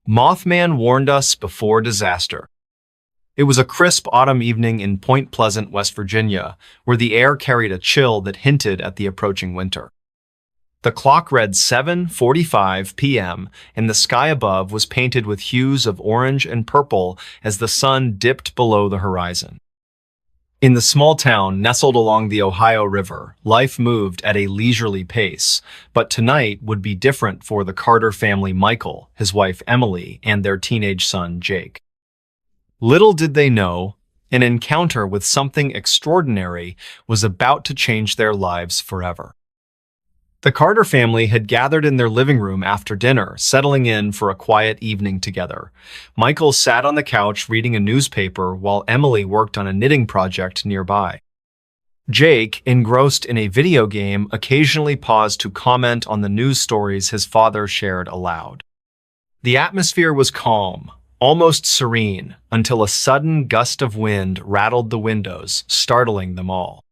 Mothman warned us before disaster. It was a crisp autumn evening in Point Pleasant, West Virginia, where the air carried a chill that hinted at the approaching winter. The clock read 7:45 p.m., and the sky above was painted with hues of orange and purple as the sun dipped below the horizon. In the small town nestled along the Ohio River, life moved at a leisurely pace, but tonight would be different for the Carter family: Michael, his wife Emily, and their teenage son Jake. Little did they know, an encounter with something extraordinary was about to change their lives forever. The Carter family had gathered in their living room after dinner, settling in for a quiet evening together. Michael sat on the couch reading a newspaper while Emily worked on a knitting project nearby. Jake, engrossed in a video game, occasionally paused to comment on the news stories his father shared aloud. The atmosphere was calm, almost serene, until a sudden gust of wind rattled the windows, startling them all.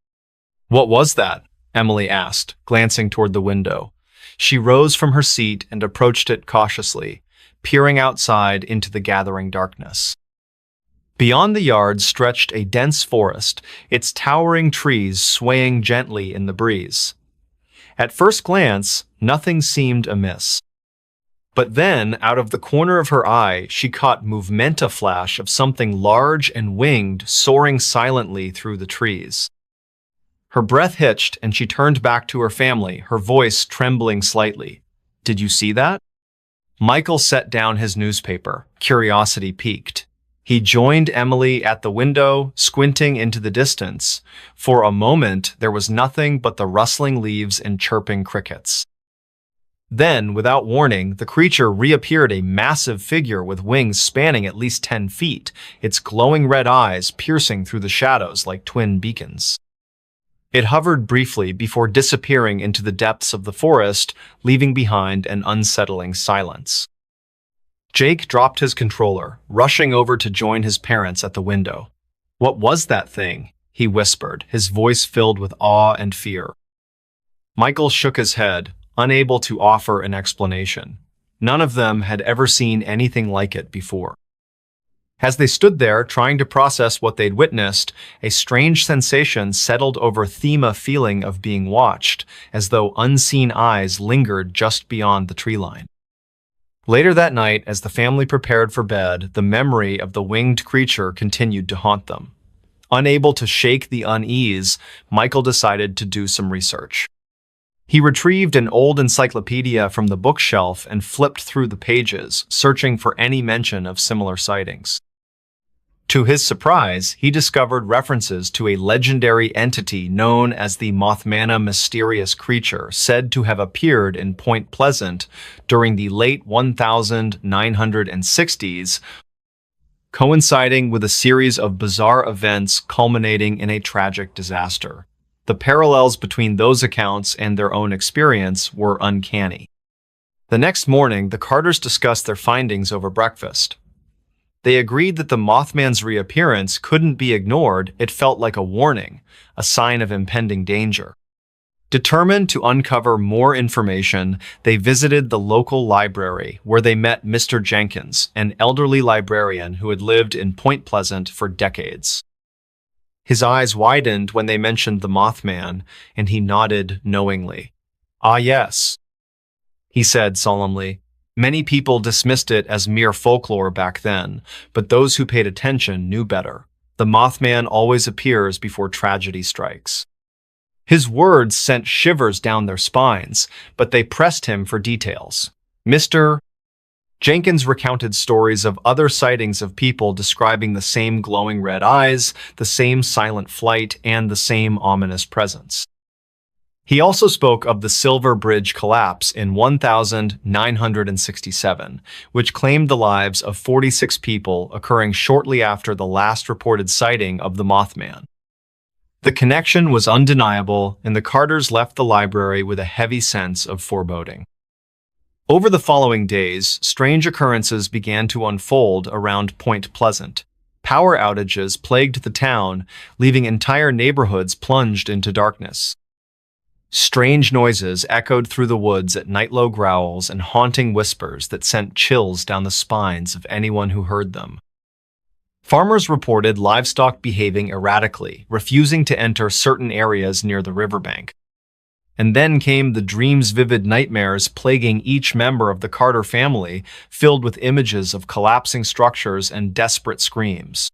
"What was that?" Emily asked, glancing toward the window. She rose from her seat and approached it cautiously, peering outside into the gathering darkness. Beyond the yard stretched a dense forest, its towering trees swaying gently in the breeze. At first glance, nothing seemed amiss. But then, out of the corner of her eye, she caught a flash of something large and winged soaring silently through the trees. Her breath hitched and she turned back to her family, her voice trembling slightly. "Did you see that?" Michael set down his newspaper, curiosity piqued. He joined Emily at the window, squinting into the distance. For a moment, there was nothing but the rustling leaves and chirping crickets. Then, without warning, the creature reappeared, a massive figure with wings spanning at least 10 feet, its glowing red eyes piercing through the shadows like twin beacons. It hovered briefly before disappearing into the depths of the forest, leaving behind an unsettling silence. Jake dropped his controller, rushing over to join his parents at the window. "What was that thing?" he whispered, his voice filled with awe and fear. Michael shook his head, unable to offer an explanation. None of them had ever seen anything like it before. As they stood there, trying to process what they'd witnessed, a strange sensation settled over them, a feeling of being watched, as though unseen eyes lingered just beyond the tree line. Later that night, as the family prepared for bed, the memory of the winged creature continued to haunt them. Unable to shake the unease, Michael decided to do some research. He retrieved an old encyclopedia from the bookshelf and flipped through the pages, searching for any mention of similar sightings. To his surprise, he discovered references to a legendary entity known as the Mothman, mysterious creature said to have appeared in Point Pleasant during the late 1960s, coinciding with a series of bizarre events culminating in a tragic disaster. The parallels between those accounts and their own experience were uncanny. The next morning, the Carters discussed their findings over breakfast. They agreed that the Mothman's reappearance couldn't be ignored. It felt like a warning, a sign of impending danger. Determined to uncover more information, they visited the local library, where they met Mr. Jenkins, an elderly librarian who had lived in Point Pleasant for decades. His eyes widened when they mentioned the Mothman, and he nodded knowingly. "Ah, yes," he said solemnly. "Many people dismissed it as mere folklore back then, but those who paid attention knew better. The Mothman always appears before tragedy strikes." His words sent shivers down their spines, but they pressed him for details. Mr. Jenkins recounted stories of other sightings of people describing the same glowing red eyes, the same silent flight, and the same ominous presence. He also spoke of the Silver Bridge collapse in 1967, which claimed the lives of 46 people, occurring shortly after the last reported sighting of the Mothman. The connection was undeniable, and the Carters left the library with a heavy sense of foreboding. Over the following days, strange occurrences began to unfold around Point Pleasant. Power outages plagued the town, leaving entire neighborhoods plunged into darkness. Strange noises echoed through the woods at night-low growls and haunting whispers that sent chills down the spines of anyone who heard them. Farmers reported livestock behaving erratically, refusing to enter certain areas near the riverbank. And then came the dreams, vivid nightmares plaguing each member of the Carter family, filled with images of collapsing structures and desperate screams.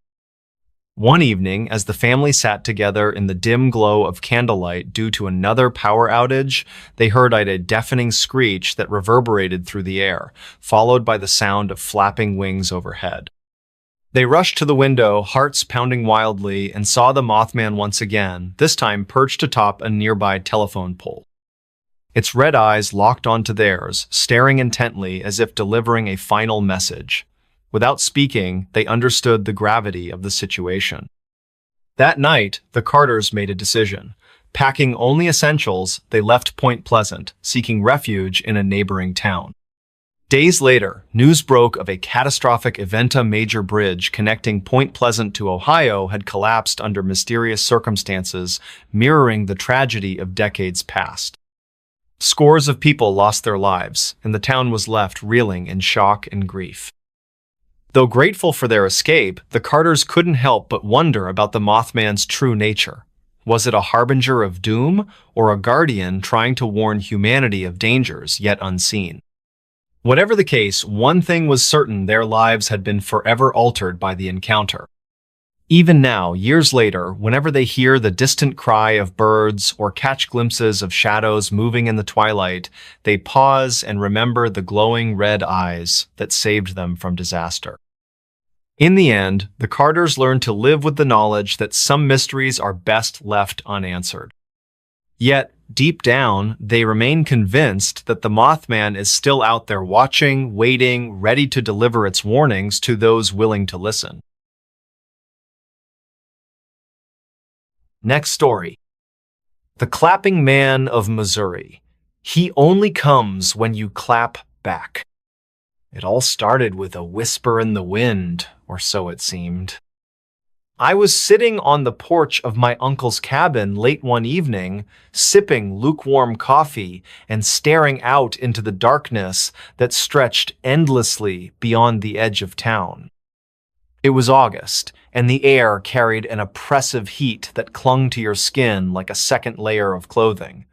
One evening, as the family sat together in the dim glow of candlelight due to another power outage, they heard a deafening screech that reverberated through the air, followed by the sound of flapping wings overhead. They rushed to the window, hearts pounding wildly, and saw the Mothman once again, this time perched atop a nearby telephone pole. Its red eyes locked onto theirs, staring intently as if delivering a final message. Without speaking, they understood the gravity of the situation. That night, the Carters made a decision. Packing only essentials, they left Point Pleasant, seeking refuge in a neighboring town. Days later, news broke of a catastrophic Eventa major bridge connecting Point Pleasant to Ohio had collapsed under mysterious circumstances, mirroring the tragedy of decades past. Scores of people lost their lives, and the town was left reeling in shock and grief. Though grateful for their escape, the Carters couldn't help but wonder about the Mothman's true nature. Was it a harbinger of doom, or a guardian trying to warn humanity of dangers yet unseen? Whatever the case, one thing was certain: their lives had been forever altered by the encounter. Even now, years later, whenever they hear the distant cry of birds or catch glimpses of shadows moving in the twilight, they pause and remember the glowing red eyes that saved them from disaster. In the end, the Carters learned to live with the knowledge that some mysteries are best left unanswered. Yet, deep down, they remain convinced that the Mothman is still out there watching, waiting, ready to deliver its warnings to those willing to listen. Next story. The Clapping Man of Missouri. He only comes when you clap back. It all started with a whisper in the wind, or so it seemed. I was sitting on the porch of my uncle's cabin late one evening, sipping lukewarm coffee and staring out into the darkness that stretched endlessly beyond the edge of town. It was August, and the air carried an oppressive heat that clung to your skin like a second layer of clothing.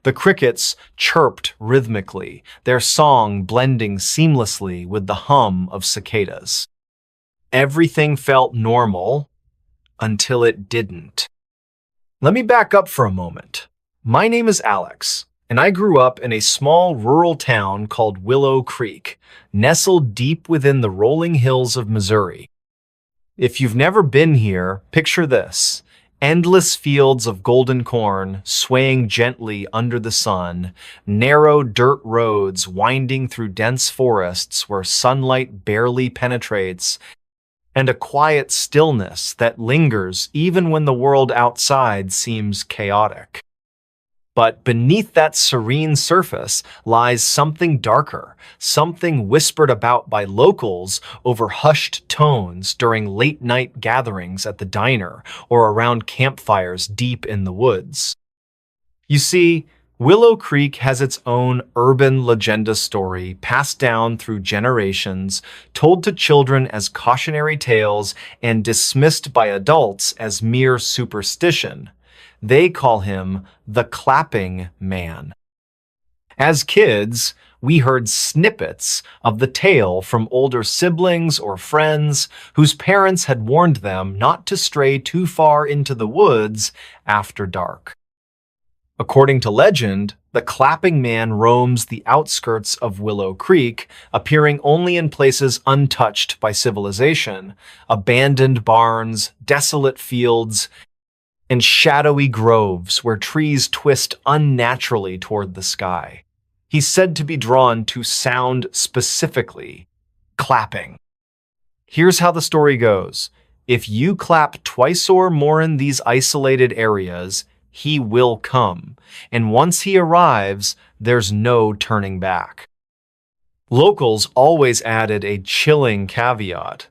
The crickets chirped rhythmically, their song blending seamlessly with the hum of cicadas. Everything felt normal until it didn't. Let me back up for a moment. My name is Alex, and I grew up in a small rural town called Willow Creek, nestled deep within the rolling hills of Missouri. If you've never been here, picture this: endless fields of golden corn swaying gently under the sun, narrow dirt roads winding through dense forests where sunlight barely penetrates, and a quiet stillness that lingers even when the world outside seems chaotic. But beneath that serene surface lies something darker, something whispered about by locals over hushed tones during late-night gatherings at the diner or around campfires deep in the woods. You see, Willow Creek has its own urban legenda story passed down through generations, told to children as cautionary tales and dismissed by adults as mere superstition. They call him the Clapping Man. As kids, we heard snippets of the tale from older siblings or friends whose parents had warned them not to stray too far into the woods after dark. According to legend, the Clapping Man roams the outskirts of Willow Creek, appearing only in places untouched by civilization: abandoned barns, desolate fields, and shadowy groves where trees twist unnaturally toward the sky. He's said to be drawn to sound specifically: clapping. Here's how the story goes. If you clap twice or more in these isolated areas, he will come, and once he arrives, there's no turning back. Locals always added a chilling caveat: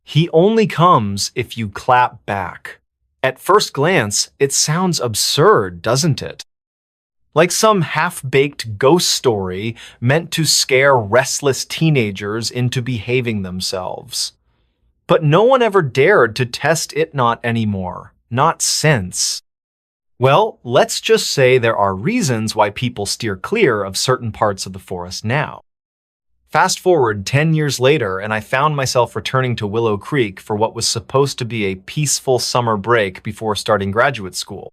he only comes if you clap back. At first glance, it sounds absurd, doesn't it? like some half-baked ghost story meant to scare restless teenagers into behaving themselves. But no one ever dared to test it not anymore. Not since. Well, let's just say there are reasons why people steer clear of certain parts of the forest now. Fast forward 10 years later, and I found myself returning to Willow Creek for what was supposed to be a peaceful summer break before starting graduate school.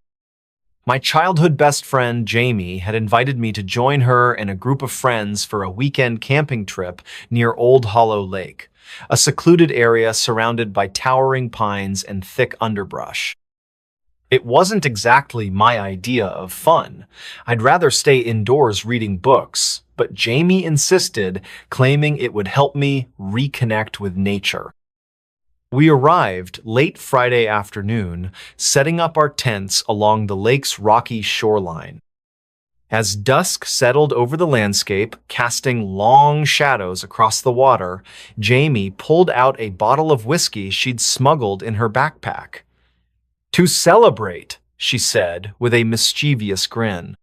My childhood best friend, Jamie, had invited me to join her and a group of friends for a weekend camping trip near Old Hollow Lake, a secluded area surrounded by towering pines and thick underbrush. It wasn't exactly my idea of fun. I'd rather stay indoors reading books, but Jamie insisted, claiming it would help me reconnect with nature. We arrived late Friday afternoon, setting up our tents along the lake's rocky shoreline. As dusk settled over the landscape, casting long shadows across the water, Jamie pulled out a bottle of whiskey she'd smuggled in her backpack. "To celebrate," she said with a mischievous grin.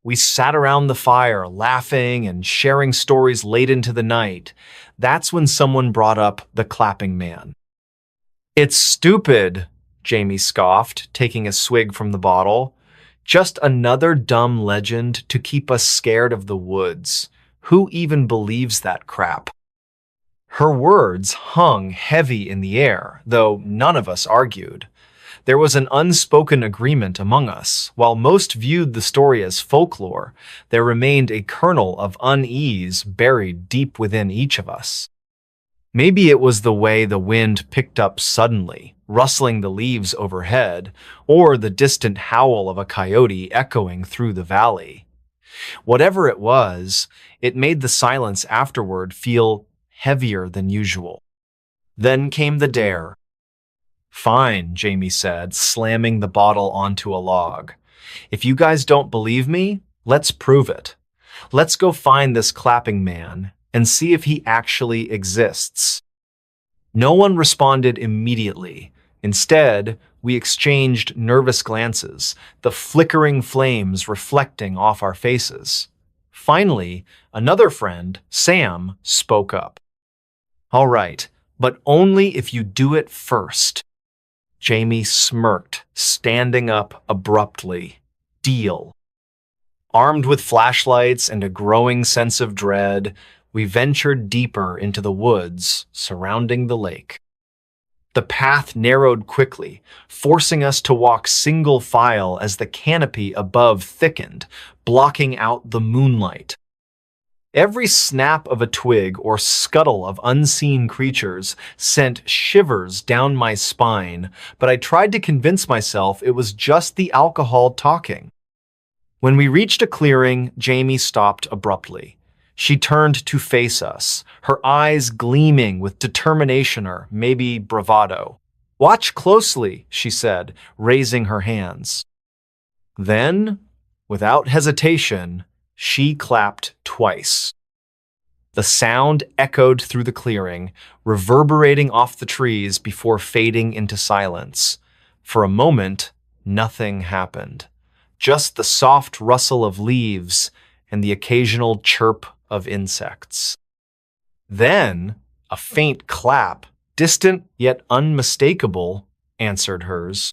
We sat around the fire, laughing and sharing stories late into the night. That's when someone brought up the clapping man. "It's stupid," Jamie scoffed, taking a swig from the bottle. "Just another dumb legend to keep us scared of the woods. Who even believes that crap?" Her words hung heavy in the air, though none of us argued. There was an unspoken agreement among us. While most viewed the story as folklore, there remained a kernel of unease buried deep within each of us. Maybe it was the way the wind picked up suddenly, rustling the leaves overhead, or the distant howl of a coyote echoing through the valley. Whatever it was, it made the silence afterward feel heavier than usual. Then came the dare. "Fine," Jamie said, slamming the bottle onto a log. "If you guys don't believe me, let's prove it. Let's go find this clapping man and see if he actually exists." No one responded immediately. Instead, we exchanged nervous glances, the flickering flames reflecting off our faces. Finally, another friend, Sam, spoke up. "All right, but only if you do it first." Jamie smirked, standing up abruptly. "Deal." Armed with flashlights and a growing sense of dread, we ventured deeper into the woods surrounding the lake. The path narrowed quickly, forcing us to walk single file as the canopy above thickened, blocking out the moonlight. Every snap of a twig or scuttle of unseen creatures sent shivers down my spine, but I tried to convince myself it was just the alcohol talking. When we reached a clearing, Jamie stopped abruptly. She turned to face us, her eyes gleaming with determination or maybe bravado. "Watch closely," she said, raising her hands. Then, without hesitation, she clapped twice. The sound echoed through the clearing, reverberating off the trees before fading into silence. For a moment, nothing happened. Just the soft rustle of leaves and the occasional chirp of insects. Then, a faint clap, distant yet unmistakable, answered hers.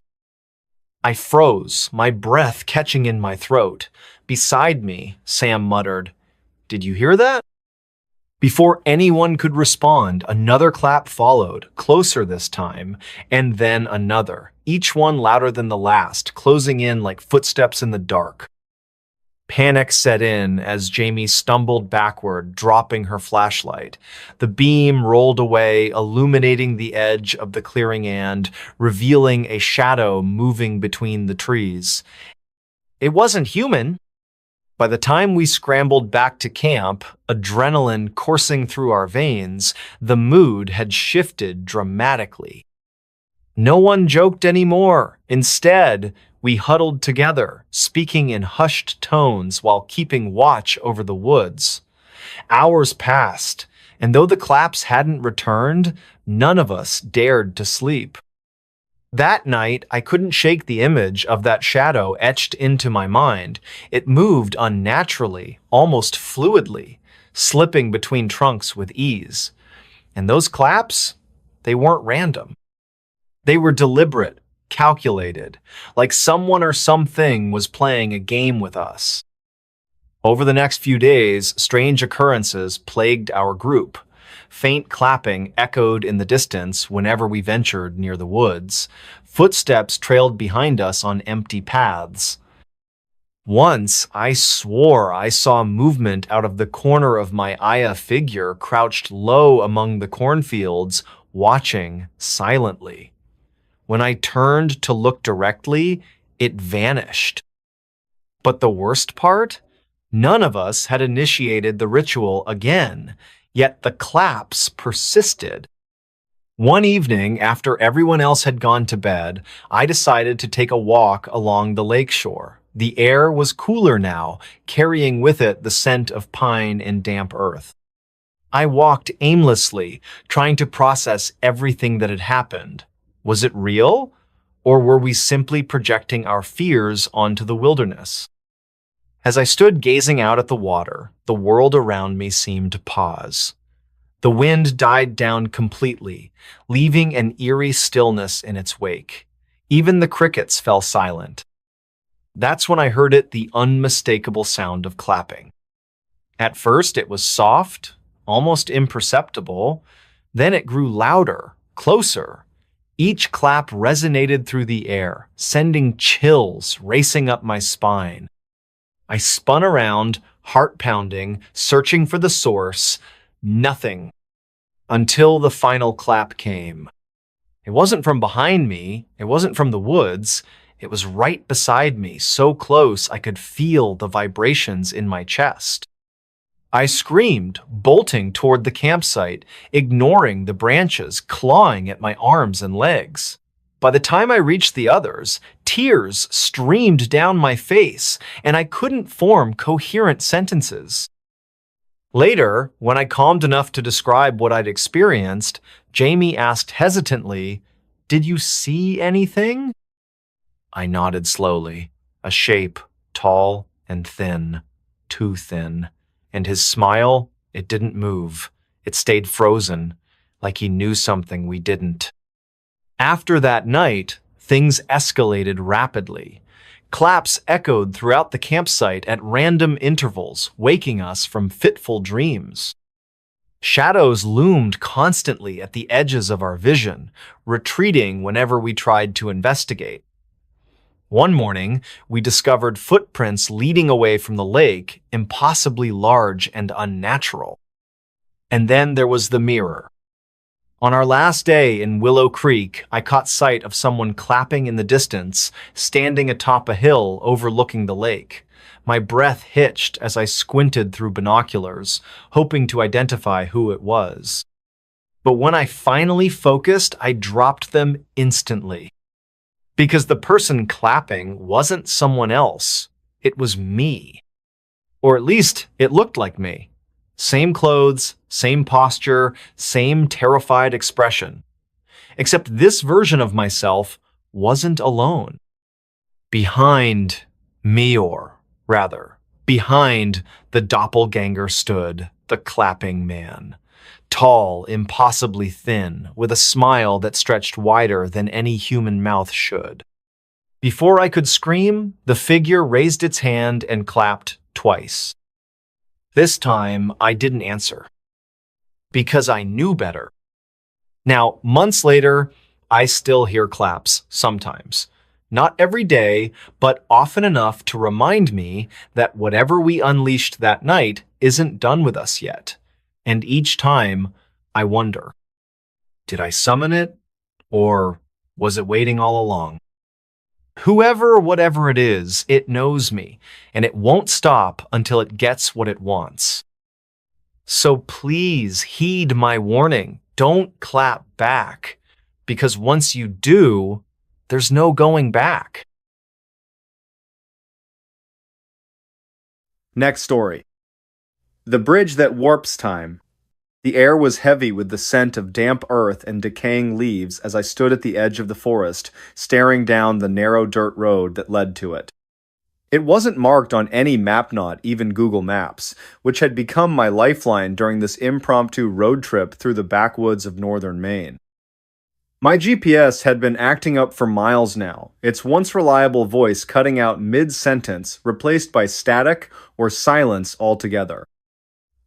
I froze, my breath catching in my throat. Beside me, Sam muttered, "Did you hear that?" Before anyone could respond, another clap followed, closer this time, and then another, each one louder than the last, closing in like footsteps in the dark. Panic set in as Jamie stumbled backward, dropping her flashlight. The beam rolled away, illuminating the edge of the clearing and revealing a shadow moving between the trees. It wasn't human. By the time we scrambled back to camp, adrenaline coursing through our veins, the mood had shifted dramatically. No one joked anymore. Instead, we huddled together, speaking in hushed tones while keeping watch over the woods. Hours passed, and though the claps hadn't returned, none of us dared to sleep. That night, I couldn't shake the image of that shadow etched into my mind. It moved unnaturally, almost fluidly, slipping between trunks with ease. And those claps, they weren't random. They were deliberate, calculated, like someone or something was playing a game with us. Over the next few days, strange occurrences plagued our group. Faint clapping echoed in the distance whenever we ventured near the woods. Footsteps trailed behind us on empty paths. Once, I swore I saw movement out of the corner of my eye, figure crouched low among the cornfields, watching silently. When I turned to look directly, it vanished. But the worst part? None of us had initiated the ritual again, yet the claps persisted. One evening, after everyone else had gone to bed, I decided to take a walk along the lakeshore. The air was cooler now, carrying with it the scent of pine and damp earth. I walked aimlessly, trying to process everything that had happened. Was it real? Or were we simply projecting our fears onto the wilderness? As I stood gazing out at the water, the world around me seemed to pause. The wind died down completely, leaving an eerie stillness in its wake. Even the crickets fell silent. That's when I heard the unmistakable sound of clapping. At first, it was soft, almost imperceptible. Then it grew louder, closer. Each clap resonated through the air, sending chills racing up my spine. I spun around, heart pounding, searching for the source. Nothing. Until the final clap came. It wasn't from behind me. It wasn't from the woods. It was right beside me, so close I could feel the vibrations in my chest. I screamed, bolting toward the campsite, ignoring the branches clawing at my arms and legs. By the time I reached the others, tears streamed down my face, and I couldn't form coherent sentences. Later, when I calmed enough to describe what I'd experienced, Jamie asked hesitantly, "Did you see anything?" I nodded slowly. A shape, tall and thin, too thin. And his smile, it didn't move. It stayed frozen, like he knew something we didn't. After that night, things escalated rapidly. Claps echoed throughout the campsite at random intervals, waking us from fitful dreams. Shadows loomed constantly at the edges of our vision, retreating whenever we tried to investigate. One morning, we discovered footprints leading away from the lake, impossibly large and unnatural. And then there was the mirror. On our last day in Willow Creek, I caught sight of someone clapping in the distance, standing atop a hill overlooking the lake. My breath hitched as I squinted through binoculars, hoping to identify who it was. But when I finally focused, I dropped them instantly. Because the person clapping wasn't someone else, it was me. Or at least, it looked like me. Same clothes, same posture, same terrified expression. Except this version of myself wasn't alone. Behind me, or rather, behind the doppelganger stood the clapping man. Tall, impossibly thin, with a smile that stretched wider than any human mouth should. Before I could scream, the figure raised its hand and clapped twice. This time, I didn't answer. Because I knew better. Now, months later, I still hear claps sometimes. Not every day, but often enough to remind me that whatever we unleashed that night isn't done with us yet. And each time, I wonder, did I summon it? Or was it waiting all along? Whoever, whatever it is, it knows me, and it won't stop until it gets what it wants. So please heed my warning. Don't clap back, because once you do, there's no going back. Next story. The Bridge That Warps Time. The air was heavy with the scent of damp earth and decaying leaves as I stood at the edge of the forest, staring down the narrow dirt road that led to it. It wasn't marked on any map, not even Google Maps, which had become my lifeline during this impromptu road trip through the backwoods of northern Maine. My GPS had been acting up for miles now, its once reliable voice cutting out mid-sentence, replaced by static or silence altogether.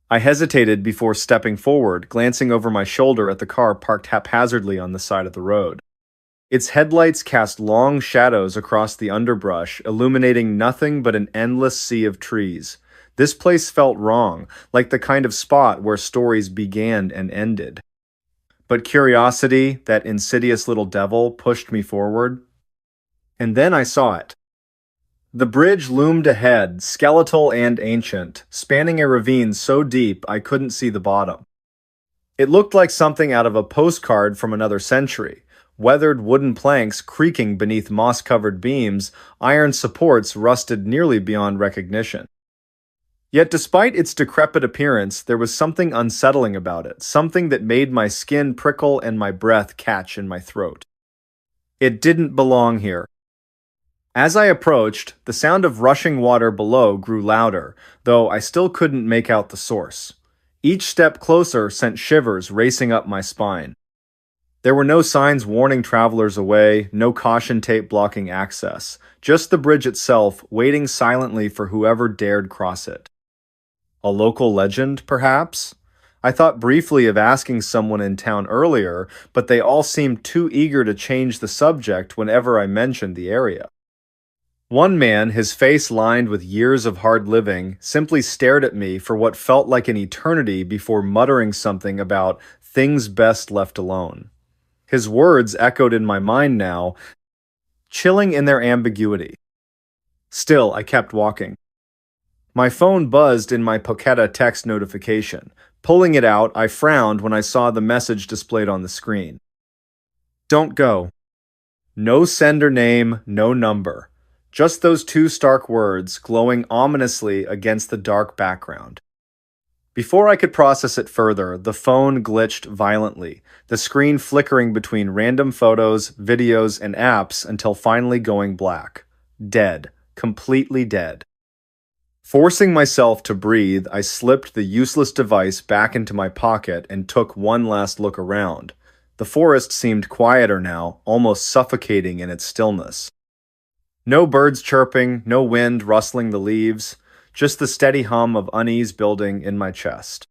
I hesitated before stepping forward, glancing over my shoulder at the car parked haphazardly on the side of the road. Its headlights cast long shadows across the underbrush, illuminating nothing but an endless sea of trees. This place felt wrong, like the kind of spot where stories began and ended. But curiosity, that insidious little devil, pushed me forward. And then I saw it. The bridge loomed ahead, skeletal and ancient, spanning a ravine so deep I couldn't see the bottom. It looked like something out of a postcard from another century. Weathered wooden planks creaking beneath moss-covered beams, iron supports rusted nearly beyond recognition. Yet despite its decrepit appearance, there was something unsettling about it, something that made my skin prickle and my breath catch in my throat. It didn't belong here. As I approached, the sound of rushing water below grew louder, though I still couldn't make out the source. Each step closer sent shivers racing up my spine. There were no signs warning travelers away, no caution tape blocking access, just the bridge itself waiting silently for whoever dared cross it. A local legend, perhaps? I thought briefly of asking someone in town earlier, but they all seemed too eager to change the subject whenever I mentioned the area. One man, his face lined with years of hard living, simply stared at me for what felt like an eternity before muttering something about things best left alone. His words echoed in my mind now, chilling in their ambiguity. Still, I kept walking. My phone buzzed in my Pocketa text notification. Pulling it out, I frowned when I saw the message displayed on the screen. Don't go. No sender name, no number. Just those two stark words glowing ominously against the dark background. Before I could process it further, the phone glitched violently, the screen flickering between random photos, videos, and apps until finally going black. Dead. Completely dead. Forcing myself to breathe, I slipped the useless device back into my pocket and took one last look around. The forest seemed quieter now, almost suffocating in its stillness. No birds chirping, no wind rustling the leaves. Just the steady hum of unease building in my chest.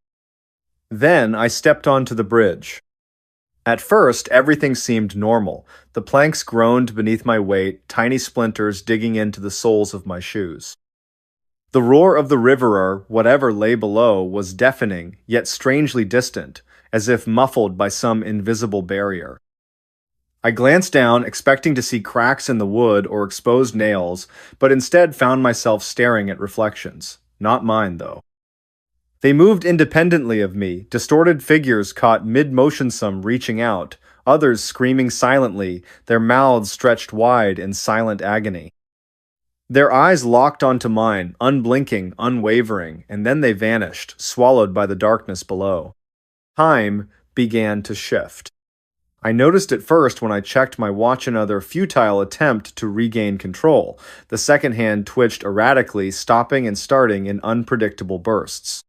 Then I stepped onto the bridge. At first, everything seemed normal. The planks groaned beneath my weight, tiny splinters digging into the soles of my shoes. The roar of the river, or whatever lay below, was deafening, yet strangely distant, as if muffled by some invisible barrier. I glanced down, expecting to see cracks in the wood or exposed nails, but instead found myself staring at reflections. Not mine, though. They moved independently of me, distorted figures caught mid-motion, some reaching out, others screaming silently, their mouths stretched wide in silent agony. Their eyes locked onto mine, unblinking, unwavering, and then they vanished, swallowed by the darkness below. Time began to shift. I noticed it first when I checked my watch, another futile attempt to regain control. The second hand twitched erratically, stopping and starting in unpredictable bursts.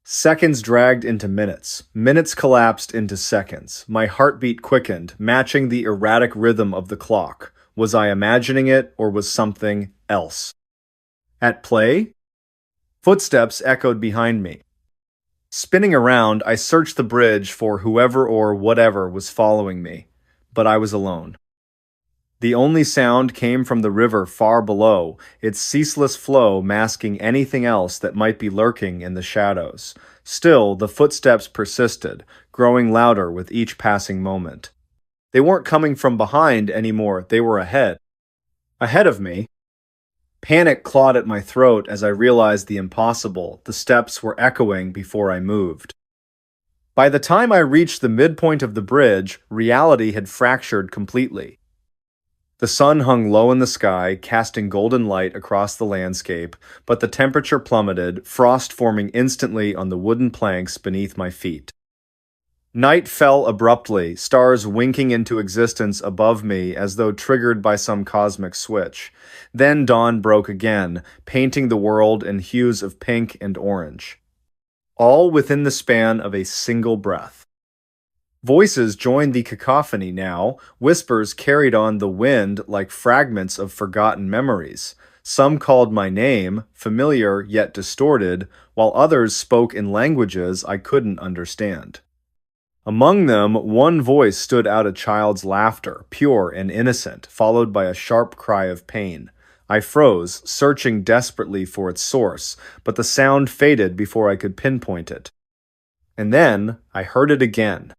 Seconds dragged into minutes. Minutes collapsed into seconds. My heartbeat quickened, matching the erratic rhythm of the clock. Was I imagining it, or was something else at play? Footsteps echoed behind me. Spinning around, I searched the bridge for whoever or whatever was following me, but I was alone. The only sound came from the river far below, its ceaseless flow masking anything else that might be lurking in the shadows. Still, the footsteps persisted, growing louder with each passing moment. They weren't coming from behind anymore, they were ahead. Ahead of me. Panic clawed at my throat as I realized the impossible. The steps were echoing before I moved. By the time I reached the midpoint of the bridge, reality had fractured completely. The sun hung low in the sky, casting golden light across the landscape, but the temperature plummeted, frost forming instantly on the wooden planks beneath my feet. Night fell abruptly, stars winking into existence above me as though triggered by some cosmic switch. Then dawn broke again, painting the world in hues of pink and orange. All within the span of a single breath. Voices joined the cacophony now, whispers carried on the wind like fragments of forgotten memories. Some called my name, familiar yet distorted, while others spoke in languages I couldn't understand. Among them, one voice stood out, a child's laughter, pure and innocent, followed by a sharp cry of pain. I froze, searching desperately for its source, but the sound faded before I could pinpoint it. And then I heard it again.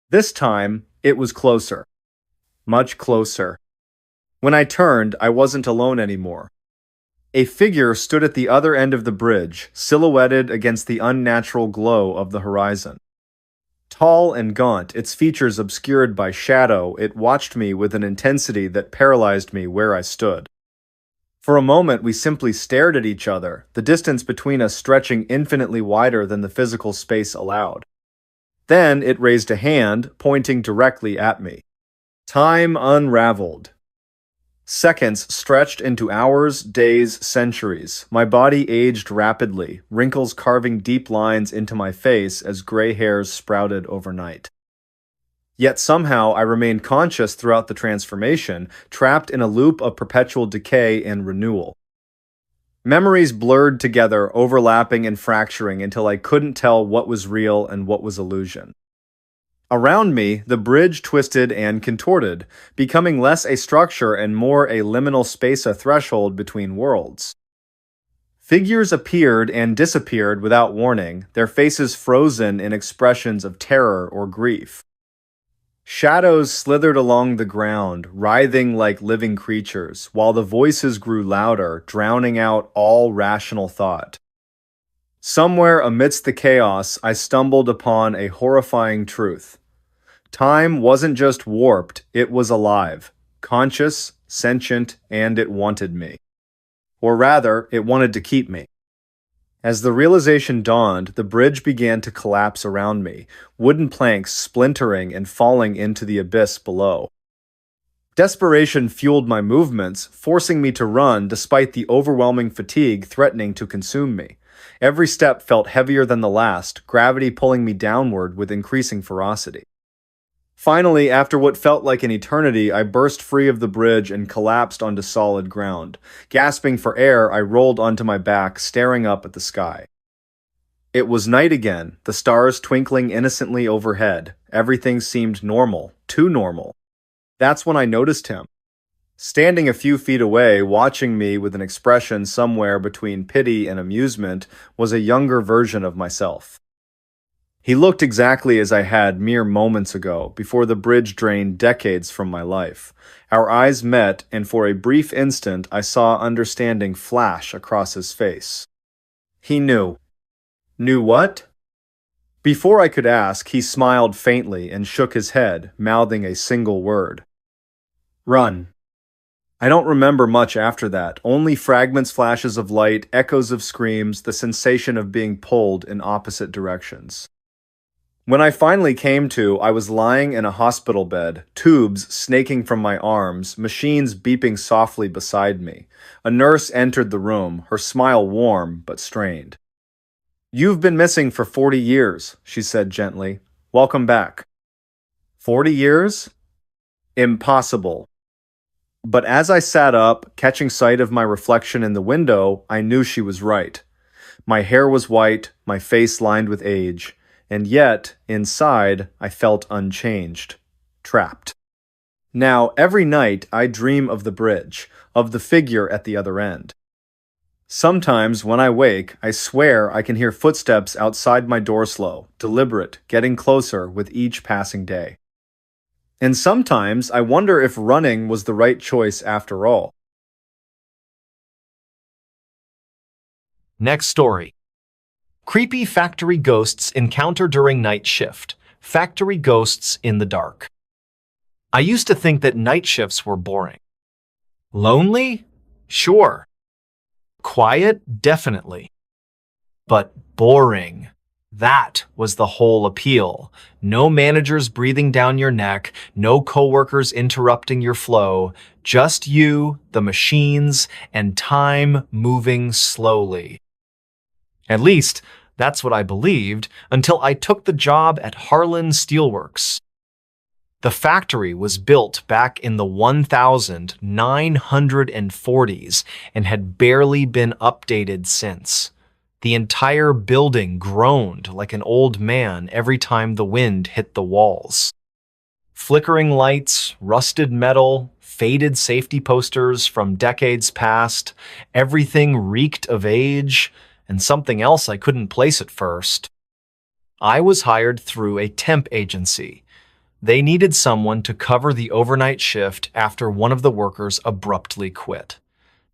This time, it was closer. Much closer. When I turned, I wasn't alone anymore. A figure stood at the other end of the bridge, silhouetted against the unnatural glow of the horizon. Tall and gaunt, its features obscured by shadow, it watched me with an intensity that paralyzed me where I stood. For a moment, we simply stared at each other, the distance between us stretching infinitely wider than the physical space allowed. Then it raised a hand, pointing directly at me. Time unraveled. Seconds stretched into hours, days, centuries. My body aged rapidly, wrinkles carving deep lines into my face as gray hairs sprouted overnight. Yet somehow I remained conscious throughout the transformation, trapped in a loop of perpetual decay and renewal. Memories blurred together, overlapping and fracturing until I couldn't tell what was real and what was illusion. Around me, the bridge twisted and contorted, becoming less a structure and more a liminal space, a threshold between worlds. Figures appeared and disappeared without warning, their faces frozen in expressions of terror or grief. Shadows slithered along the ground, writhing like living creatures, while the voices grew louder, drowning out all rational thought. Somewhere amidst the chaos, I stumbled upon a horrifying truth. Time wasn't just warped, it was alive, conscious, sentient, and it wanted me. Or rather, it wanted to keep me. As the realization dawned, the bridge began to collapse around me, wooden planks splintering and falling into the abyss below. Desperation fueled my movements, forcing me to run despite the overwhelming fatigue threatening to consume me. Every step felt heavier than the last, gravity pulling me downward with increasing ferocity. Finally, after what felt like an eternity, I burst free of the bridge and collapsed onto solid ground. Gasping for air, I rolled onto my back, staring up at the sky. It was night again, the stars twinkling innocently overhead. Everything seemed normal, too normal. That's when I noticed him. Standing a few feet away, watching me with an expression somewhere between pity and amusement, was a younger version of myself. He looked exactly as I had mere moments ago, before the bridge drained decades from my life. Our eyes met, and for a brief instant I saw understanding flash across his face. He knew. Knew what? Before I could ask, he smiled faintly and shook his head, mouthing a single word. Run. I don't remember much after that, only fragments, flashes of light, echoes of screams, the sensation of being pulled in opposite directions. When I finally came to, I was lying in a hospital bed, tubes snaking from my arms, machines beeping softly beside me. A nurse entered the room, her smile warm but strained. "You've been missing for 40 years, she said gently. "Welcome back." 40 years? Impossible. But as I sat up, catching sight of my reflection in the window, I knew she was right. My hair was white, my face lined with age. And yet, inside, I felt unchanged, trapped. Now, every night, I dream of the bridge, of the figure at the other end. Sometimes, when I wake, I swear I can hear footsteps outside my door slow, deliberate, getting closer with each passing day. And sometimes, I wonder if running was the right choice after all. Next story. Creepy factory ghosts encounter during night shift. Factory ghosts in the dark. I used to think that night shifts were boring. Lonely? Sure. Quiet? Definitely. But boring. That was the whole appeal. No managers breathing down your neck, no coworkers interrupting your flow, just you, the machines, and time moving slowly. At least, that's what I believed until I took the job at Harlan Steelworks. The factory was built back in the 1940s and had barely been updated since. The entire building groaned like an old man every time the wind hit the walls. Flickering lights, rusted metal, faded safety posters from decades past, everything reeked of age and something else I couldn't place at first. I was hired through a temp agency. They needed someone to cover the overnight shift after one of the workers abruptly quit.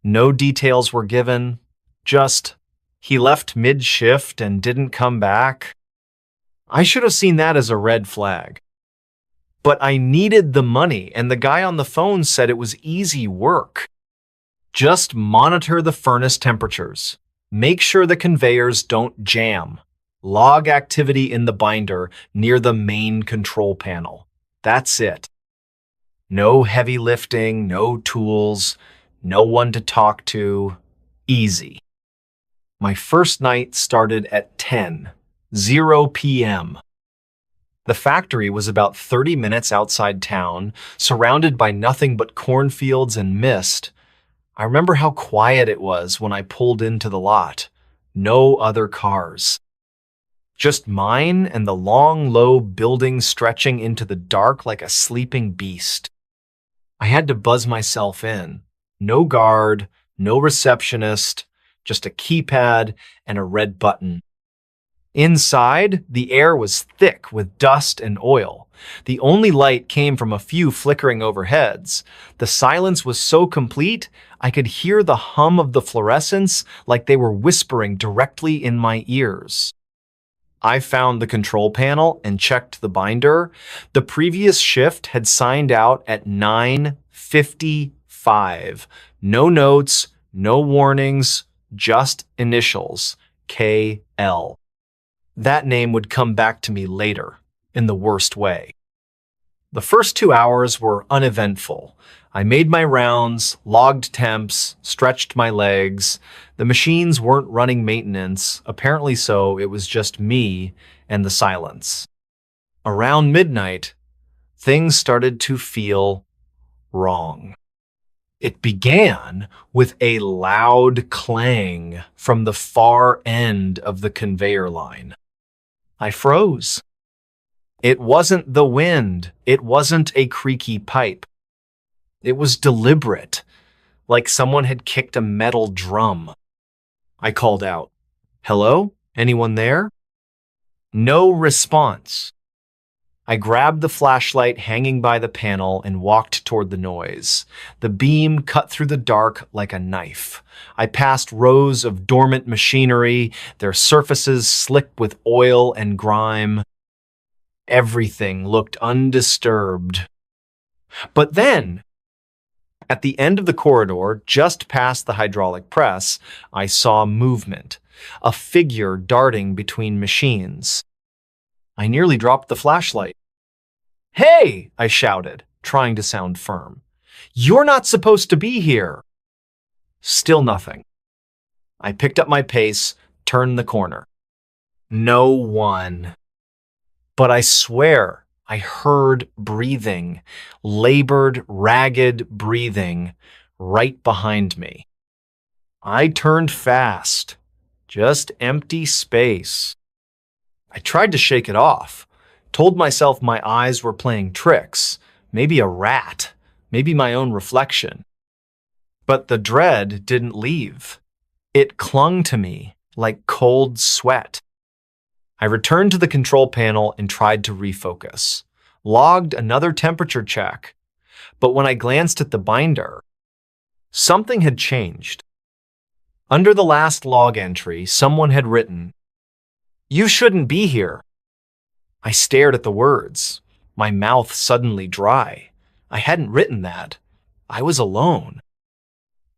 No details were given, just he left mid-shift and didn't come back. I should have seen that as a red flag. But I needed the money, and the guy on the phone said it was easy work. Just monitor the furnace temperatures. Make sure the conveyors don't jam. Log activity in the binder near the main control panel. That's it. No heavy lifting, no tools, no one to talk to. Easy. My first night started at 10 p.m. The factory was about 30 minutes outside town, surrounded by nothing but cornfields and mist. I remember how quiet it was when I pulled into the lot. No other cars. Just mine and the long, low building stretching into the dark like a sleeping beast. I had to buzz myself in. No guard, no receptionist, just a keypad and a red button. Inside, the air was thick with dust and oil. The only light came from a few flickering overheads. The silence was so complete, I could hear the hum of the fluorescents like they were whispering directly in my ears. I found the control panel and checked the binder. The previous shift had signed out at 9:55. No notes, no warnings, just initials, KL. That name would come back to me later, in the worst way. The first 2 hours were uneventful. I made my rounds, logged temps, stretched my legs. The machines weren't running maintenance, apparently so it was just me and the silence. Around midnight, things started to feel wrong. It began with a loud clang from the far end of the conveyor line. I froze. It wasn't the wind. It wasn't a creaky pipe. It was deliberate, like someone had kicked a metal drum. I called out, "Hello? Anyone there?" No response. I grabbed the flashlight hanging by the panel and walked toward the noise. The beam cut through the dark like a knife. I passed rows of dormant machinery, their surfaces slick with oil and grime. Everything looked undisturbed. But then, at the end of the corridor, just past the hydraulic press, I saw movement, a figure darting between machines. I nearly dropped the flashlight. "Hey!" I shouted, trying to sound firm. "You're not supposed to be here!" Still nothing. I picked up my pace, turned the corner. No one. But I swear I heard breathing, labored, ragged breathing, right behind me. I turned fast, just empty space. I tried to shake it off, told myself my eyes were playing tricks, maybe a rat, maybe my own reflection. But the dread didn't leave. It clung to me like cold sweat. I returned to the control panel and tried to refocus. Logged another temperature check. But when I glanced at the binder, something had changed. Under the last log entry, someone had written, "You shouldn't be here." I stared at the words, my mouth suddenly dry. I hadn't written that. I was alone.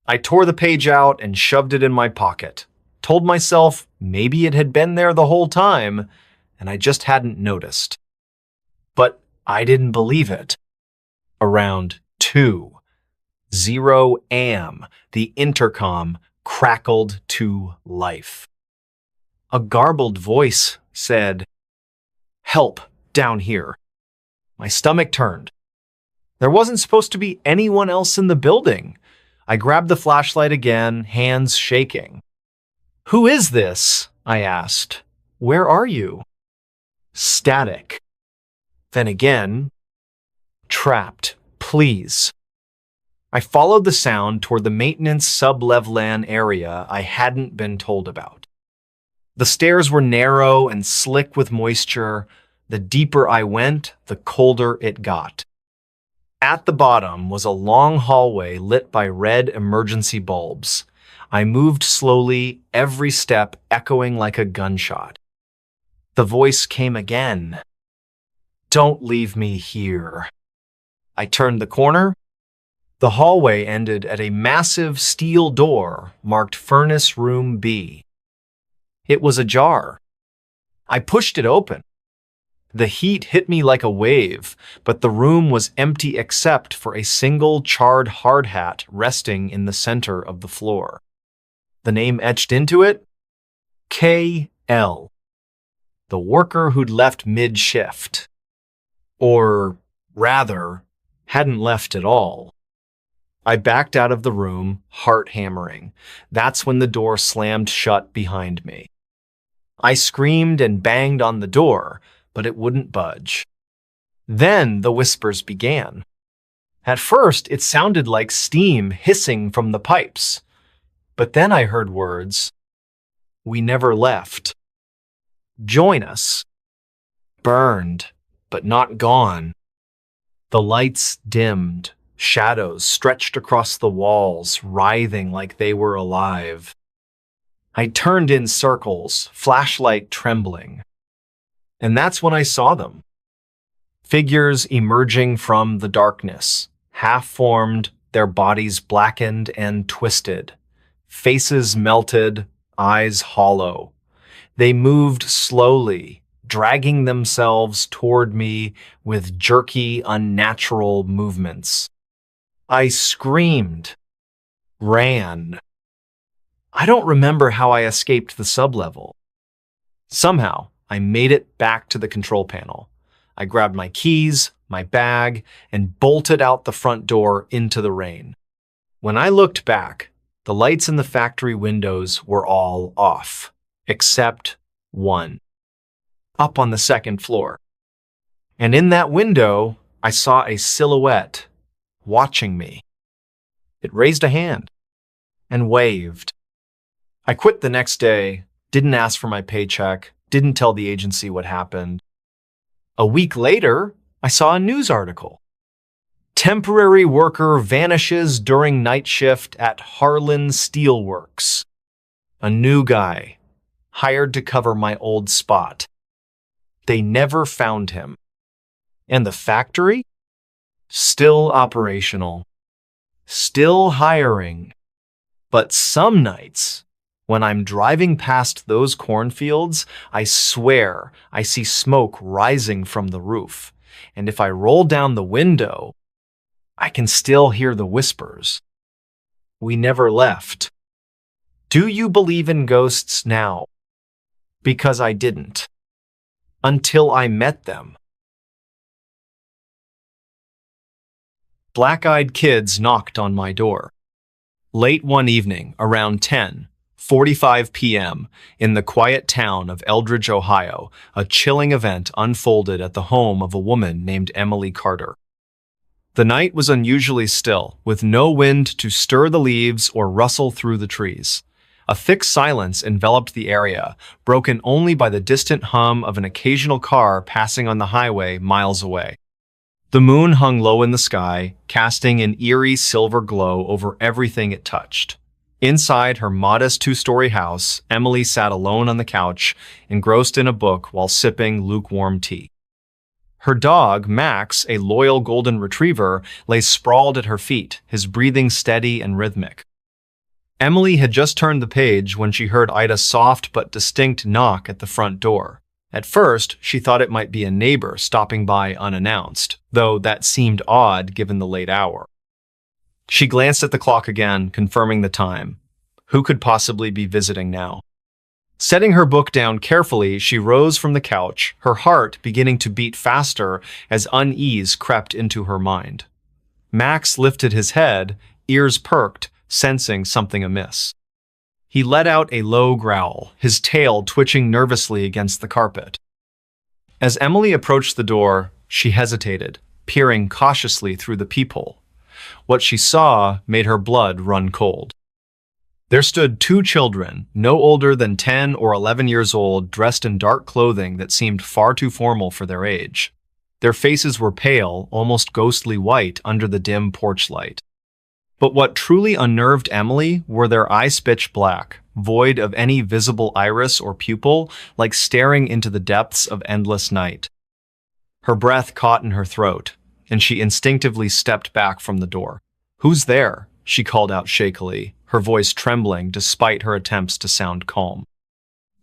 I tore the page out and shoved it in my pocket, told myself maybe it had been there the whole time, and I just hadn't noticed. But I didn't believe it. Around 2:00 a.m., the intercom crackled to life. A garbled voice said, "Help, down here." My stomach turned. There wasn't supposed to be anyone else in the building. I grabbed the flashlight again, hands shaking. "Who is this?" I asked. "Where are you?" Static. Then again, "Trapped, please." I followed the sound toward the maintenance sub-levelan area I hadn't been told about. The stairs were narrow and slick with moisture. The deeper I went, the colder it got. At the bottom was a long hallway lit by red emergency bulbs. I moved slowly, every step echoing like a gunshot. The voice came again. "Don't leave me here." I turned the corner. The hallway ended at a massive steel door marked Furnace Room B. It was ajar. I pushed it open. The heat hit me like a wave, but the room was empty except for a single charred hard hat resting in the center of the floor. The name etched into it? K.L. The worker who'd left mid-shift. Or, rather, hadn't left at all. I backed out of the room, heart hammering. That's when the door slammed shut behind me. I screamed and banged on the door, but it wouldn't budge. Then the whispers began. At first, it sounded like steam hissing from the pipes. But then I heard words. "We never left." "Join us." "Burned, but not gone." The lights dimmed. Shadows stretched across the walls, writhing like they were alive. I turned in circles, flashlight trembling. And that's when I saw them. Figures emerging from the darkness, half-formed, their bodies blackened and twisted. Faces melted, eyes hollow. They moved slowly, dragging themselves toward me with jerky, unnatural movements. I screamed, ran. I don't remember how I escaped the sublevel. Somehow, I made it back to the control panel. I grabbed my keys, my bag, and bolted out the front door into the rain. When I looked back, the lights in the factory windows were all off, except one, up on the second floor. And in that window, I saw a silhouette watching me. It raised a hand and waved. I quit the next day, didn't ask for my paycheck, didn't tell the agency what happened. A week later, I saw a news article. Temporary worker vanishes during night shift at Harlan Steelworks. A new guy, hired to cover my old spot. They never found him. And the factory? Still operational. Still hiring. But some nights, when I'm driving past those cornfields, I swear I see smoke rising from the roof. And if I roll down the window, I can still hear the whispers. We never left. Do you believe in ghosts now? Because I didn't. Until I met them. Black-eyed kids knocked on my door. Late one evening, around 10:45 p.m., in the quiet town of Eldridge, Ohio, a chilling event unfolded at the home of a woman named Emily Carter. The night was unusually still, with no wind to stir the leaves or rustle through the trees. A thick silence enveloped the area, broken only by the distant hum of an occasional car passing on the highway miles away. The moon hung low in the sky, casting an eerie silver glow over everything it touched. Inside her modest two-story house, Emily sat alone on the couch, engrossed in a book while sipping lukewarm tea. Her dog, Max, a loyal golden retriever, lay sprawled at her feet, his breathing steady and rhythmic. Emily had just turned the page when she heard Ida's soft but distinct knock at the front door. At first, she thought it might be a neighbor stopping by unannounced, though that seemed odd given the late hour. She glanced at the clock again, confirming the time. Who could possibly be visiting now? Setting her book down carefully, she rose from the couch, her heart beginning to beat faster as unease crept into her mind. Max lifted his head, ears perked, sensing something amiss. He let out a low growl, his tail twitching nervously against the carpet. As Emily approached the door, she hesitated, peering cautiously through the peephole. What she saw made her blood run cold. There stood two children, no older than 10 or 11 years old, dressed in dark clothing that seemed far too formal for their age. Their faces were pale, almost ghostly white under the dim porch light. But what truly unnerved Emily were their eyes pitch black, void of any visible iris or pupil, like staring into the depths of endless night. Her breath caught in her throat, and she instinctively stepped back from the door. "Who's there?" she called out shakily, her voice trembling despite her attempts to sound calm.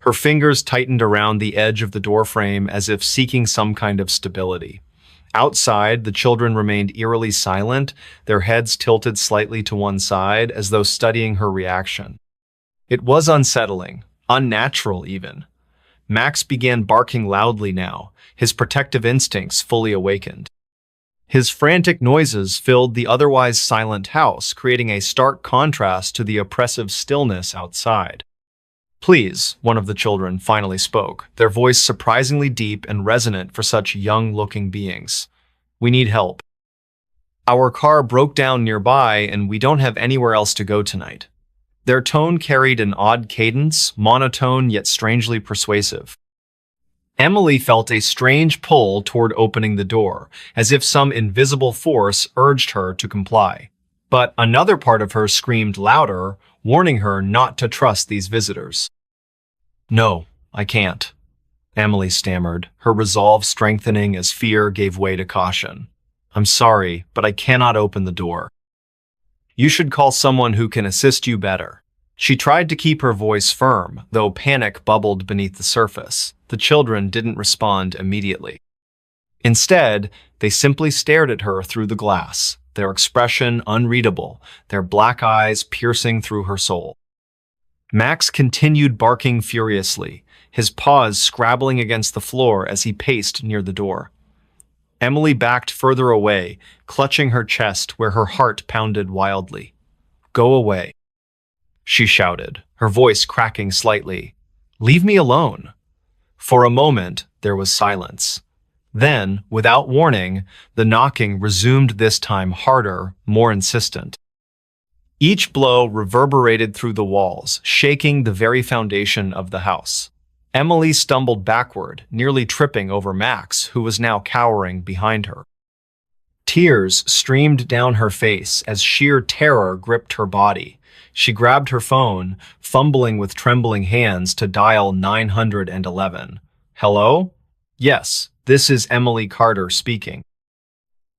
Her fingers tightened around the edge of the doorframe as if seeking some kind of stability. Outside, the children remained eerily silent, their heads tilted slightly to one side as though studying her reaction. It was unsettling, unnatural even. Max began barking loudly now, his protective instincts fully awakened. His frantic noises filled the otherwise silent house, creating a stark contrast to the oppressive stillness outside. "Please," one of the children finally spoke, their voice surprisingly deep and resonant for such young-looking beings. "We need help. Our car broke down nearby and we don't have anywhere else to go tonight." Their tone carried an odd cadence, monotone yet strangely persuasive. Emily felt a strange pull toward opening the door, as if some invisible force urged her to comply. But another part of her screamed louder, warning her not to trust these visitors. "No, I can't," Emily stammered, her resolve strengthening as fear gave way to caution. "I'm sorry, but I cannot open the door. You should call someone who can assist you better." She tried to keep her voice firm, though panic bubbled beneath the surface. The children didn't respond immediately. Instead, they simply stared at her through the glass, their expression unreadable, their black eyes piercing through her soul. Max continued barking furiously, his paws scrabbling against the floor as he paced near the door. Emily backed further away, clutching her chest where her heart pounded wildly. "Go away," she shouted, her voice cracking slightly. "Leave me alone." For a moment, there was silence. Then, without warning, the knocking resumed, this time harder, more insistent. Each blow reverberated through the walls, shaking the very foundation of the house. Emily stumbled backward, nearly tripping over Max, who was now cowering behind her. Tears streamed down her face as sheer terror gripped her body. She grabbed her phone, fumbling with trembling hands to dial 911. "Hello? Yes, this is Emily Carter speaking.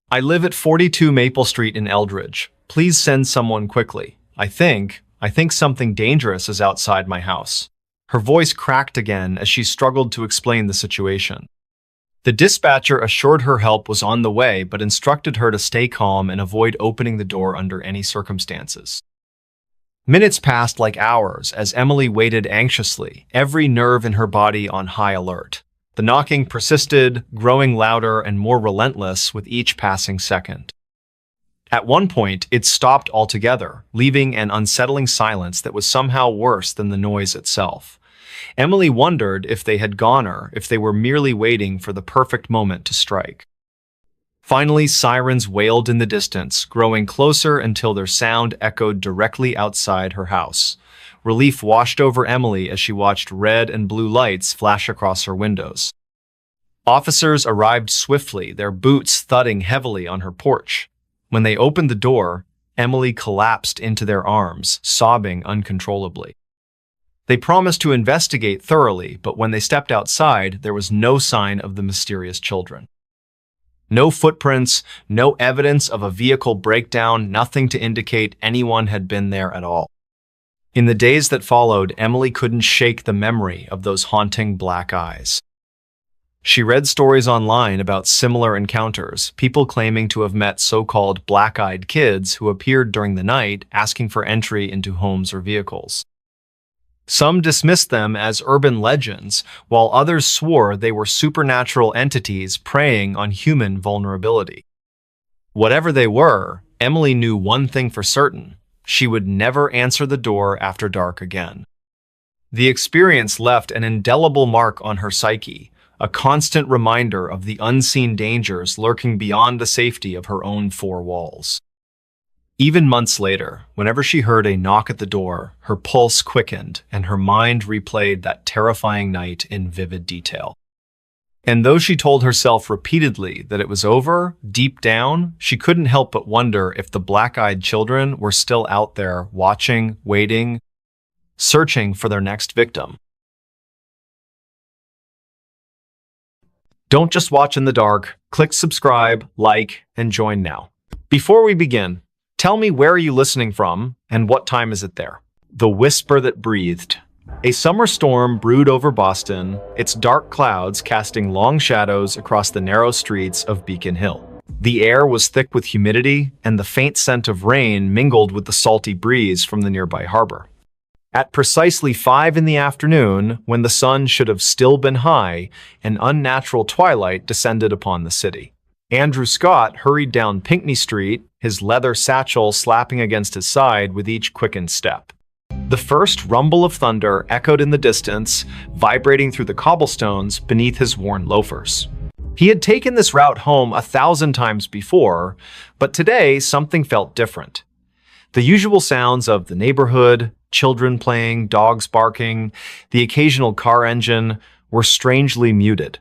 I live at 42 Maple Street in Eldridge. Please send someone quickly. I think something dangerous is outside my house." Her voice cracked again as she struggled to explain the situation. The dispatcher assured her help was on the way, but instructed her to stay calm and avoid opening the door under any circumstances. Minutes passed like hours as Emily waited anxiously, every nerve in her body on high alert. The knocking persisted, growing louder and more relentless with each passing second. At one point, it stopped altogether, leaving an unsettling silence that was somehow worse than the noise itself. Emily wondered if they had gone or if they were merely waiting for the perfect moment to strike. Finally, sirens wailed in the distance, growing closer until their sound echoed directly outside her house. Relief washed over Emily as she watched red and blue lights flash across her windows. Officers arrived swiftly, their boots thudding heavily on her porch. When they opened the door, Emily collapsed into their arms, sobbing uncontrollably. They promised to investigate thoroughly, but when they stepped outside, there was no sign of the mysterious children. No footprints, no evidence of a vehicle breakdown, nothing to indicate anyone had been there at all. In the days that followed, Emily couldn't shake the memory of those haunting black eyes. She read stories online about similar encounters, people claiming to have met so-called black-eyed kids who appeared during the night asking for entry into homes or vehicles. Some dismissed them as urban legends, while others swore they were supernatural entities preying on human vulnerability. Whatever they were, Emily knew one thing for certain: she would never answer the door after dark again. The experience left an indelible mark on her psyche, a constant reminder of the unseen dangers lurking beyond the safety of her own four walls. Even months later, whenever she heard a knock at the door, her pulse quickened and her mind replayed that terrifying night in vivid detail. And though she told herself repeatedly that it was over, deep down, she couldn't help but wonder if the black-eyed children were still out there, watching, waiting, searching for their next victim. Don't just watch in the dark. Click subscribe, like, and join now. Before we begin, tell me, where are you listening from and what time is it there? The Whisper That Breathed. A summer storm brewed over Boston, its dark clouds casting long shadows across the narrow streets of Beacon Hill. The air was thick with humidity, and the faint scent of rain mingled with the salty breeze from the nearby harbor. At precisely 5 in the afternoon, when the sun should have still been high, an unnatural twilight descended upon the city. Andrew Scott hurried down Pinckney Street, his leather satchel slapping against his side with each quickened step. The first rumble of thunder echoed in the distance, vibrating through the cobblestones beneath his worn loafers. He had taken this route home 1,000 times before, but today something felt different. The usual sounds of the neighborhood, children playing, dogs barking, the occasional car engine, were strangely muted.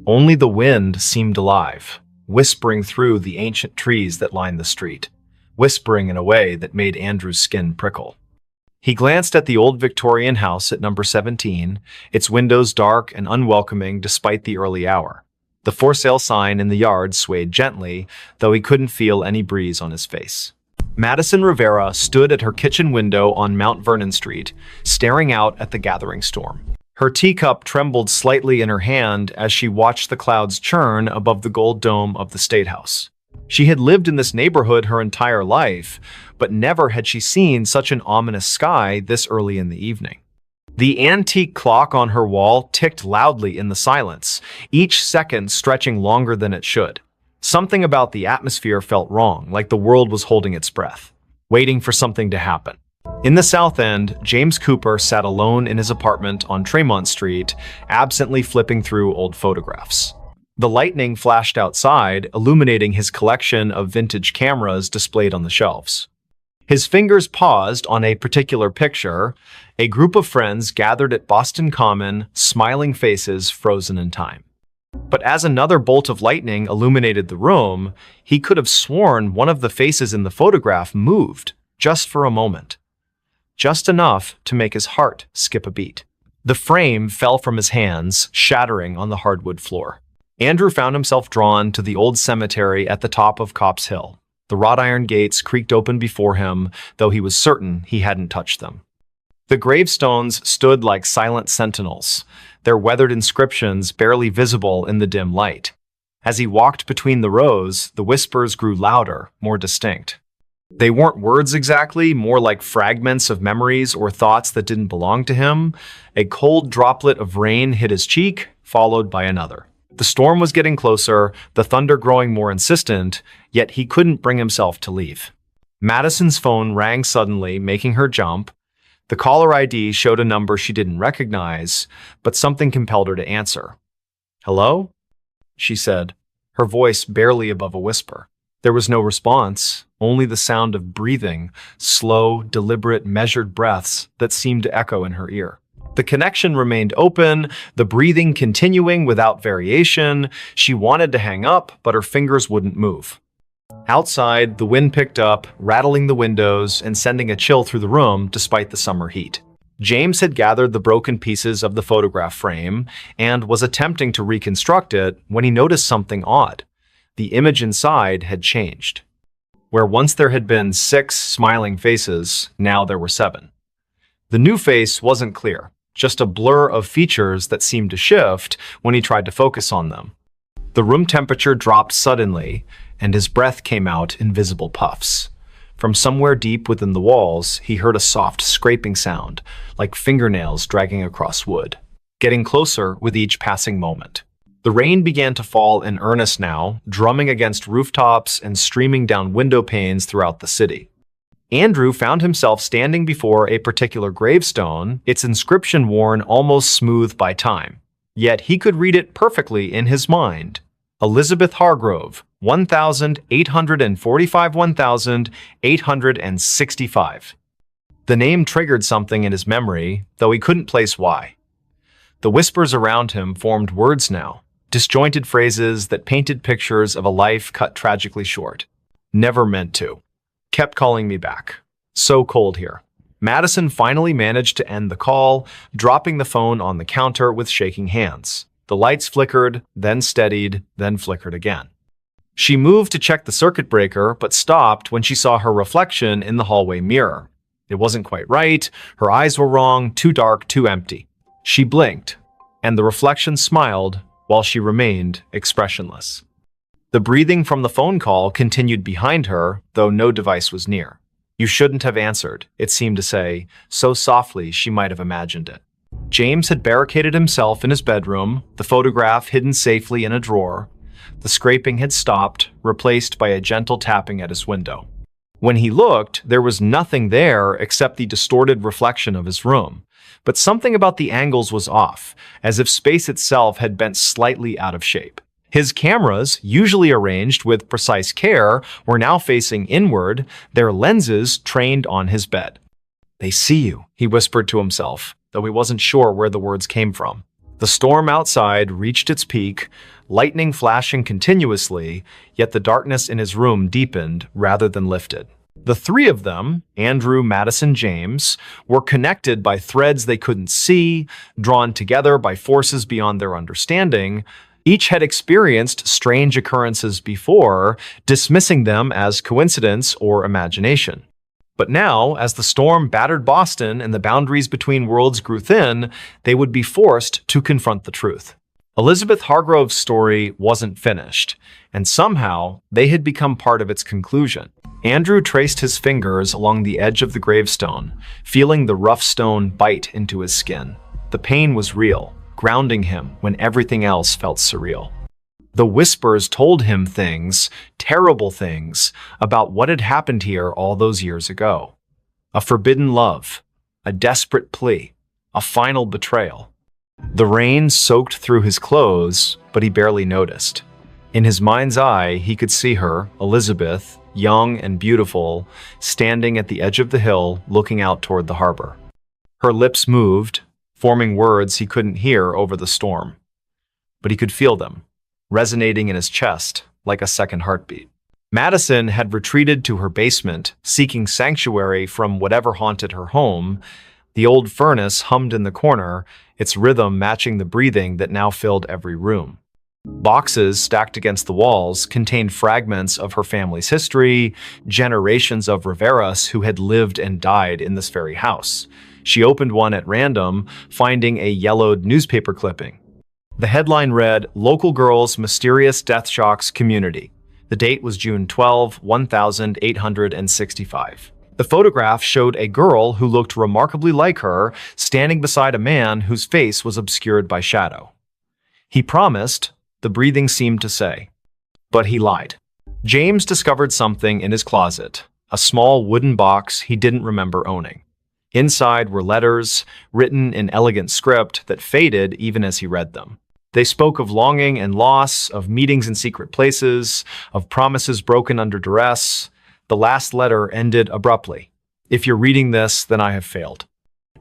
Only the wind seemed alive, whispering through the ancient trees that lined the street, whispering in a way that made Andrew's skin prickle. He glanced at the old Victorian house at number 17, its windows dark and unwelcoming despite the early hour. The for sale sign in the yard swayed gently, though he couldn't feel any breeze on his face. Madison Rivera stood at her kitchen window on Mount Vernon Street, staring out at the gathering storm. Her teacup trembled slightly in her hand as she watched the clouds churn above the gold dome of the State House. She had lived in this neighborhood her entire life, but never had she seen such an ominous sky this early in the evening. The antique clock on her wall ticked loudly in the silence, each second stretching longer than it should. Something about the atmosphere felt wrong, like the world was holding its breath, waiting for something to happen. In the South End, James Cooper sat alone in his apartment on Tremont Street, absently flipping through old photographs. The lightning flashed outside, illuminating his collection of vintage cameras displayed on the shelves. His fingers paused on a particular picture, a group of friends gathered at Boston Common, smiling faces frozen in time. But as another bolt of lightning illuminated the room, he could have sworn one of the faces in the photograph moved, just for a moment. Just enough to make his heart skip a beat. The frame fell from his hands, shattering on the hardwood floor. Andrew found himself drawn to the old cemetery at the top of Copp's Hill. The wrought iron gates creaked open before him, though he was certain he hadn't touched them. The gravestones stood like silent sentinels, their weathered inscriptions barely visible in the dim light. As he walked between the rows, the whispers grew louder, more distinct. They weren't words exactly, more like fragments of memories or thoughts that didn't belong to him. A cold droplet of rain hit his cheek, followed by another. The storm was getting closer, the thunder growing more insistent, yet he couldn't bring himself to leave. Madison's phone rang suddenly, making her jump. The caller ID showed a number she didn't recognize, but something compelled her to answer. "Hello?" she said, her voice barely above a whisper. There was no response, only the sound of breathing, slow, deliberate, measured breaths that seemed to echo in her ear. The connection remained open, the breathing continuing without variation. She wanted to hang up, but her fingers wouldn't move. Outside, the wind picked up, rattling the windows and sending a chill through the room despite the summer heat. James had gathered the broken pieces of the photograph frame and was attempting to reconstruct it when he noticed something odd. The image inside had changed. Where once there had been 6 smiling faces, now there were 7. The new face wasn't clear, just a blur of features that seemed to shift when he tried to focus on them. The room temperature dropped suddenly, and his breath came out in visible puffs. From somewhere deep within the walls, he heard a soft scraping sound, like fingernails dragging across wood, getting closer with each passing moment. The rain began to fall in earnest now, drumming against rooftops and streaming down window panes throughout the city. Andrew found himself standing before a particular gravestone, its inscription worn almost smooth by time. Yet he could read it perfectly in his mind. Elizabeth Hargrove, 1845–1865. The name triggered something in his memory, though he couldn't place why. The whispers around him formed words now, disjointed phrases that painted pictures of a life cut tragically short. Never meant to. Kept calling me back. So cold here. Madison finally managed to end the call, dropping the phone on the counter with shaking hands. The lights flickered, then steadied, then flickered again. She moved to check the circuit breaker, but stopped when she saw her reflection in the hallway mirror. It wasn't quite right, her eyes were wrong, too dark, too empty. She blinked, and the reflection smiled while she remained expressionless. The breathing from the phone call continued behind her, though no device was near. You shouldn't have answered, it seemed to say, so softly she might have imagined it. James had barricaded himself in his bedroom, the photograph hidden safely in a drawer. The scraping had stopped, replaced by a gentle tapping at his window. When he looked, there was nothing there except the distorted reflection of his room. But something about the angles was off, as if space itself had bent slightly out of shape. His cameras, usually arranged with precise care, were now facing inward, their lenses trained on his bed. "They see you," he whispered to himself, though he wasn't sure where the words came from. The storm outside reached its peak, lightning flashing continuously, yet the darkness in his room deepened rather than lifted. The three of them, Andrew, Madison, James, were connected by threads they couldn't see, drawn together by forces beyond their understanding. Each had experienced strange occurrences before, dismissing them as coincidence or imagination. But now, as the storm battered Boston and the boundaries between worlds grew thin, they would be forced to confront the truth. Elizabeth Hargrove's story wasn't finished, and somehow they had become part of its conclusion. Andrew traced his fingers along the edge of the gravestone, feeling the rough stone bite into his skin. The pain was real, grounding him when everything else felt surreal. The whispers told him things, terrible things, about what had happened here all those years ago. A forbidden love, a desperate plea, a final betrayal. The rain soaked through his clothes, but he barely noticed. In his mind's eye, he could see her, Elizabeth, young and beautiful, standing at the edge of the hill, looking out toward the harbor. Her lips moved, forming words he couldn't hear over the storm. But he could feel them, resonating in his chest like a second heartbeat. Madison had retreated to her basement, seeking sanctuary from whatever haunted her home. The old furnace hummed in the corner, its rhythm matching the breathing that now filled every room. Boxes stacked against the walls contained fragments of her family's history, generations of Riveras who had lived and died in this very house. She opened one at random, finding a yellowed newspaper clipping. The headline read, "Local Girl's Mysterious Death Shocks Community." The date was June 12, 1865. The photograph showed a girl who looked remarkably like her, standing beside a man whose face was obscured by shadow. He promised, the breathing seemed to say. But he lied. James discovered something in his closet, a small wooden box he didn't remember owning. Inside were letters, written in elegant script that faded even as he read them. They spoke of longing and loss, of meetings in secret places, of promises broken under duress. The last letter ended abruptly. "If you're reading this, then I have failed.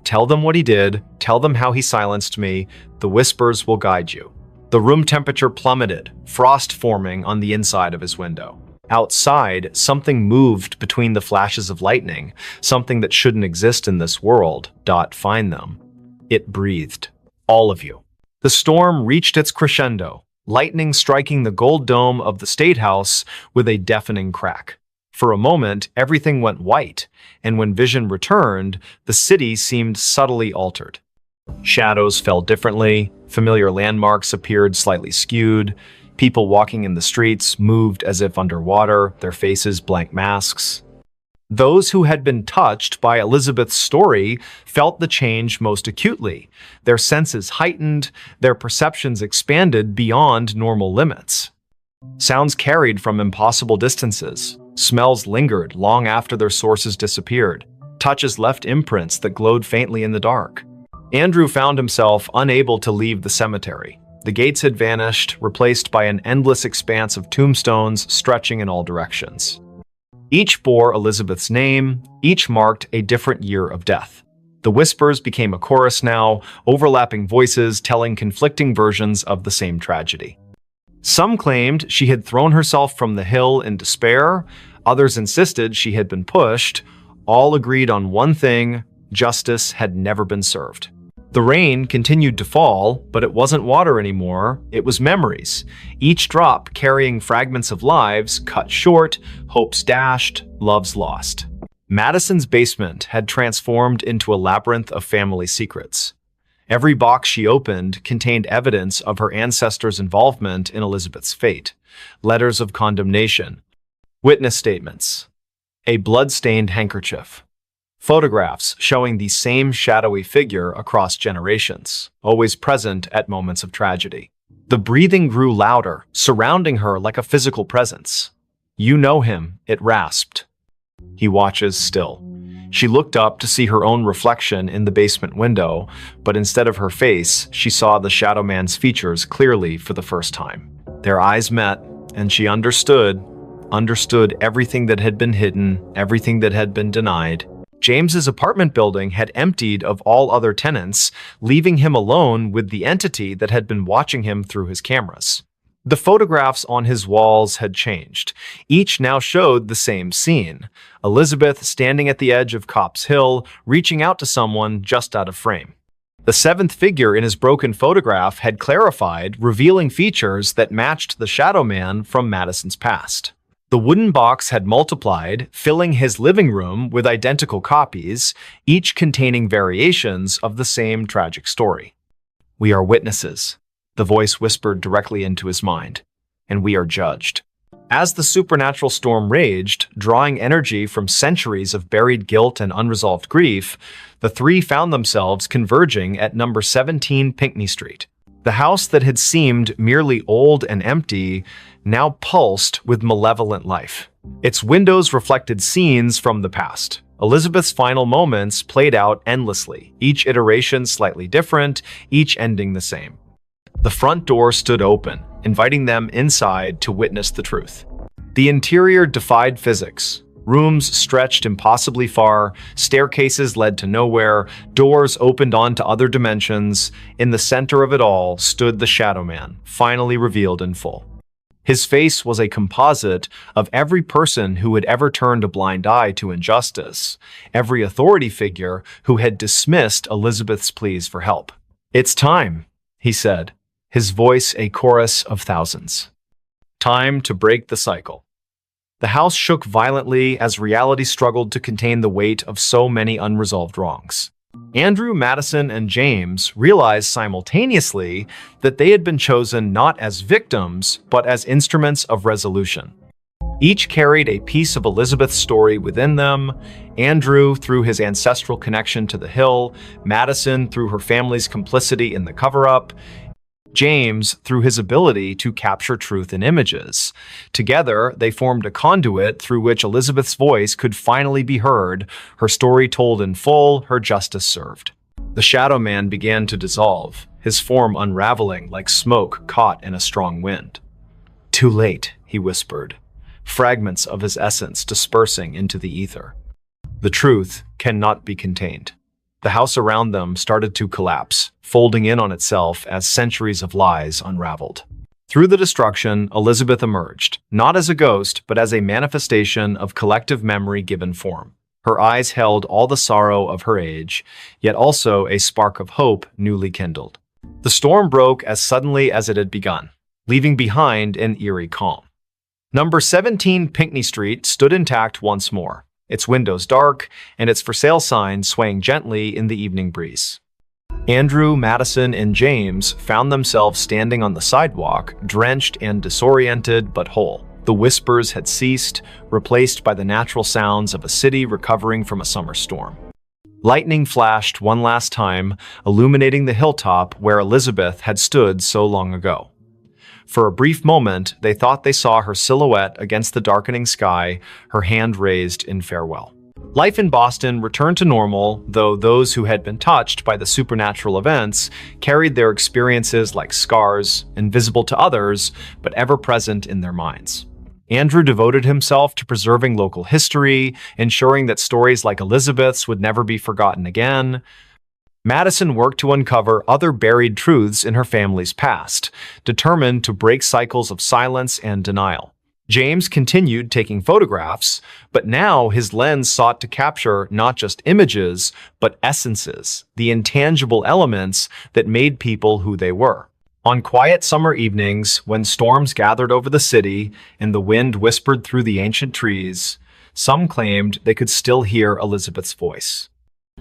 Tell them what he did, tell them how he silenced me, the whispers will guide you." The room temperature plummeted, frost forming on the inside of his window. Outside, something moved between the flashes of lightning, something that shouldn't exist in this world. Find them. It breathed. All of you. The storm reached its crescendo, lightning striking the gold dome of the State House with a deafening crack. For a moment, everything went white, and when vision returned, the city seemed subtly altered. Shadows fell differently, familiar landmarks appeared slightly skewed, people walking in the streets moved as if underwater, their faces blank masks. Those who had been touched by Elizabeth's story felt the change most acutely. Their senses heightened, their perceptions expanded beyond normal limits. Sounds carried from impossible distances. Smells lingered long after their sources disappeared. Touches left imprints that glowed faintly in the dark. Andrew found himself unable to leave the cemetery. The gates had vanished, replaced by an endless expanse of tombstones stretching in all directions. Each bore Elizabeth's name, each marked a different year of death. The whispers became a chorus now, overlapping voices telling conflicting versions of the same tragedy. Some claimed she had thrown herself from the hill in despair, others insisted she had been pushed. All agreed on one thing: justice had never been served. The rain continued to fall, but it wasn't water anymore, it was memories, each drop carrying fragments of lives cut short, hopes dashed, loves lost. Madison's basement had transformed into a labyrinth of family secrets. Every box she opened contained evidence of her ancestors' involvement in Elizabeth's fate. Letters of condemnation, witness statements, a blood-stained handkerchief, photographs showing the same shadowy figure across generations, always present at moments of tragedy. The breathing grew louder, surrounding her like a physical presence. "You know him," it rasped. "He watches still." She looked up to see her own reflection in the basement window, but instead of her face, she saw the Shadow Man's features clearly for the first time. Their eyes met, and she understood everything that had been hidden, everything that had been denied. James's apartment building had emptied of all other tenants, leaving him alone with the entity that had been watching him through his cameras. The photographs on his walls had changed. Each now showed the same scene: Elizabeth standing at the edge of Copp's Hill, reaching out to someone just out of frame. The seventh figure in his broken photograph had clarified, revealing features that matched the Shadow Man from Madison's past. The wooden box had multiplied, filling his living room with identical copies, each containing variations of the same tragic story. "We are witnesses," the voice whispered directly into his mind, "and we are judged." As the supernatural storm raged, drawing energy from centuries of buried guilt and unresolved grief, the three found themselves converging at number 17 Pinckney Street. The house that had seemed merely old and empty now pulsed with malevolent life. Its windows reflected scenes from the past. Elizabeth's final moments played out endlessly, each iteration slightly different, each ending the same. The front door stood open, inviting them inside to witness the truth. The interior defied physics. Rooms stretched impossibly far, staircases led to nowhere, doors opened onto other dimensions. In the center of it all stood the Shadow Man, finally revealed in full. His face was a composite of every person who had ever turned a blind eye to injustice, every authority figure who had dismissed Elizabeth's pleas for help. "It's time," he said, his voice a chorus of thousands. Time to break the cycle. The house shook violently as reality struggled to contain the weight of so many unresolved wrongs. Andrew, Madison, and James realized simultaneously that they had been chosen not as victims, but as instruments of resolution. Each carried a piece of Elizabeth's story within them: Andrew through his ancestral connection to the hill, Madison through her family's complicity in the cover-up, James through his ability to capture truth in images. Together, they formed a conduit through which Elizabeth's voice could finally be heard, her story told in full, her justice served. The Shadow Man began to dissolve, his form unraveling like smoke caught in a strong wind. "Too late," he whispered, fragments of his essence dispersing into the ether. The truth cannot be contained. The house around them started to collapse, folding in on itself as centuries of lies unraveled. Through the destruction, Elizabeth emerged, not as a ghost, but as a manifestation of collective memory given form. Her eyes held all the sorrow of her age, yet also a spark of hope newly kindled. The storm broke as suddenly as it had begun, leaving behind an eerie calm. Number 17 Pinckney Street stood intact once more, its windows dark and its for sale sign swaying gently in the evening breeze. Andrew, Madison, and James found themselves standing on the sidewalk, drenched and disoriented but whole. The whispers had ceased, replaced by the natural sounds of a city recovering from a summer storm. Lightning flashed one last time, illuminating the hilltop where Elizabeth had stood so long ago. For a brief moment, they thought they saw her silhouette against the darkening sky, her hand raised in farewell. Life in Boston returned to normal, though those who had been touched by the supernatural events carried their experiences like scars, invisible to others, but ever present in their minds. Andrew devoted himself to preserving local history, ensuring that stories like Elizabeth's would never be forgotten again. Madison worked to uncover other buried truths in her family's past, determined to break cycles of silence and denial. James continued taking photographs, but now his lens sought to capture not just images, but essences, the intangible elements that made people who they were. On quiet summer evenings, when storms gathered over the city and the wind whispered through the ancient trees, some claimed they could still hear Elizabeth's voice.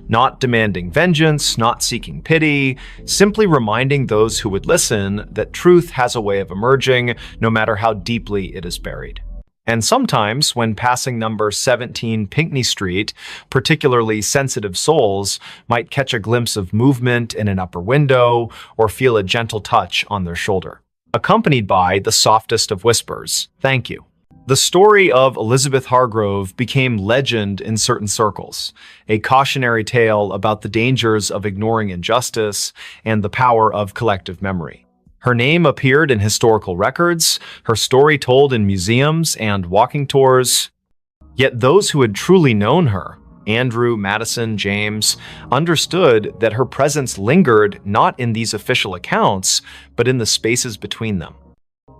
Not demanding vengeance, not seeking pity, simply reminding those who would listen that truth has a way of emerging, no matter how deeply it is buried. And sometimes, when passing number 17 Pinckney Street, particularly sensitive souls might catch a glimpse of movement in an upper window or feel a gentle touch on their shoulder, accompanied by the softest of whispers, "Thank you." The story of Elizabeth Hargrove became legend in certain circles, a cautionary tale about the dangers of ignoring injustice and the power of collective memory. Her name appeared in historical records, her story told in museums and walking tours. Yet those who had truly known her, Andrew, Madison, James, understood that her presence lingered not in these official accounts, but in the spaces between them.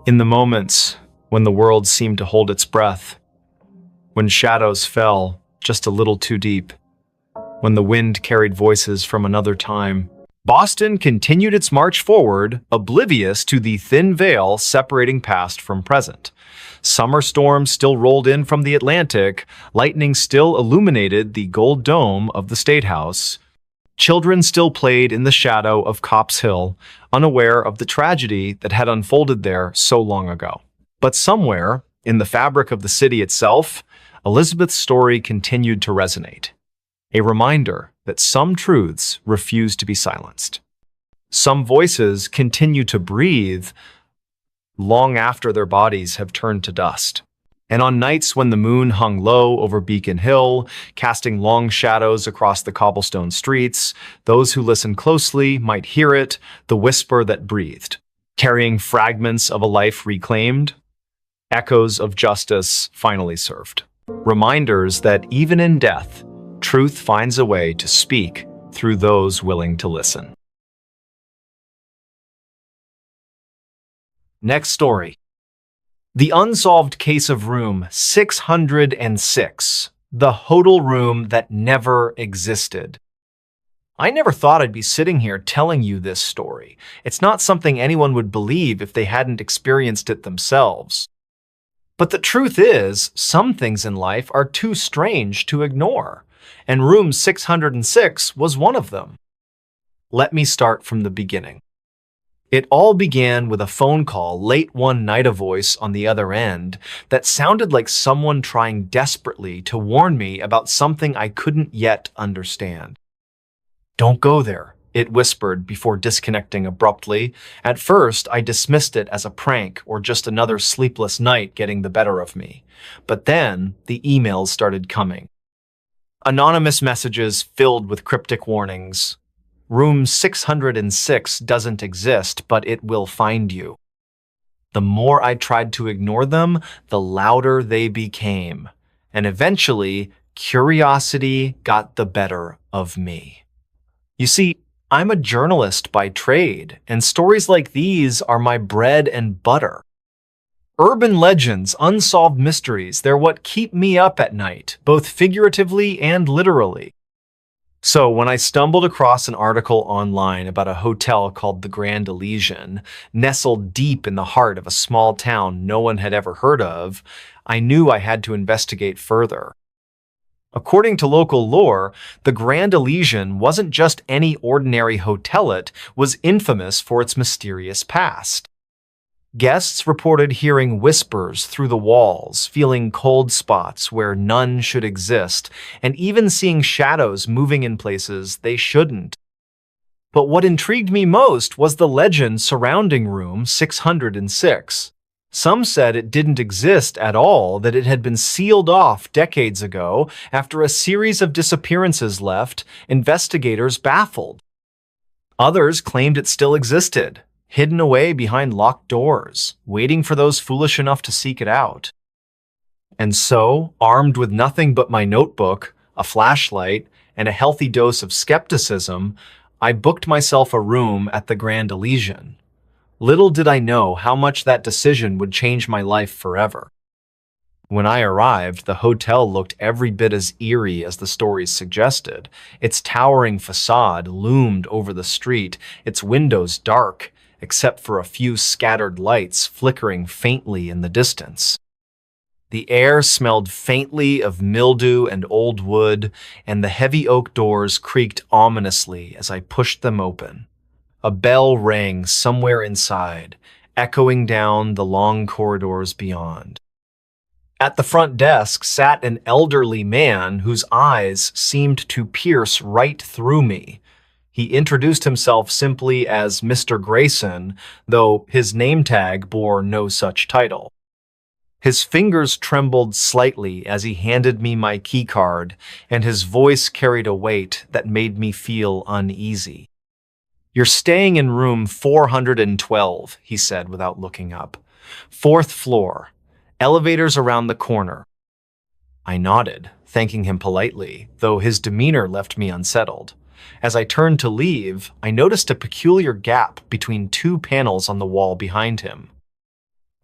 In the moments when the world seemed to hold its breath, when shadows fell just a little too deep, when the wind carried voices from another time, Boston continued its march forward, oblivious to the thin veil separating past from present. Summer storms still rolled in from the Atlantic, lightning still illuminated the gold dome of the State House. Children still played in the shadow of Copp's Hill, unaware of the tragedy that had unfolded there so long ago. But somewhere, in the fabric of the city itself, Elizabeth's story continued to resonate. A reminder that some truths refuse to be silenced. Some voices continue to breathe long after their bodies have turned to dust. And on nights when the moon hung low over Beacon Hill, casting long shadows across the cobblestone streets, those who listened closely might hear it, the whisper that breathed, carrying fragments of a life reclaimed, echoes of justice finally served. Reminders that even in death, truth finds a way to speak through those willing to listen. Next story. The unsolved case of room 606, the hotel room that never existed. I never thought I'd be sitting here telling you this story. It's not something anyone would believe if they hadn't experienced it themselves. But the truth is, some things in life are too strange to ignore, and room 606 was one of them. Let me start from the beginning. It all began with a phone call late one night, a voice on the other end that sounded like someone trying desperately to warn me about something I couldn't yet understand. "Don't go there," it whispered before disconnecting abruptly. At first, I dismissed it as a prank or just another sleepless night getting the better of me. But then, the emails started coming. Anonymous messages filled with cryptic warnings. Room 606 doesn't exist, but it will find you. The more I tried to ignore them, the louder they became. And eventually, curiosity got the better of me. You see, I'm a journalist by trade, and stories like these are my bread and butter. Urban legends, unsolved mysteries, they're what keep me up at night, both figuratively and literally. So, when I stumbled across an article online about a hotel called the Grand Elysian, nestled deep in the heart of a small town no one had ever heard of, I knew I had to investigate further. According to local lore, the Grand Elysian wasn't just any ordinary hotel, it was infamous for its mysterious past. Guests reported hearing whispers through the walls, feeling cold spots where none should exist, and even seeing shadows moving in places they shouldn't. But what intrigued me most was the legend surrounding room 606. Some said it didn't exist at all, that it had been sealed off decades ago after a series of disappearances left investigators baffled. Others claimed it still existed, hidden away behind locked doors, waiting for those foolish enough to seek it out. And so, armed with nothing but my notebook, a flashlight, and a healthy dose of skepticism, I booked myself a room at the Grand Elysian. Little did I know how much that decision would change my life forever. When I arrived, the hotel looked every bit as eerie as the stories suggested. Its towering facade loomed over the street, its windows dark, except for a few scattered lights flickering faintly in the distance. The air smelled faintly of mildew and old wood, and the heavy oak doors creaked ominously as I pushed them open. A bell rang somewhere inside, echoing down the long corridors beyond. At the front desk sat an elderly man whose eyes seemed to pierce right through me. He introduced himself simply as Mr. Grayson, though his name tag bore no such title. His fingers trembled slightly as he handed me my keycard, and his voice carried a weight that made me feel uneasy. "You're staying in room 412, he said without looking up. "Fourth floor. Elevators around the corner." I nodded, thanking him politely, though his demeanor left me unsettled. As I turned to leave, I noticed a peculiar gap between two panels on the wall behind him.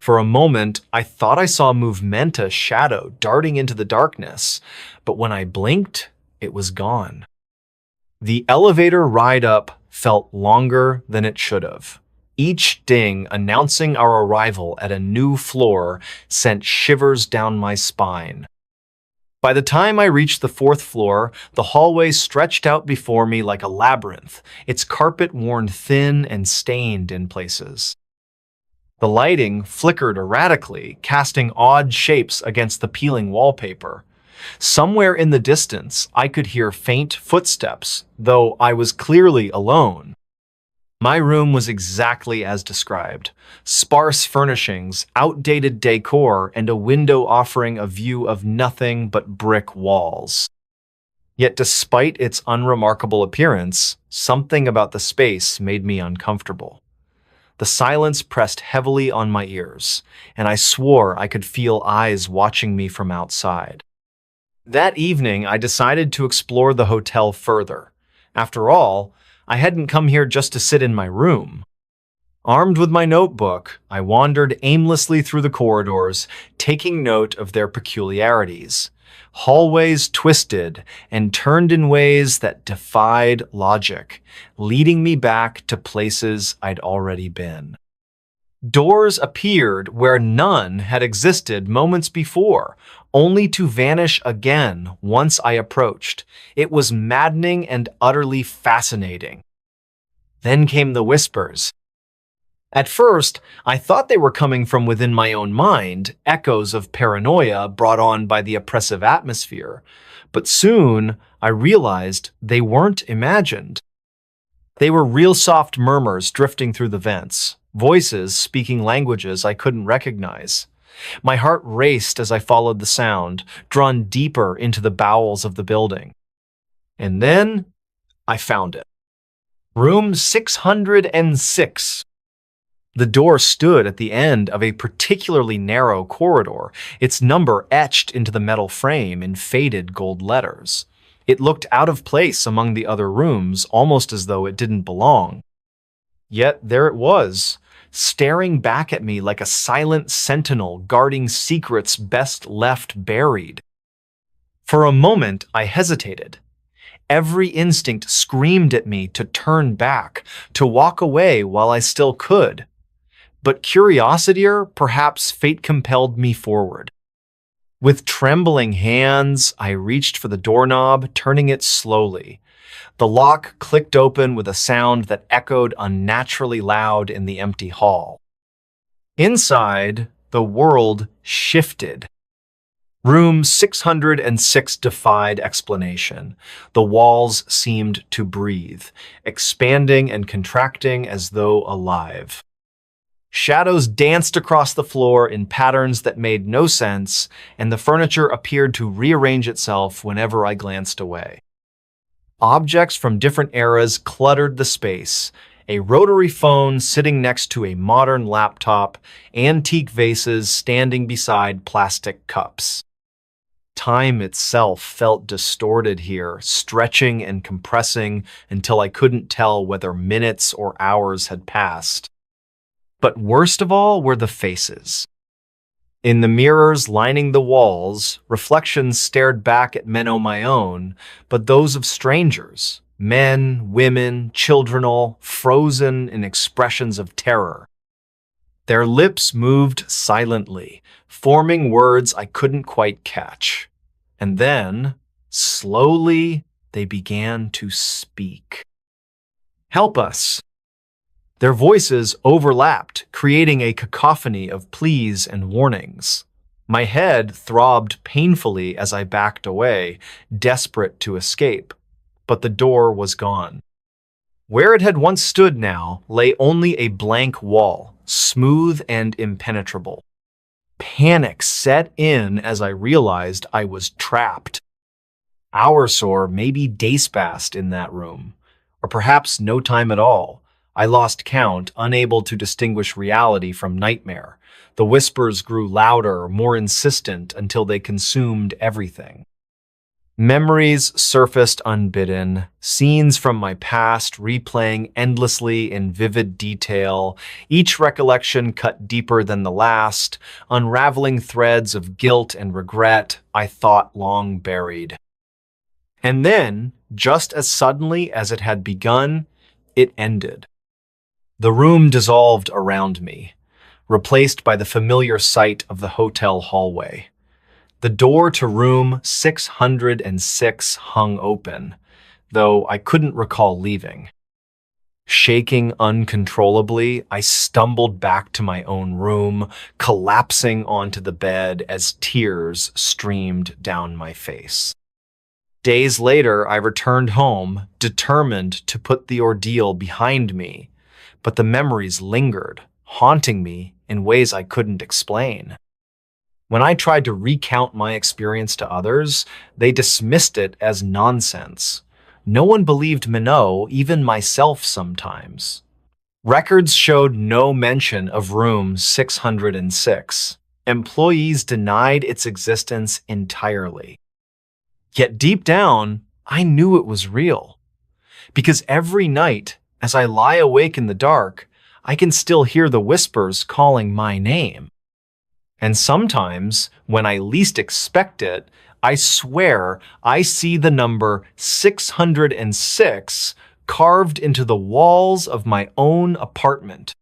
For a moment, I thought I saw a movemental shadow darting into the darkness, but when I blinked, it was gone. The elevator ride up felt longer than it should have. Each ding announcing our arrival at a new floor sent shivers down my spine. By the time I reached the fourth floor, the hallway stretched out before me like a labyrinth, its carpet worn thin and stained in places. The lighting flickered erratically, casting odd shapes against the peeling wallpaper. Somewhere in the distance, I could hear faint footsteps, though I was clearly alone. My room was exactly as described. Sparse furnishings, outdated decor, and a window offering a view of nothing but brick walls. Yet despite its unremarkable appearance, something about the space made me uncomfortable. The silence pressed heavily on my ears, and I swore I could feel eyes watching me from outside. That evening, I decided to explore the hotel further. After all, I hadn't come here just to sit in my room. Armed with my notebook, I wandered aimlessly through the corridors, taking note of their peculiarities. Hallways twisted and turned in ways that defied logic, leading me back to places I'd already been. Doors appeared where none had existed moments before, only to vanish again once I approached. It was maddening and utterly fascinating. Then came the whispers. At first, I thought they were coming from within my own mind, echoes of paranoia brought on by the oppressive atmosphere. But soon, I realized they weren't imagined. They were real soft murmurs drifting through the vents, voices speaking languages I couldn't recognize. My heart raced as I followed the sound, drawn deeper into the bowels of the building. And then, I found it. Room 606. The door stood at the end of a particularly narrow corridor, its number etched into the metal frame in faded gold letters. It looked out of place among the other rooms, almost as though it didn't belong. Yet there it was, staring back at me like a silent sentinel guarding secrets best left buried. For a moment, I hesitated. Every instinct screamed at me to turn back, to walk away while I still could. But curiosity, or perhaps fate, compelled me forward. With trembling hands, I reached for the doorknob, turning it slowly. The lock clicked open with a sound that echoed unnaturally loud in the empty hall. Inside, the world shifted. Room 606 defied explanation. The walls seemed to breathe, expanding and contracting as though alive. Shadows danced across the floor in patterns that made no sense, and the furniture appeared to rearrange itself whenever I glanced away. Objects from different eras cluttered the space. A rotary phone sitting next to a modern laptop, antique vases standing beside plastic cups. Time itself felt distorted here, stretching and compressing until I couldn't tell whether minutes or hours had passed. But worst of all were the faces. In the mirrors lining the walls, reflections stared back at men my own, but those of strangers, men, women, children, all frozen in expressions of terror. Their lips moved silently, forming words I couldn't quite catch. And then, slowly, they began to speak. "Help us!" Their voices overlapped, creating a cacophony of pleas and warnings. My head throbbed painfully as I backed away, desperate to escape. But the door was gone. Where it had once stood now lay only a blank wall, smooth and impenetrable. Panic set in as I realized I was trapped. Hours or maybe days passed in that room, or perhaps no time at all. I lost count, unable to distinguish reality from nightmare. The whispers grew louder, more insistent, until they consumed everything. Memories surfaced unbidden, scenes from my past replaying endlessly in vivid detail, each recollection cut deeper than the last, unraveling threads of guilt and regret I thought long buried. And then, just as suddenly as it had begun, it ended. The room dissolved around me, replaced by the familiar sight of the hotel hallway. The door to room 606 hung open, though I couldn't recall leaving. Shaking uncontrollably, I stumbled back to my own room, collapsing onto the bed as tears streamed down my face. Days later, I returned home, determined to put the ordeal behind me, but the memories lingered, haunting me in ways I couldn't explain. When I tried to recount my experience to others, they dismissed it as nonsense. No one believed Minot, even myself sometimes. Records showed no mention of room 606. Employees denied its existence entirely. Yet deep down, I knew it was real. Because every night, as I lie awake in the dark, I can still hear the whispers calling my name. And sometimes, when I least expect it, I swear I see the number 606 carved into the walls of my own apartment.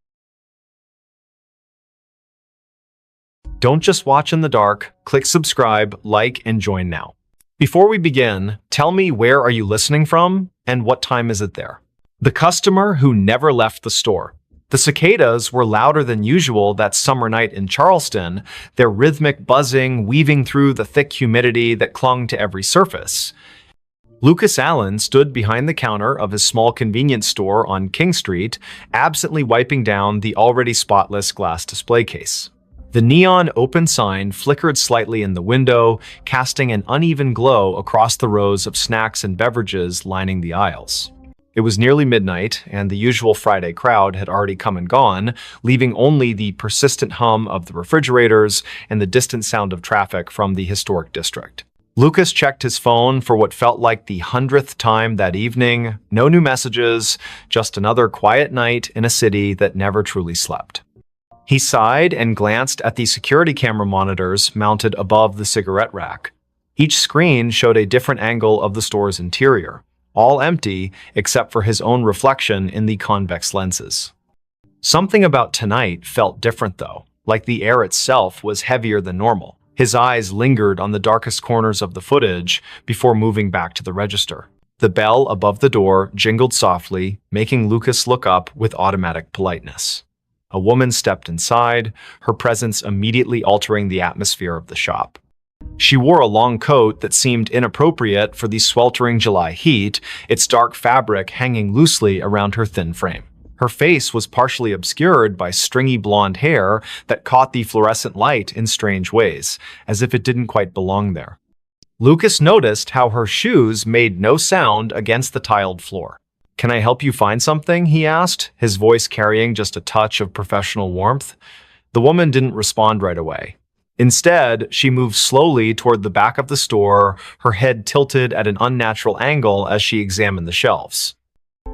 Don't just watch in the dark. Click subscribe, like, and join now. Before we begin, tell me, where are you listening from and what time is it there? The customer who never left the store. The cicadas were louder than usual that summer night in Charleston, their rhythmic buzzing weaving through the thick humidity that clung to every surface. Lucas Allen stood behind the counter of his small convenience store on King Street, absently wiping down the already spotless glass display case. The neon open sign flickered slightly in the window, casting an uneven glow across the rows of snacks and beverages lining the aisles. It was nearly midnight, and the usual Friday crowd had already come and gone, leaving only the persistent hum of the refrigerators and the distant sound of traffic from the historic district. Lucas checked his phone for what felt like the 100th time that evening. No new messages, just another quiet night in a city that never truly slept. He sighed and glanced at the security camera monitors mounted above the cigarette rack. Each screen showed a different angle of the store's interior. all empty except for his own reflection in the convex lenses. Something about tonight felt different though, like the air itself was heavier than normal. His eyes lingered on the darkest corners of the footage before moving back to the register. The bell above the door jingled softly, making Lucas look up with automatic politeness. A woman stepped inside, her presence immediately altering the atmosphere of the shop. She wore a long coat that seemed inappropriate for the sweltering July heat, its dark fabric hanging loosely around her thin frame. Her face was partially obscured by stringy blonde hair that caught the fluorescent light in strange ways, as if it didn't quite belong there. Lucas noticed how her shoes made no sound against the tiled floor. "Can I help you find something?" he asked, his voice carrying just a touch of professional warmth. The woman didn't respond right away. Instead, she moved slowly toward the back of the store, her head tilted at an unnatural angle as she examined the shelves.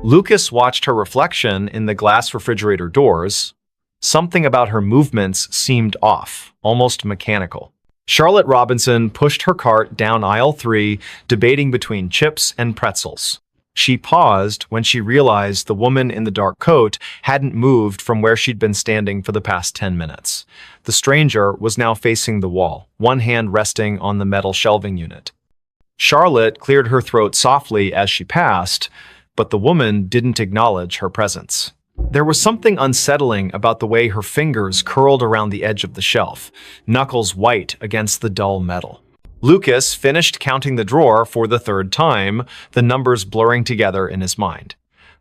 Lucas watched her reflection in the glass refrigerator doors. Something about her movements seemed off, almost mechanical. Charlotte Robinson pushed her cart down aisle 3, debating between chips and pretzels. She paused when she realized the woman in the dark coat hadn't moved from where she'd been standing for the past 10 minutes. The stranger was now facing the wall, one hand resting on the metal shelving unit. Charlotte cleared her throat softly as she passed, but the woman didn't acknowledge her presence. There was something unsettling about the way her fingers curled around the edge of the shelf, knuckles white against the dull metal. Lucas finished counting the drawer for the third time, the numbers blurring together in his mind.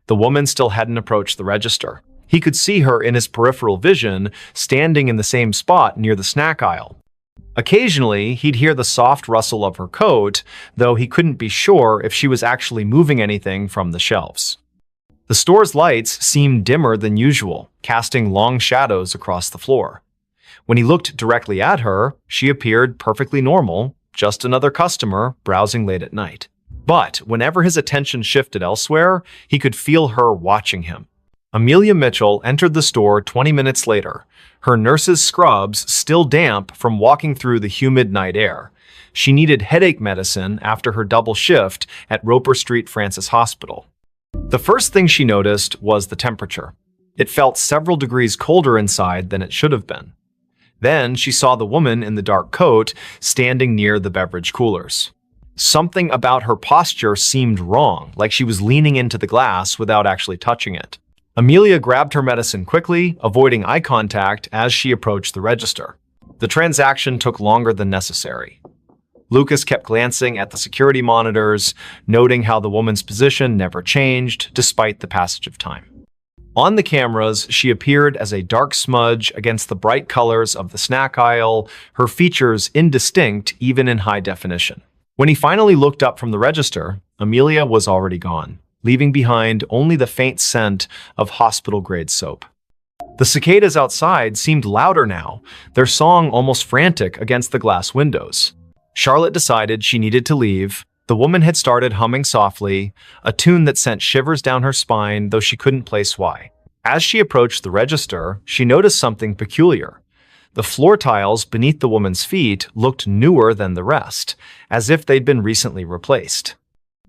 The woman still hadn't approached the register. He could see her in his peripheral vision, standing in the same spot near the snack aisle. Occasionally, he'd hear the soft rustle of her coat, though he couldn't be sure if she was actually moving anything from the shelves. The store's lights seemed dimmer than usual, casting long shadows across the floor. When he looked directly at her, she appeared perfectly normal, just another customer browsing late at night. But whenever his attention shifted elsewhere, he could feel her watching him. Amelia Mitchell entered the store 20 minutes later, her nurse's scrubs still damp from walking through the humid night air. She needed headache medicine after her double shift at Roper Street Francis Hospital. The first thing she noticed was the temperature. It felt several degrees colder inside than it should have been. Then she saw the woman in the dark coat standing near the beverage coolers. Something about her posture seemed wrong, like she was leaning into the glass without actually touching it. Amelia grabbed her medicine quickly, avoiding eye contact as she approached the register. The transaction took longer than necessary. Lucas kept glancing at the security monitors, noting how the woman's position never changed despite the passage of time. On the cameras, she appeared as a dark smudge against the bright colors of the snack aisle, her features indistinct even in high definition. When he finally looked up from the register, Amelia was already gone, leaving behind only the faint scent of hospital-grade soap. The cicadas outside seemed louder now, their song almost frantic against the glass windows. Charlotte decided she needed to leave. The woman had started humming softly, a tune that sent shivers down her spine, though she couldn't place why. As she approached the register, she noticed something peculiar. The floor tiles beneath the woman's feet looked newer than the rest, as if they'd been recently replaced.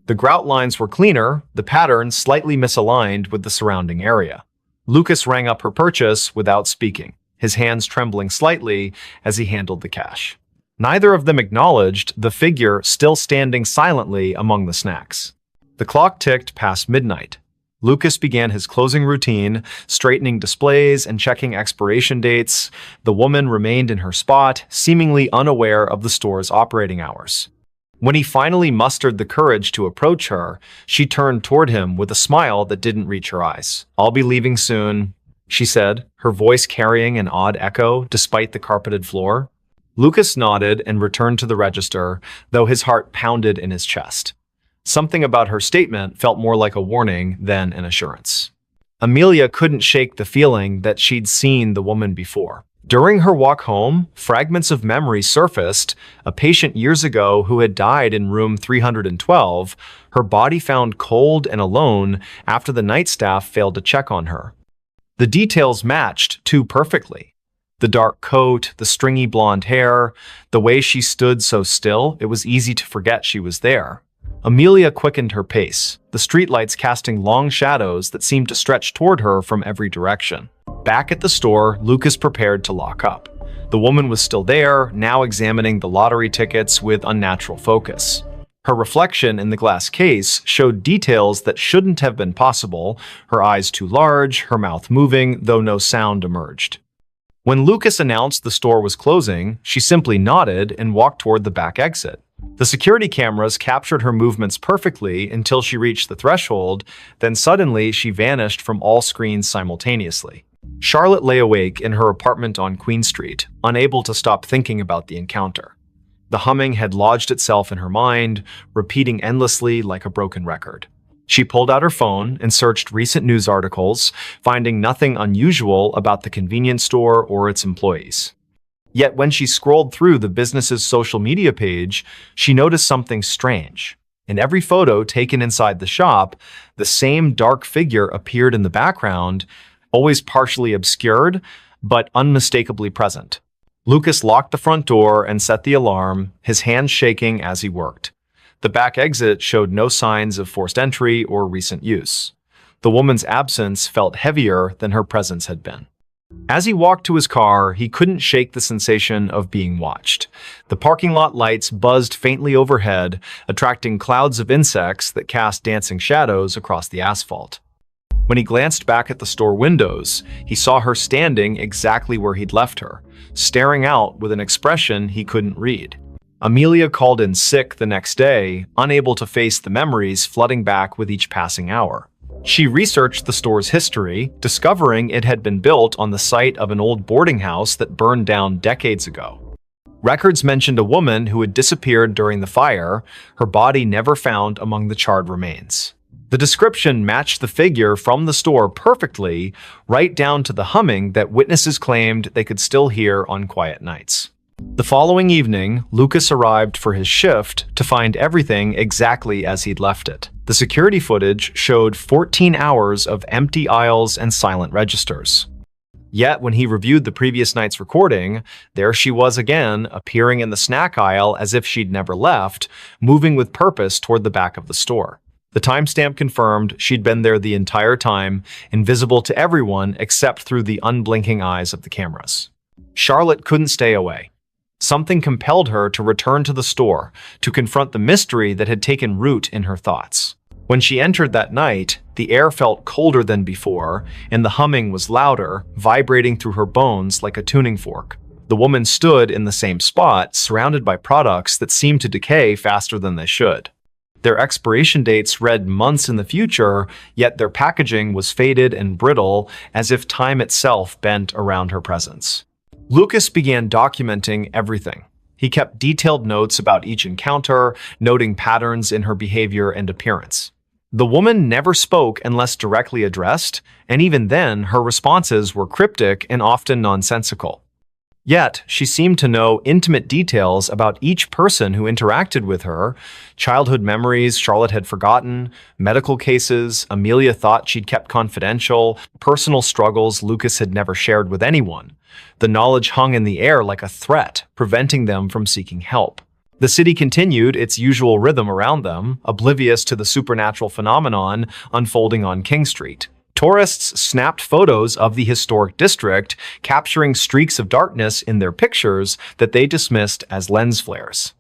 The grout lines were cleaner, the pattern slightly misaligned with the surrounding area. Lucas rang up her purchase without speaking, his hands trembling slightly as he handled the cash. Neither of them acknowledged the figure still standing silently among the snacks. The clock ticked past midnight. Lucas began his closing routine, straightening displays and checking expiration dates. The woman remained in her spot, seemingly unaware of the store's operating hours. When he finally mustered the courage to approach her, she turned toward him with a smile that didn't reach her eyes. "I'll be leaving soon," she said, her voice carrying an odd echo despite the carpeted floor. Lucas nodded and returned to the register, though his heart pounded in his chest. Something about her statement felt more like a warning than an assurance. Amelia couldn't shake the feeling that she'd seen the woman before. During her walk home, fragments of memory surfaced, a patient years ago who had died in room 312, her body found cold and alone after the night staff failed to check on her. The details matched too perfectly. The dark coat, the stringy blonde hair, the way she stood so still, it was easy to forget she was there. Amelia quickened her pace, the streetlights casting long shadows that seemed to stretch toward her from every direction. Back at the store, Lucas prepared to lock up. The woman was still there, now examining the lottery tickets with unnatural focus. Her reflection in the glass case showed details that shouldn't have been possible, her eyes too large, her mouth moving, though no sound emerged. When Lucas announced the store was closing, she simply nodded and walked toward the back exit. The security cameras captured her movements perfectly until she reached the threshold, then suddenly she vanished from all screens simultaneously. Charlotte lay awake in her apartment on Queen Street, unable to stop thinking about the encounter. The humming had lodged itself in her mind, repeating endlessly like a broken record. She pulled out her phone and searched recent news articles, finding nothing unusual about the convenience store or its employees. Yet when she scrolled through the business's social media page, she noticed something strange. In every photo taken inside the shop, the same dark figure appeared in the background, always partially obscured, but unmistakably present. Lucas locked the front door and set the alarm, his hands shaking as he worked. The back exit showed no signs of forced entry or recent use. The woman's absence felt heavier than her presence had been. As he walked to his car, he couldn't shake the sensation of being watched. The parking lot lights buzzed faintly overhead, attracting clouds of insects that cast dancing shadows across the asphalt. When he glanced back at the store windows, he saw her standing exactly where he'd left her, staring out with an expression he couldn't read. Amelia called in sick the next day, unable to face the memories flooding back with each passing hour. She researched the store's history, discovering it had been built on the site of an old boarding house that burned down decades ago. Records mentioned a woman who had disappeared during the fire, her body never found among the charred remains. The description matched the figure from the store perfectly, right down to the humming that witnesses claimed they could still hear on quiet nights. The following evening, Lucas arrived for his shift to find everything exactly as he'd left it. The security footage showed 14 hours of empty aisles and silent registers. Yet, when he reviewed the previous night's recording, there she was again, appearing in the snack aisle as if she'd never left, moving with purpose toward the back of the store. The timestamp confirmed she'd been there the entire time, invisible to everyone except through the unblinking eyes of the cameras. Charlotte couldn't stay away. Something compelled her to return to the store, to confront the mystery that had taken root in her thoughts. When she entered that night, the air felt colder than before, and the humming was louder, vibrating through her bones like a tuning fork. The woman stood in the same spot, surrounded by products that seemed to decay faster than they should. Their expiration dates read months in the future, yet their packaging was faded and brittle, as if time itself bent around her presence. Lucas began documenting everything. He kept detailed notes about each encounter, noting patterns in her behavior and appearance. The woman never spoke unless directly addressed, and even then, her responses were cryptic and often nonsensical. Yet, she seemed to know intimate details about each person who interacted with her, childhood memories Charlotte had forgotten, medical cases Amelia thought she'd kept confidential, personal struggles Lucas had never shared with anyone. The knowledge hung in the air like a threat, preventing them from seeking help. The city continued its usual rhythm around them, oblivious to the supernatural phenomenon unfolding on King Street. Tourists snapped photos of the historic district, capturing streaks of darkness in their pictures that they dismissed as lens flares.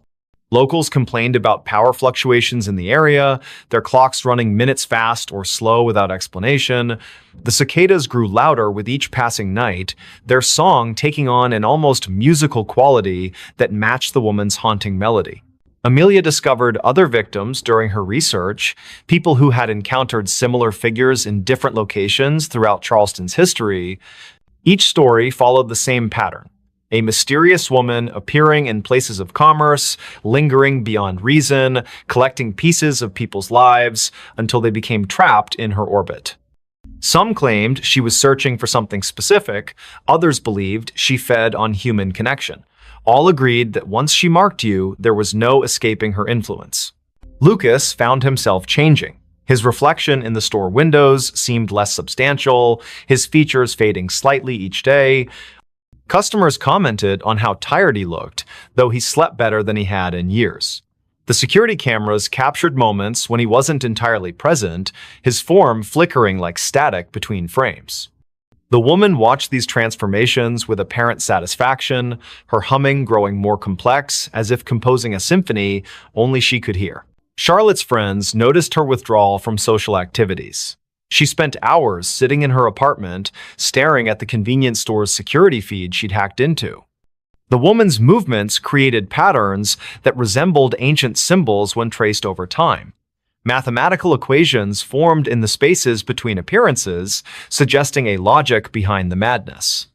Locals complained about power fluctuations in the area, their clocks running minutes fast or slow without explanation. The cicadas grew louder with each passing night, their song taking on an almost musical quality that matched the woman's haunting melody. Amelia discovered other victims during her research, people who had encountered similar figures in different locations throughout Charleston's history. Each story followed the same pattern: a mysterious woman appearing in places of commerce, lingering beyond reason, collecting pieces of people's lives until they became trapped in her orbit. Some claimed she was searching for something specific, others believed she fed on human connection. All agreed that once she marked you, there was no escaping her influence. Lucas found himself changing. His reflection in the store windows seemed less substantial, his features fading slightly each day. Customers commented on how tired he looked, though he slept better than he had in years. The security cameras captured moments when he wasn't entirely present, his form flickering like static between frames. The woman watched these transformations with apparent satisfaction, her humming growing more complex, as if composing a symphony only she could hear. Charlotte's friends noticed her withdrawal from social activities. She spent hours sitting in her apartment, staring at the convenience store's security feed she'd hacked into. The woman's movements created patterns that resembled ancient symbols when traced over time. Mathematical equations formed in the spaces between appearances, suggesting a logic behind the madness.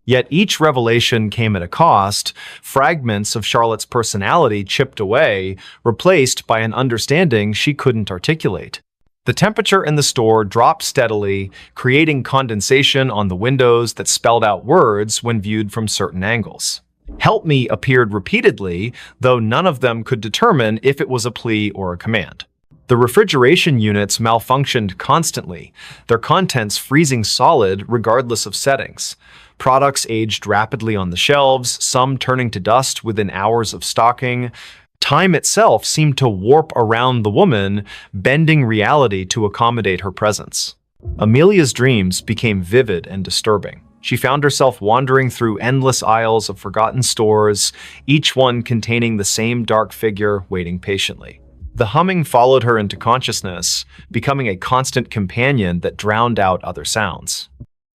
Yet each revelation came at a cost, fragments of Charlotte's personality chipped away, replaced by an understanding she couldn't articulate. The temperature in the store dropped steadily, creating condensation on the windows that spelled out words when viewed from certain angles. "Help me" appeared repeatedly, though none of them could determine if it was a plea or a command. The refrigeration units malfunctioned constantly, their contents freezing solid regardless of settings. Products aged rapidly on the shelves, some turning to dust within hours of stocking. Time itself seemed to warp around the woman, bending reality to accommodate her presence. Amelia's dreams became vivid and disturbing. She found herself wandering through endless aisles of forgotten stores, each one containing the same dark figure waiting patiently. The humming followed her into consciousness, becoming a constant companion that drowned out other sounds.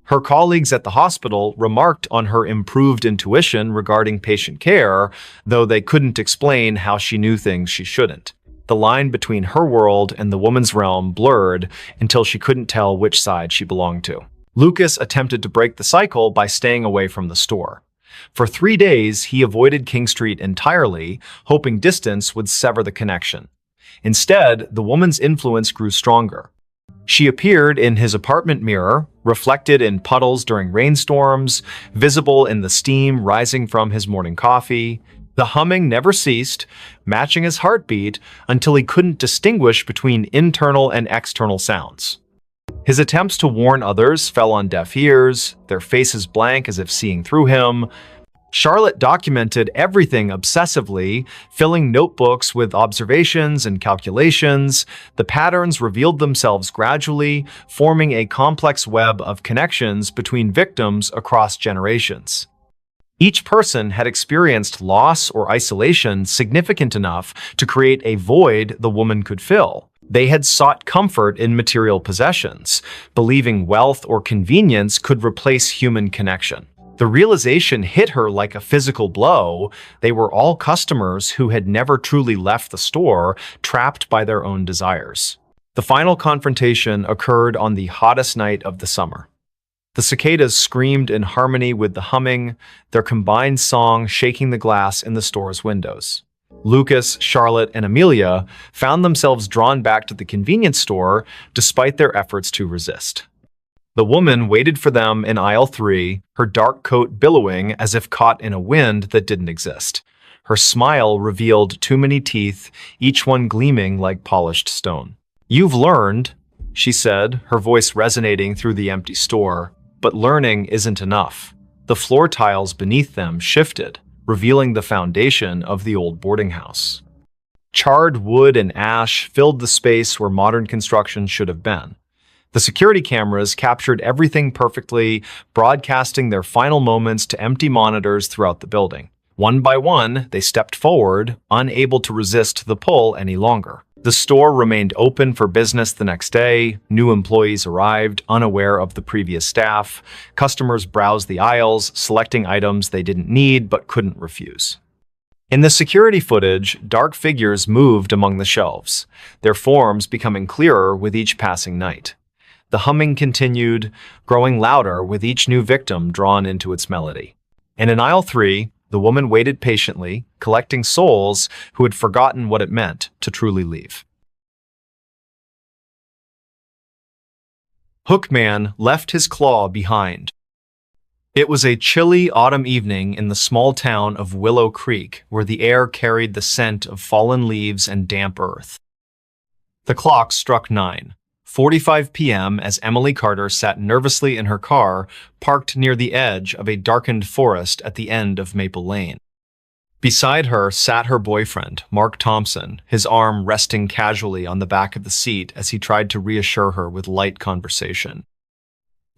Her colleagues at the hospital remarked on her improved intuition regarding patient care, though they couldn't explain how she knew things she shouldn't. The line between her world and the woman's realm blurred until she couldn't tell which side she belonged to. Lucas attempted to break the cycle by staying away from the store. For 3 days, he avoided King Street entirely, hoping distance would sever the connection. Instead, the woman's influence grew stronger. She appeared in his apartment mirror, reflected in puddles during rainstorms, visible in the steam rising from his morning coffee. The humming never ceased, matching his heartbeat until he couldn't distinguish between internal and external sounds. His attempts to warn others fell on deaf ears, their faces blank as if seeing through him. Charlotte documented everything obsessively, filling notebooks with observations and calculations. The patterns revealed themselves gradually, forming a complex web of connections between victims across generations. Each person had experienced loss or isolation significant enough to create a void the woman could fill. They had sought comfort in material possessions, believing wealth or convenience could replace human connection. The realization hit her like a physical blow. They were all customers who had never truly left the store, trapped by their own desires. The final confrontation occurred on the hottest night of the summer. The cicadas screamed in harmony with the humming, their combined song shaking the glass in the store's windows. Lucas, Charlotte, and Amelia found themselves drawn back to the convenience store despite their efforts to resist. The woman waited for them in aisle 3, her dark coat billowing as if caught in a wind that didn't exist. Her smile revealed too many teeth, each one gleaming like polished stone. "You've learned," she said, her voice resonating through the empty store. But learning isn't enough. The floor tiles beneath them shifted, revealing the foundation of the old boarding house. Charred wood and ash filled the space where modern construction should have been. The security cameras captured everything perfectly, broadcasting their final moments to empty monitors throughout the building. One by one, they stepped forward, unable to resist the pull any longer. The store remained open for business the next day. New employees arrived, unaware of the previous staff. Customers browsed the aisles, selecting items they didn't need but couldn't refuse. In the security footage, dark figures moved among the shelves, their forms becoming clearer with each passing night. The humming continued, growing louder with each new victim drawn into its melody. And in aisle 3, the woman waited patiently, collecting souls who had forgotten what it meant to truly leave. Hookman left his claw behind. It was a chilly autumn evening in the small town of Willow Creek, where the air carried the scent of fallen leaves and damp earth. The clock struck 9:45 p.m. as Emily Carter sat nervously in her car, parked near the edge of a darkened forest at the end of Maple Lane. Beside her sat her boyfriend, Mark Thompson, his arm resting casually on the back of the seat as he tried to reassure her with light conversation.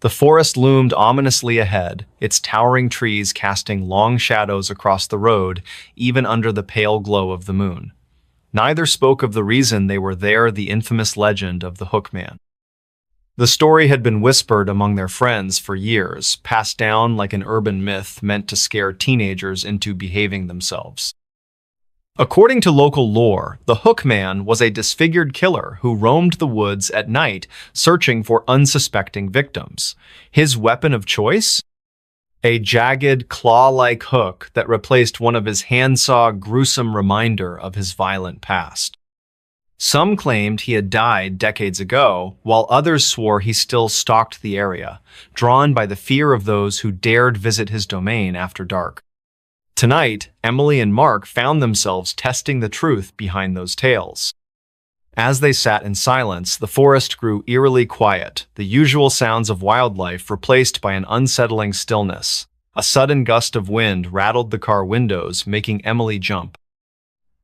The forest loomed ominously ahead, its towering trees casting long shadows across the road, even under the pale glow of the moon. Neither spoke of the reason they were there, the infamous legend of the Hookman. The story had been whispered among their friends for years, passed down like an urban myth meant to scare teenagers into behaving themselves. According to local lore, the Hookman was a disfigured killer who roamed the woods at night searching for unsuspecting victims. His weapon of choice? A jagged, claw-like hook that replaced one of his handsaw, gruesome reminder of his violent past. Some claimed he had died decades ago, while others swore he still stalked the area, drawn by the fear of those who dared visit his domain after dark. Tonight, Emily and Mark found themselves testing the truth behind those tales. As they sat in silence, the forest grew eerily quiet, the usual sounds of wildlife replaced by an unsettling stillness. A sudden gust of wind rattled the car windows, making Emily jump.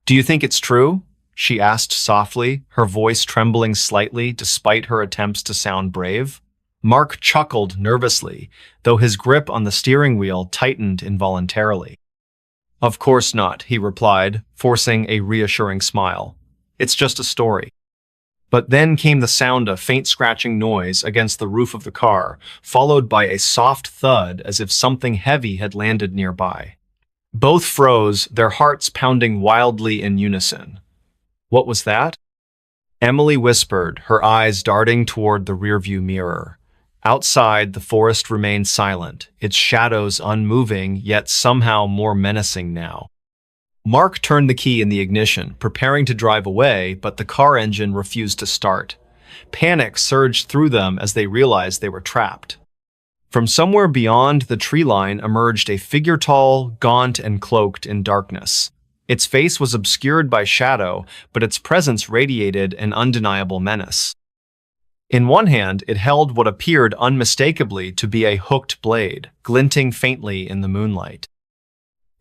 "Do you think it's true?" she asked softly, her voice trembling slightly despite her attempts to sound brave. Mark chuckled nervously, though his grip on the steering wheel tightened involuntarily. "Of course not," he replied, forcing a reassuring smile. "It's just a story." But then came the sound of faint scratching noise against the roof of the car, followed by a soft thud as if something heavy had landed nearby. Both froze, their hearts pounding wildly in unison. "What was that?" Emily whispered, her eyes darting toward the rearview mirror. Outside, the forest remained silent, its shadows unmoving, yet somehow more menacing now. Mark turned the key in the ignition, preparing to drive away, but the car engine refused to start. Panic surged through them as they realized they were trapped. From somewhere beyond the tree line emerged a figure tall, gaunt, and cloaked in darkness. Its face was obscured by shadow, but its presence radiated an undeniable menace. In one hand, it held what appeared unmistakably to be a hooked blade, glinting faintly in the moonlight.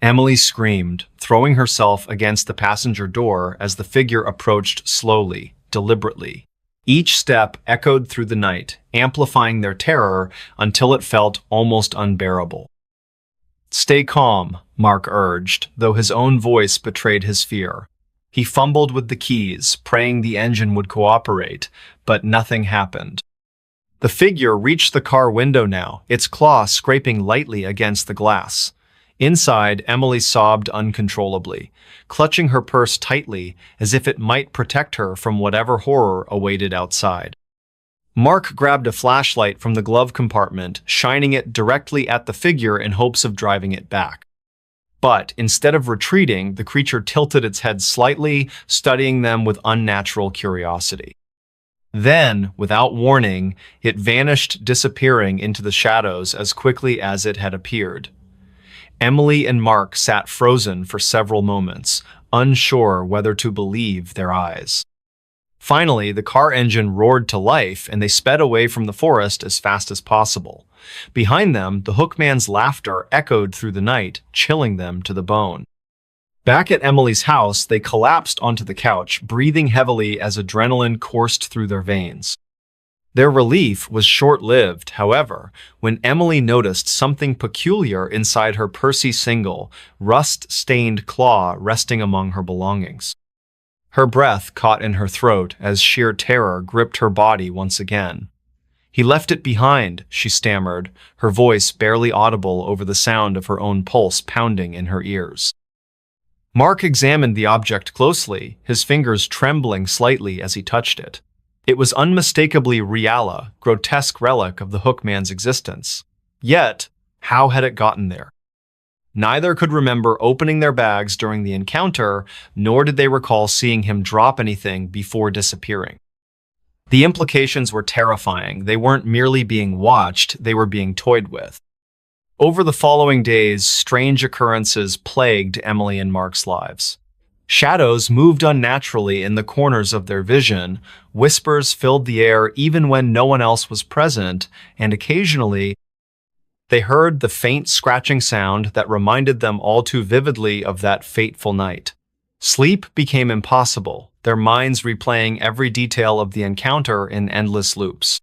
Emily screamed, throwing herself against the passenger door as the figure approached slowly, deliberately. Each step echoed through the night, amplifying their terror until it felt almost unbearable. "Stay calm," Mark urged, though his own voice betrayed his fear. He fumbled with the keys, praying the engine would cooperate, but nothing happened. The figure reached the car window now, its claw scraping lightly against the glass. Inside, Emily sobbed uncontrollably, clutching her purse tightly as if it might protect her from whatever horror awaited outside. Mark grabbed a flashlight from the glove compartment, shining it directly at the figure in hopes of driving it back. But instead of retreating, the creature tilted its head slightly, studying them with unnatural curiosity. Then, without warning, it vanished, disappearing into the shadows as quickly as it had appeared. Emily and Mark sat frozen for several moments, unsure whether to believe their eyes. Finally, the car engine roared to life and they sped away from the forest as fast as possible. Behind them, the Hookman's laughter echoed through the night, chilling them to the bone. Back at Emily's house, they collapsed onto the couch, breathing heavily as adrenaline coursed through their veins. Their relief was short-lived, however, when Emily noticed something peculiar inside her pursy single, rust-stained claw resting among her belongings. Her breath caught in her throat as sheer terror gripped her body once again. "He left it behind," she stammered, her voice barely audible over the sound of her own pulse pounding in her ears. Mark examined the object closely, his fingers trembling slightly as he touched it. It was unmistakably Riala, grotesque relic of the Hookman's existence. Yet, how had it gotten there? Neither could remember opening their bags during the encounter, nor did they recall seeing him drop anything before disappearing. The implications were terrifying. They weren't merely being watched, they were being toyed with. Over the following days, strange occurrences plagued Emily and Mark's lives. Shadows moved unnaturally in the corners of their vision, whispers filled the air even when no one else was present, and occasionally, They heard the faint scratching sound that reminded them all too vividly of that fateful night. Sleep became impossible, their minds replaying every detail of the encounter in endless loops.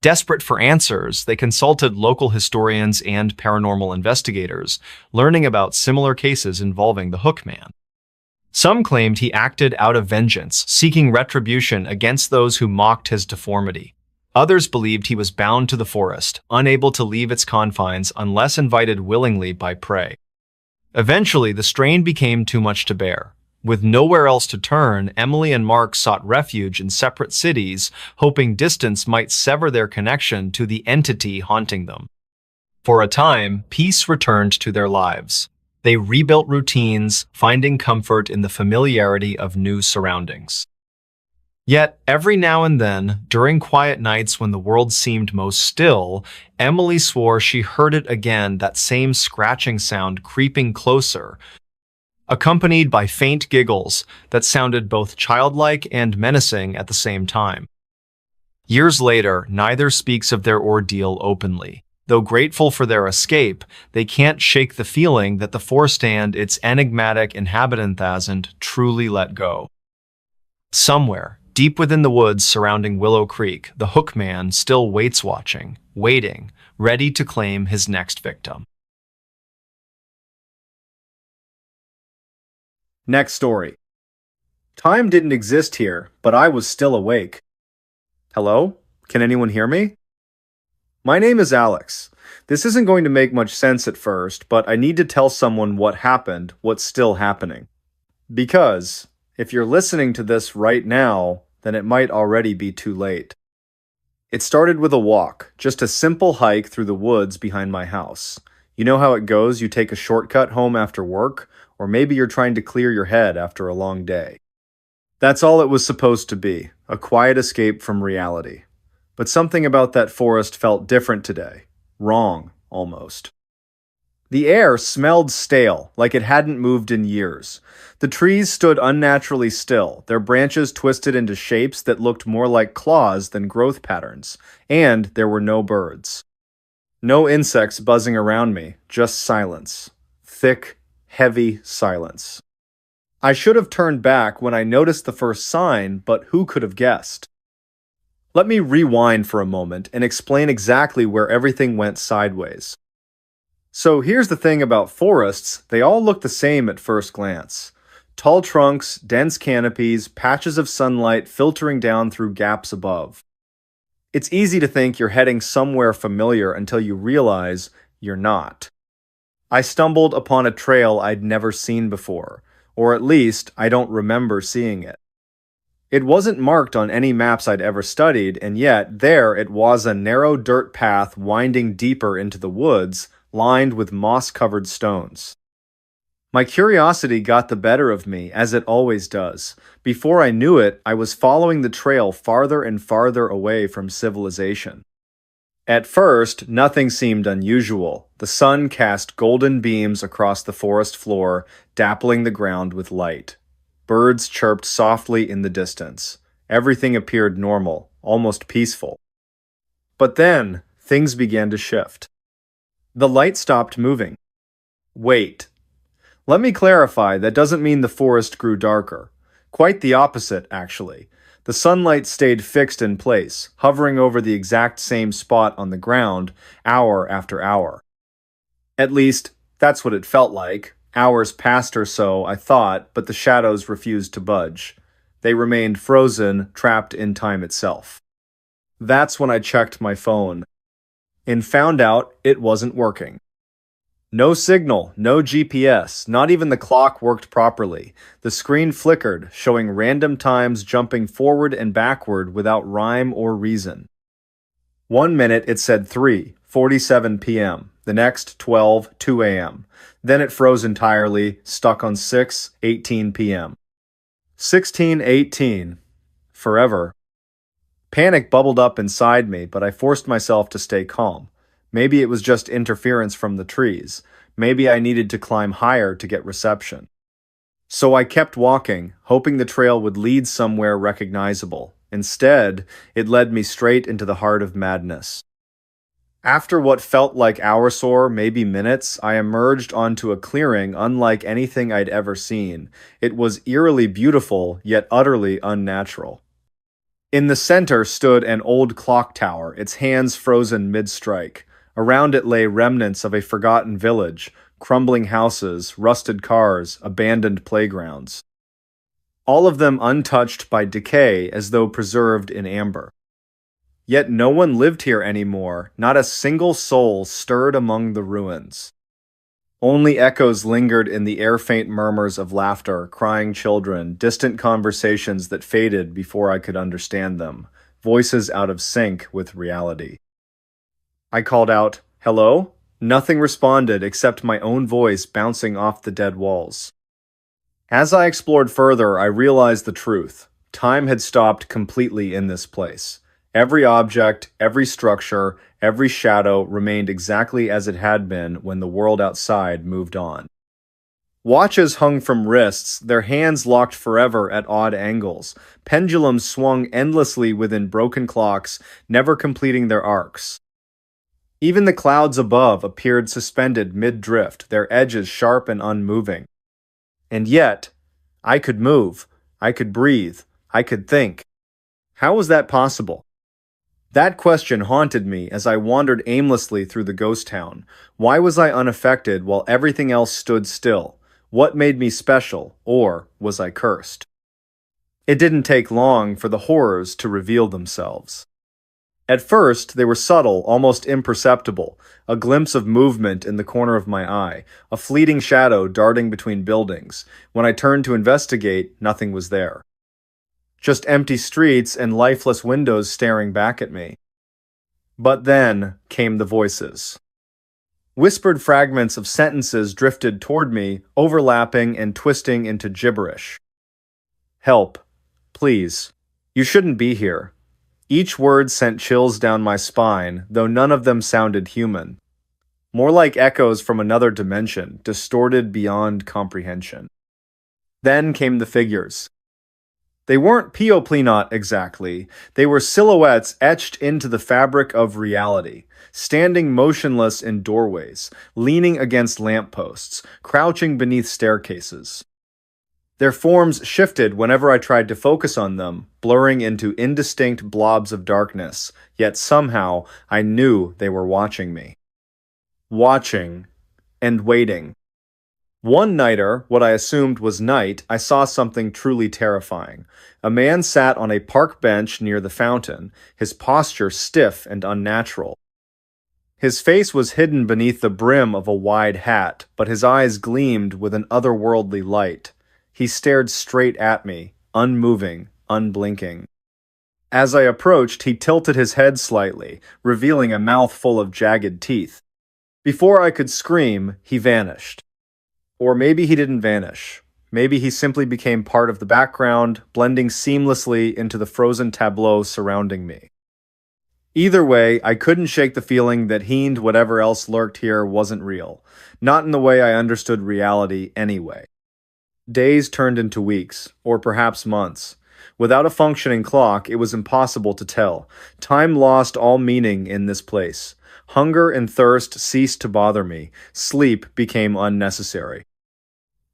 Desperate for answers, they consulted local historians and paranormal investigators, learning about similar cases involving the Hookman. Some claimed he acted out of vengeance, seeking retribution against those who mocked his deformity. Others believed he was bound to the forest, unable to leave its confines unless invited willingly by prey. Eventually, the strain became too much to bear. With nowhere else to turn, Emily and Mark sought refuge in separate cities, hoping distance might sever their connection to the entity haunting them. For a time, peace returned to their lives. They rebuilt routines, finding comfort in the familiarity of new surroundings. Yet, every now and then, during quiet nights when the world seemed most still, Emily swore she heard it again, that same scratching sound creeping closer, accompanied by faint giggles that sounded both childlike and menacing at the same time. Years later, neither speaks of their ordeal openly. Though grateful for their escape, they can't shake the feeling that the forest and its enigmatic inhabitant hasn't truly let go. Somewhere, deep within the woods surrounding Willow Creek, the Hookman still waits, watching, waiting, ready to claim his next victim. Next story. Time didn't exist here, but I was still awake. Hello? Can anyone hear me? My name is Alex. This isn't going to make much sense at first, but I need to tell someone what happened, what's still happening. Because, if you're listening to this right now, then it might already be too late. It started with a walk, just a simple hike through the woods behind my house. You know how it goes, you take a shortcut home after work, or maybe you're trying to clear your head after a long day. That's all it was supposed to be, a quiet escape from reality. But something about that forest felt different today. Wrong, almost. The air smelled stale, like it hadn't moved in years. The trees stood unnaturally still, their branches twisted into shapes that looked more like claws than growth patterns, and there were no birds. No insects buzzing around me, just silence. Thick, heavy silence. I should have turned back when I noticed the first sign, but who could have guessed? Let me rewind for a moment and explain exactly where everything went sideways. So here's the thing about forests, they all look the same at first glance. Tall trunks, dense canopies, patches of sunlight filtering down through gaps above. It's easy to think you're heading somewhere familiar until you realize you're not. I stumbled upon a trail I'd never seen before, or at least I don't remember seeing it. It wasn't marked on any maps I'd ever studied, and yet there it was, a narrow dirt path winding deeper into the woods, lined with moss-covered stones. My curiosity got the better of me, as it always does. Before I knew it, I was following the trail farther and farther away from civilization. At first, nothing seemed unusual. The sun cast golden beams across the forest floor, dappling the ground with light. Birds chirped softly in the distance. Everything appeared normal, almost peaceful. But then, things began to shift. The light stopped moving. Wait. Let me clarify, that doesn't mean the forest grew darker. Quite the opposite, actually. The sunlight stayed fixed in place, hovering over the exact same spot on the ground, hour after hour. At least, that's what it felt like. Hours passed or so, I thought, but the shadows refused to budge. They remained frozen, trapped in time itself. That's when I checked my phone, and found out it wasn't working. No signal, no GPS, not even the clock worked properly. The screen flickered, showing random times jumping forward and backward without rhyme or reason. 1 minute it said 3:47 p.m., the next 12:02 a.m. Then it froze entirely, stuck on 6:18 p.m. 16:18. Forever. Panic bubbled up inside me, but I forced myself to stay calm. Maybe it was just interference from the trees. Maybe I needed to climb higher to get reception. So I kept walking, hoping the trail would lead somewhere recognizable. Instead, it led me straight into the heart of madness. After what felt like hours or maybe minutes, I emerged onto a clearing unlike anything I'd ever seen. It was eerily beautiful, yet utterly unnatural. In the center stood an old clock tower, its hands frozen mid-strike. Around it lay remnants of a forgotten village, crumbling houses, rusted cars, abandoned playgrounds. All of them untouched by decay as though preserved in amber. Yet no one lived here anymore, not a single soul stirred among the ruins. Only echoes lingered in the air-faint murmurs of laughter, crying children, distant conversations that faded before I could understand them, voices out of sync with reality. I called out, "Hello?" Nothing responded except my own voice bouncing off the dead walls. As I explored further, I realized the truth. Time had stopped completely in this place. Every object, every structure, every shadow remained exactly as it had been when the world outside moved on. Watches hung from wrists, their hands locked forever at odd angles. Pendulums swung endlessly within broken clocks, never completing their arcs. Even the clouds above appeared suspended mid-drift, their edges sharp and unmoving. And yet, I could move, I could breathe, I could think. How was that possible? That question haunted me as I wandered aimlessly through the ghost town. Why was I unaffected while everything else stood still? What made me special, or was I cursed? It didn't take long for the horrors to reveal themselves. At first, they were subtle, almost imperceptible, a glimpse of movement in the corner of my eye, a fleeting shadow darting between buildings. When I turned to investigate, nothing was there. Just empty streets and lifeless windows staring back at me. But then came the voices. Whispered fragments of sentences drifted toward me, overlapping and twisting into gibberish. "Help. Please. You shouldn't be here." Each word sent chills down my spine, though none of them sounded human. More like echoes from another dimension, distorted beyond comprehension. Then came the figures. They weren't Pioplinot exactly. They were silhouettes etched into the fabric of reality, standing motionless in doorways, leaning against lampposts, crouching beneath staircases. Their forms shifted whenever I tried to focus on them, blurring into indistinct blobs of darkness, yet somehow I knew they were watching me. Watching and waiting. One nighter, what I assumed was night, I saw something truly terrifying. A man sat on a park bench near the fountain, his posture stiff and unnatural. His face was hidden beneath the brim of a wide hat, but his eyes gleamed with an otherworldly light. He stared straight at me, unmoving, unblinking. As I approached, he tilted his head slightly, revealing a mouth full of jagged teeth. Before I could scream, he vanished. Or maybe he didn't vanish. Maybe he simply became part of the background, blending seamlessly into the frozen tableau surrounding me. Either way, I couldn't shake the feeling that he and whatever else lurked here wasn't real. Not in the way I understood reality anyway. Days turned into weeks, or perhaps months. Without a functioning clock, it was impossible to tell. Time lost all meaning in this place. Hunger and thirst ceased to bother me. Sleep became unnecessary.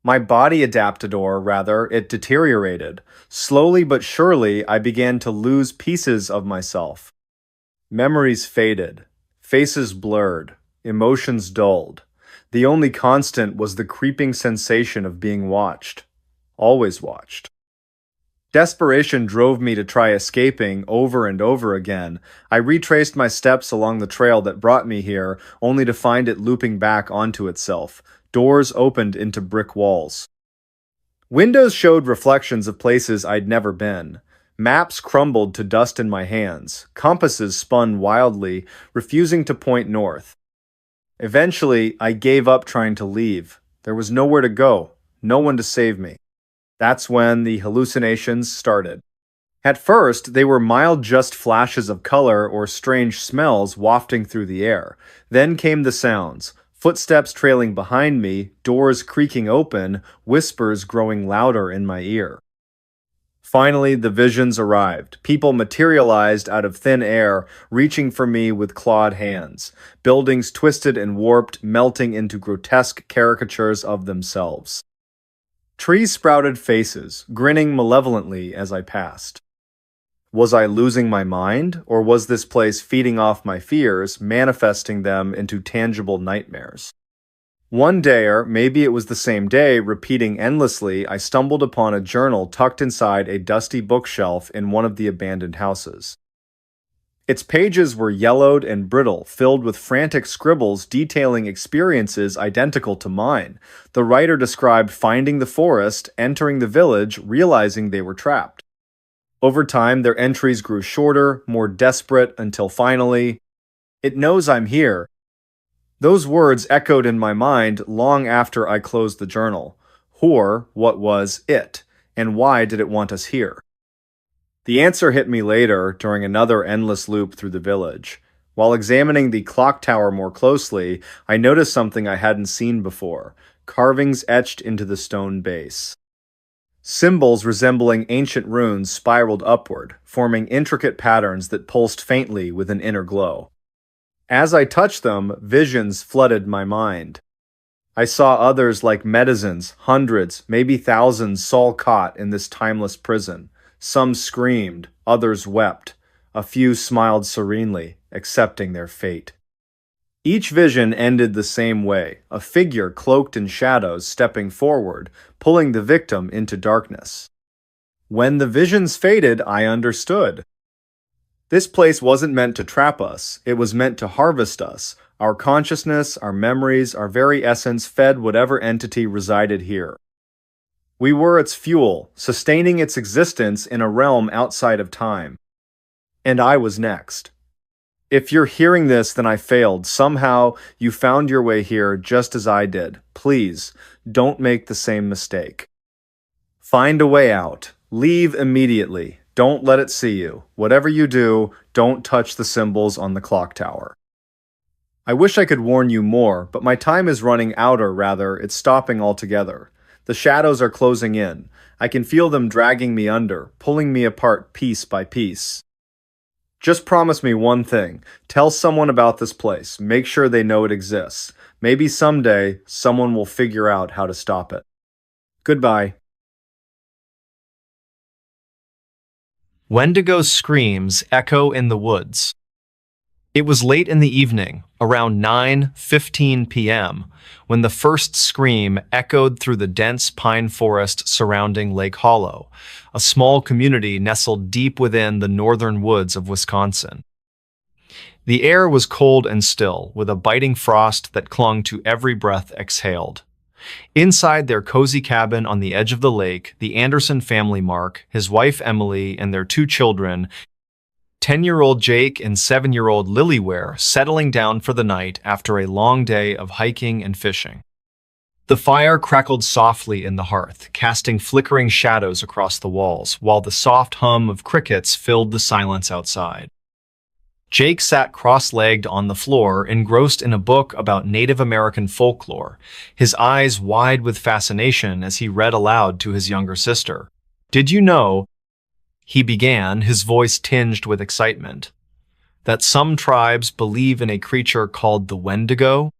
My body adapted, or rather, it deteriorated. Slowly but surely, I began to lose pieces of myself. Memories faded. Faces blurred. Emotions dulled. The only constant was the creeping sensation of being watched. Always watched. Desperation drove me to try escaping over and over again. I retraced my steps along the trail that brought me here, only to find it looping back onto itself. Doors opened into brick walls. Windows showed reflections of places I'd never been. Maps crumbled to dust in my hands. Compasses spun wildly, refusing to point north. Eventually, I gave up trying to leave. There was nowhere to go, no one to save me. That's when the hallucinations started. At first, they were mild just flashes of color or strange smells wafting through the air. Then came the sounds, footsteps trailing behind me, doors creaking open, whispers growing louder in my ear. Finally, the visions arrived. People materialized out of thin air, reaching for me with clawed hands. Buildings twisted and warped, melting into grotesque caricatures of themselves. Trees sprouted faces, grinning malevolently as I passed. Was I losing my mind, or was this place feeding off my fears, manifesting them into tangible nightmares? One day, or maybe it was the same day, repeating endlessly, I stumbled upon a journal tucked inside a dusty bookshelf in one of the abandoned houses. Its pages were yellowed and brittle, filled with frantic scribbles detailing experiences identical to mine. The writer described finding the forest, entering the village, realizing they were trapped. Over time, their entries grew shorter, more desperate, until finally, "It knows I'm here." Those words echoed in my mind long after I closed the journal. Or, what was it? And why did it want us here? The answer hit me later during another endless loop through the village. While examining the clock tower more closely, I noticed something I hadn't seen before: carvings etched into the stone base. Symbols resembling ancient runes spiraled upward, forming intricate patterns that pulsed faintly with an inner glow. As I touched them, visions flooded my mind. I saw others like medicines, hundreds, maybe thousands, Saul caught in this timeless prison. Some screamed, others wept. A few smiled serenely, accepting their fate. Each vision ended the same way, a figure cloaked in shadows stepping forward, pulling the victim into darkness. When the visions faded, I understood. This place wasn't meant to trap us, it was meant to harvest us. Our consciousness, our memories, our very essence fed whatever entity resided here. We were its fuel, sustaining its existence in a realm outside of time. And I was next. If you're hearing this, then I failed. Somehow, you found your way here just as I did. Please, don't make the same mistake. Find a way out. Leave immediately. Don't let it see you. Whatever you do, don't touch the symbols on the clock tower. I wish I could warn you more, but my time is running out, or rather, it's stopping altogether. The shadows are closing in. I can feel them dragging me under, pulling me apart piece by piece. Just promise me one thing. Tell someone about this place. Make sure they know it exists. Maybe someday, someone will figure out how to stop it. Goodbye. Wendigo's screams echo in the woods. It was late in the evening, around 9:15 p.m., when the first scream echoed through the dense pine forest surrounding Lake Hollow, a small community nestled deep within the northern woods of Wisconsin. The air was cold and still, with a biting frost that clung to every breath exhaled. Inside their cozy cabin on the edge of the lake, the Anderson family, Mark, his wife Emily, and their two children, 10-year-old Jake and 7-year-old Lily, were settling down for the night after a long day of hiking and fishing. The fire crackled softly in the hearth, casting flickering shadows across the walls, while the soft hum of crickets filled the silence outside. Jake sat cross-legged on the floor, engrossed in a book about Native American folklore, his eyes wide with fascination as he read aloud to his younger sister. "Did you know," he began, his voice tinged with excitement, "that some tribes believe in a creature called the Wendigo?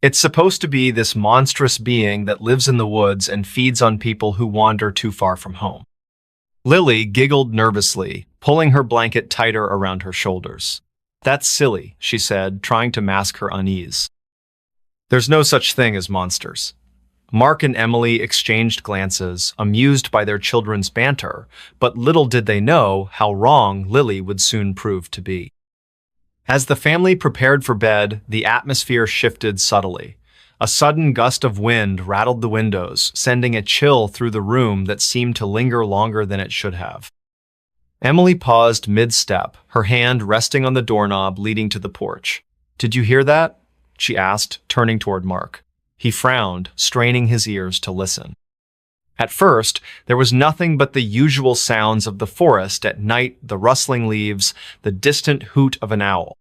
It's supposed to be this monstrous being that lives in the woods and feeds on people who wander too far from home." Lily giggled nervously, pulling her blanket tighter around her shoulders. "That's silly," she said, trying to mask her unease. "There's no such thing as monsters." Mark and Emily exchanged glances, amused by their children's banter, but little did they know how wrong Lily would soon prove to be. As the family prepared for bed, the atmosphere shifted subtly. A sudden gust of wind rattled the windows, sending a chill through the room that seemed to linger longer than it should have. Emily paused mid-step, her hand resting on the doorknob leading to the porch. "Did you hear that?" she asked, turning toward Mark. He frowned, straining his ears to listen. At first, there was nothing but the usual sounds of the forest at night, the rustling leaves, the distant hoot of an owl.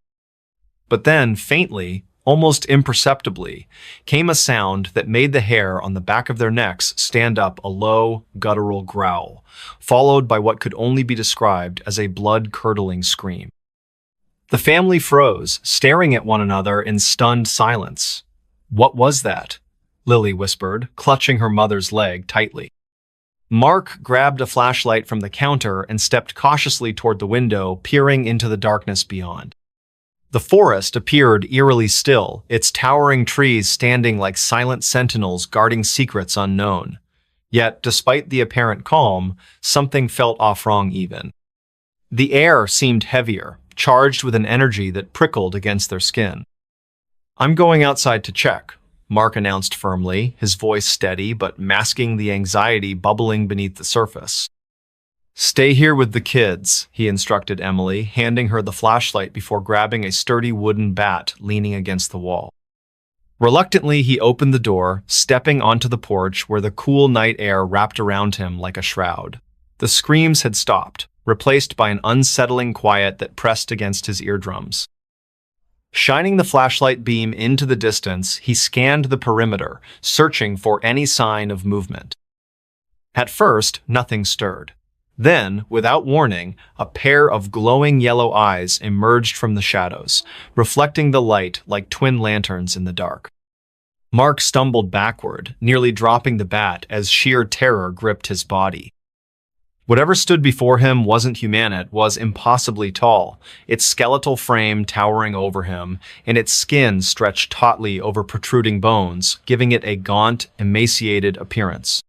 But then, faintly, almost imperceptibly, came a sound that made the hair on the back of their necks stand up, a low, guttural growl, followed by what could only be described as a blood-curdling scream. The family froze, staring at one another in stunned silence. "What was that?" Lily whispered, clutching her mother's leg tightly. Mark grabbed a flashlight from the counter and stepped cautiously toward the window, peering into the darkness beyond. The forest appeared eerily still, its towering trees standing like silent sentinels guarding secrets unknown. Yet, despite the apparent calm, something felt off wrong even. The air seemed heavier, charged with an energy that prickled against their skin. "I'm going outside to check," Mark announced firmly, his voice steady but masking the anxiety bubbling beneath the surface. "Stay here with the kids," he instructed Emily, handing her the flashlight before grabbing a sturdy wooden bat leaning against the wall. Reluctantly, he opened the door, stepping onto the porch where the cool night air wrapped around him like a shroud. The screams had stopped, replaced by an unsettling quiet that pressed against his eardrums. Shining the flashlight beam into the distance, he scanned the perimeter, searching for any sign of movement. At first, nothing stirred. Then, without warning, a pair of glowing yellow eyes emerged from the shadows, reflecting the light like twin lanterns in the dark. Mark stumbled backward, nearly dropping the bat as sheer terror gripped his body. Whatever stood before him wasn't human, it was impossibly tall, its skeletal frame towering over him, and its skin stretched tautly over protruding bones, giving it a gaunt, emaciated appearance.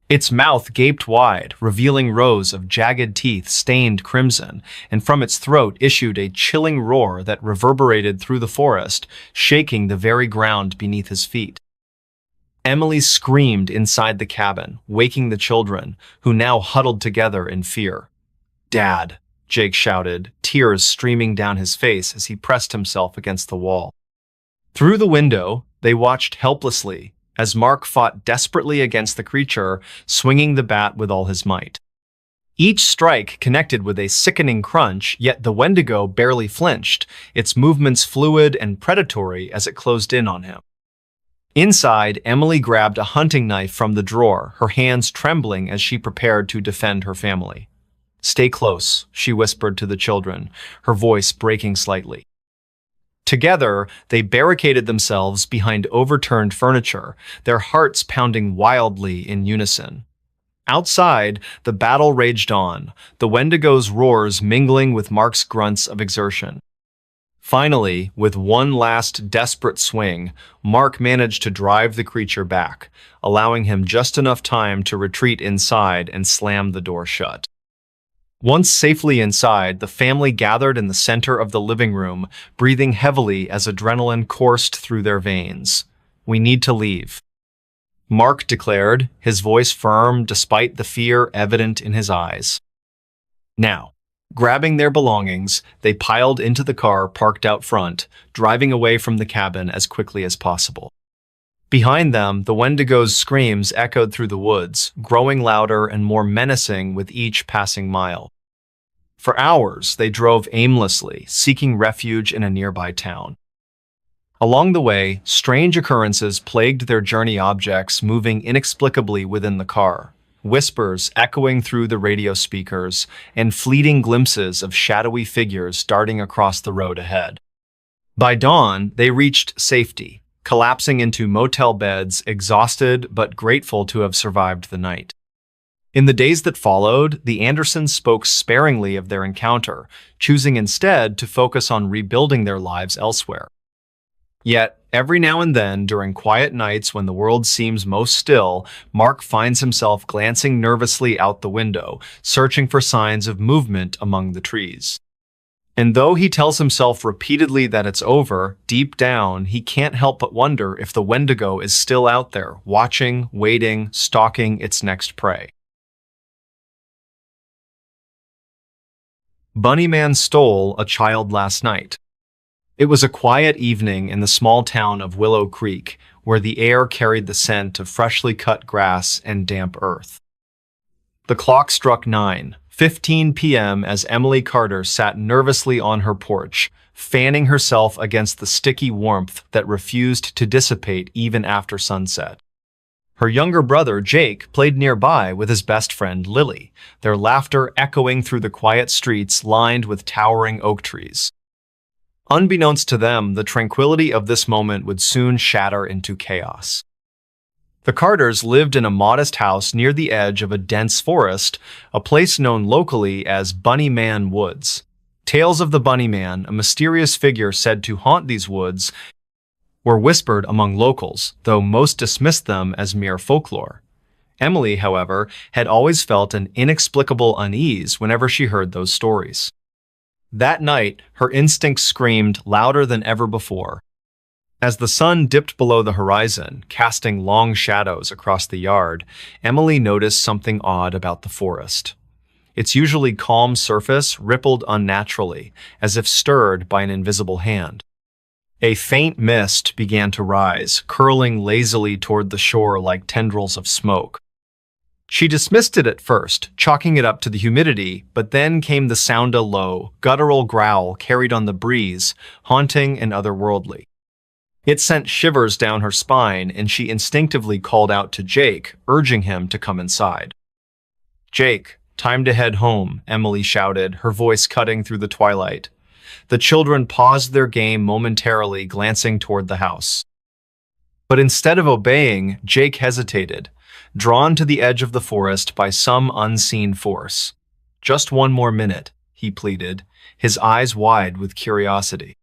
Its mouth gaped wide, revealing rows of jagged teeth stained crimson, and from its throat issued a chilling roar that reverberated through the forest, shaking the very ground beneath his feet. Emily screamed inside the cabin, waking the children, who now huddled together in fear. "Dad," Jake shouted, tears streaming down his face as he pressed himself against the wall. Through the window, they watched helplessly as Mark fought desperately against the creature, swinging the bat with all his might. Each strike connected with a sickening crunch, yet the Wendigo barely flinched, its movements fluid and predatory as it closed in on him. Inside, Emily grabbed a hunting knife from the drawer, her hands trembling as she prepared to defend her family. "Stay close," she whispered to the children, her voice breaking slightly. Together, they barricaded themselves behind overturned furniture, their hearts pounding wildly in unison. Outside, the battle raged on, the Wendigo's roars mingling with Mark's grunts of exertion. Finally, with one last desperate swing, Mark managed to drive the creature back, allowing him just enough time to retreat inside and slam the door shut. Once safely inside, the family gathered in the center of the living room, breathing heavily as adrenaline coursed through their veins. "We need to leave," Mark declared, his voice firm despite the fear evident in his eyes. Now, grabbing their belongings, they piled into the car parked out front, driving away from the cabin as quickly as possible. Behind them, the Wendigo's screams echoed through the woods, growing louder and more menacing with each passing mile. For hours, they drove aimlessly, seeking refuge in a nearby town. Along the way, strange occurrences plagued their journey, objects moving inexplicably within the car, whispers echoing through the radio speakers, and fleeting glimpses of shadowy figures darting across the road ahead. By dawn, they reached safety, collapsing into motel beds, exhausted but grateful to have survived the night. In the days that followed, the Andersons spoke sparingly of their encounter, choosing instead to focus on rebuilding their lives elsewhere. Yet, every now and then, during quiet nights when the world seems most still, Mark finds himself glancing nervously out the window, searching for signs of movement among the trees. And though he tells himself repeatedly that it's over, deep down, he can't help but wonder if the Wendigo is still out there, watching, waiting, stalking its next prey. Bunnyman stole a child last night. It was a quiet evening in the small town of Willow Creek, where the air carried the scent of freshly cut grass and damp earth. The clock struck 9:15 p.m. as Emily Carter sat nervously on her porch, fanning herself against the sticky warmth that refused to dissipate even after sunset. Her younger brother, Jake, played nearby with his best friend, Lily, their laughter echoing through the quiet streets lined with towering oak trees. Unbeknownst to them, the tranquility of this moment would soon shatter into chaos. The Carters lived in a modest house near the edge of a dense forest, a place known locally as Bunny Man Woods. Tales of the Bunny Man, a mysterious figure said to haunt these woods, were whispered among locals, though most dismissed them as mere folklore. Emily, however, had always felt an inexplicable unease whenever she heard those stories. That night, her instincts screamed louder than ever before. As the sun dipped below the horizon, casting long shadows across the yard, Emily noticed something odd about the forest. Its usually calm surface rippled unnaturally, as if stirred by an invisible hand. A faint mist began to rise, curling lazily toward the shore like tendrils of smoke. She dismissed it at first, chalking it up to the humidity, but then came the sound, a low, guttural growl carried on the breeze, haunting and otherworldly. It sent shivers down her spine, and she instinctively called out to Jake, urging him to come inside. "Jake, time to head home," Emily shouted, her voice cutting through the twilight. The children paused their game momentarily, glancing toward the house. But instead of obeying, Jake hesitated, drawn to the edge of the forest by some unseen force. "Just one more minute," he pleaded, his eyes wide with curiosity.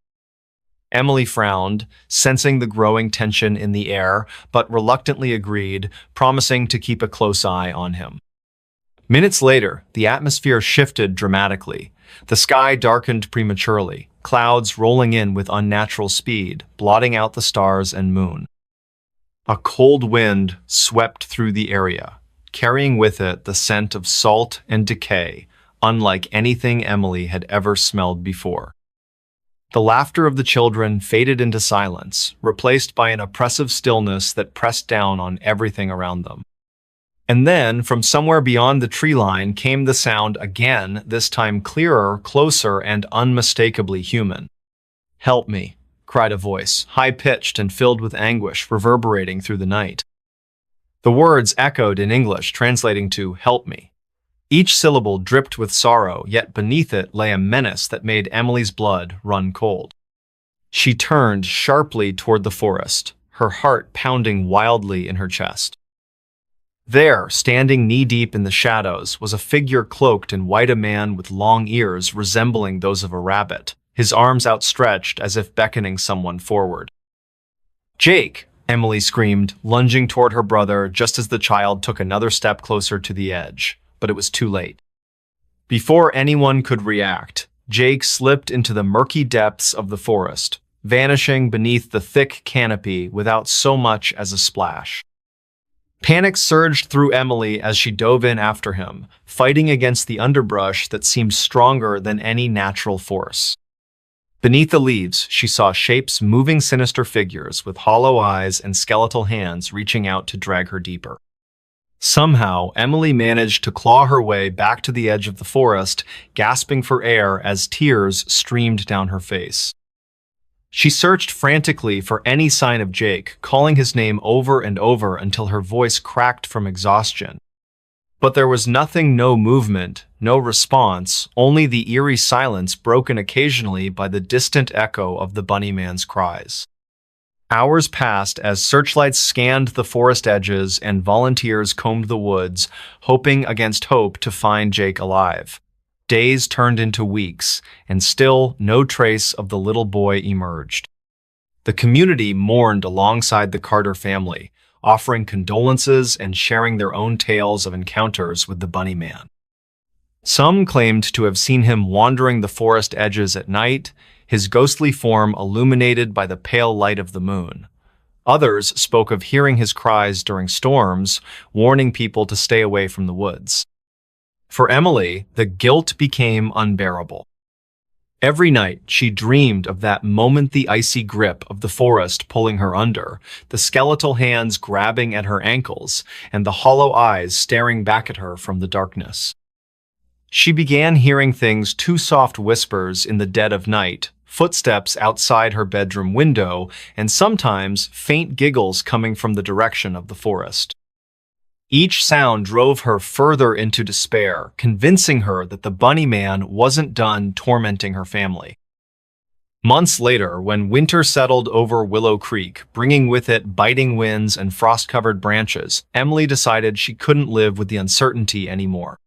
Emily frowned, sensing the growing tension in the air, but reluctantly agreed, promising to keep a close eye on him. Minutes later, the atmosphere shifted dramatically. The sky darkened prematurely, clouds rolling in with unnatural speed, blotting out the stars and moon. A cold wind swept through the area, carrying with it the scent of salt and decay, unlike anything Emily had ever smelled before. The laughter of the children faded into silence, replaced by an oppressive stillness that pressed down on everything around them. And then, from somewhere beyond the tree line, came the sound again, this time clearer, closer, and unmistakably human. "Help me," cried a voice, high-pitched and filled with anguish, reverberating through the night. The words echoed in English, translating to "help me." Each syllable dripped with sorrow, yet beneath it lay a menace that made Emily's blood run cold. She turned sharply toward the forest, her heart pounding wildly in her chest. There, standing knee-deep in the shadows, was a figure cloaked in white, a man with long ears resembling those of a rabbit, his arms outstretched as if beckoning someone forward. "Jake!" Emily screamed, lunging toward her brother just as the child took another step closer to the edge. But it was too late. Before anyone could react, Jake slipped into the murky depths of the forest, vanishing beneath the thick canopy without so much as a splash. Panic surged through Emily as she dove in after him, fighting against the underbrush that seemed stronger than any natural force. Beneath the leaves, she saw shapes, moving sinister figures with hollow eyes and skeletal hands reaching out to drag her deeper. Somehow, Emily managed to claw her way back to the edge of the forest, gasping for air as tears streamed down her face. She searched frantically for any sign of Jake, calling his name over and over until her voice cracked from exhaustion. But there was nothing, no movement, no response, only the eerie silence broken occasionally by the distant echo of the bunny man's cries. Hours passed as searchlights scanned the forest edges and volunteers combed the woods, hoping against hope to find Jake alive. Days turned into weeks, and still no trace of the little boy emerged. The community mourned alongside the Carter family, offering condolences and sharing their own tales of encounters with the bunny man. Some claimed to have seen him wandering the forest edges at night, his ghostly form illuminated by the pale light of the moon. Others spoke of hearing his cries during storms, warning people to stay away from the woods. For Emily, the guilt became unbearable. Every night, she dreamed of that moment, the icy grip of the forest pulling her under, the skeletal hands grabbing at her ankles, and the hollow eyes staring back at her from the darkness. She began hearing things, too soft whispers in the dead of night, footsteps outside her bedroom window, and sometimes faint giggles coming from the direction of the forest. Each sound drove her further into despair, convincing her that the bunny man wasn't done tormenting her family. Months later, when winter settled over Willow Creek, bringing with it biting winds and frost-covered branches, Emily decided she couldn't live with the uncertainty anymore.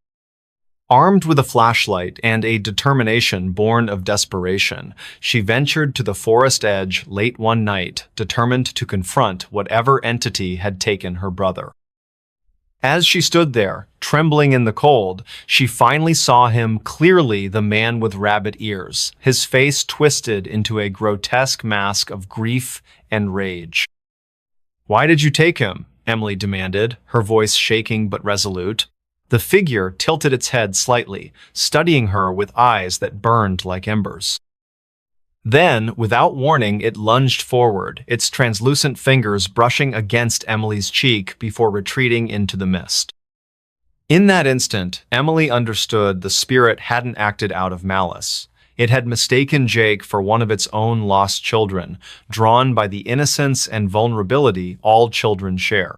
Armed with a flashlight and a determination born of desperation, she ventured to the forest edge late one night, determined to confront whatever entity had taken her brother. As she stood there, trembling in the cold, she finally saw him clearly, the man with rabbit ears, his face twisted into a grotesque mask of grief and rage. "Why did you take him?" Emily demanded, her voice shaking but resolute. The figure tilted its head slightly, studying her with eyes that burned like embers. Then, without warning, it lunged forward, its translucent fingers brushing against Emily's cheek before retreating into the mist. In that instant, Emily understood the spirit hadn't acted out of malice. It had mistaken Jake for one of its own lost children, drawn by the innocence and vulnerability all children share.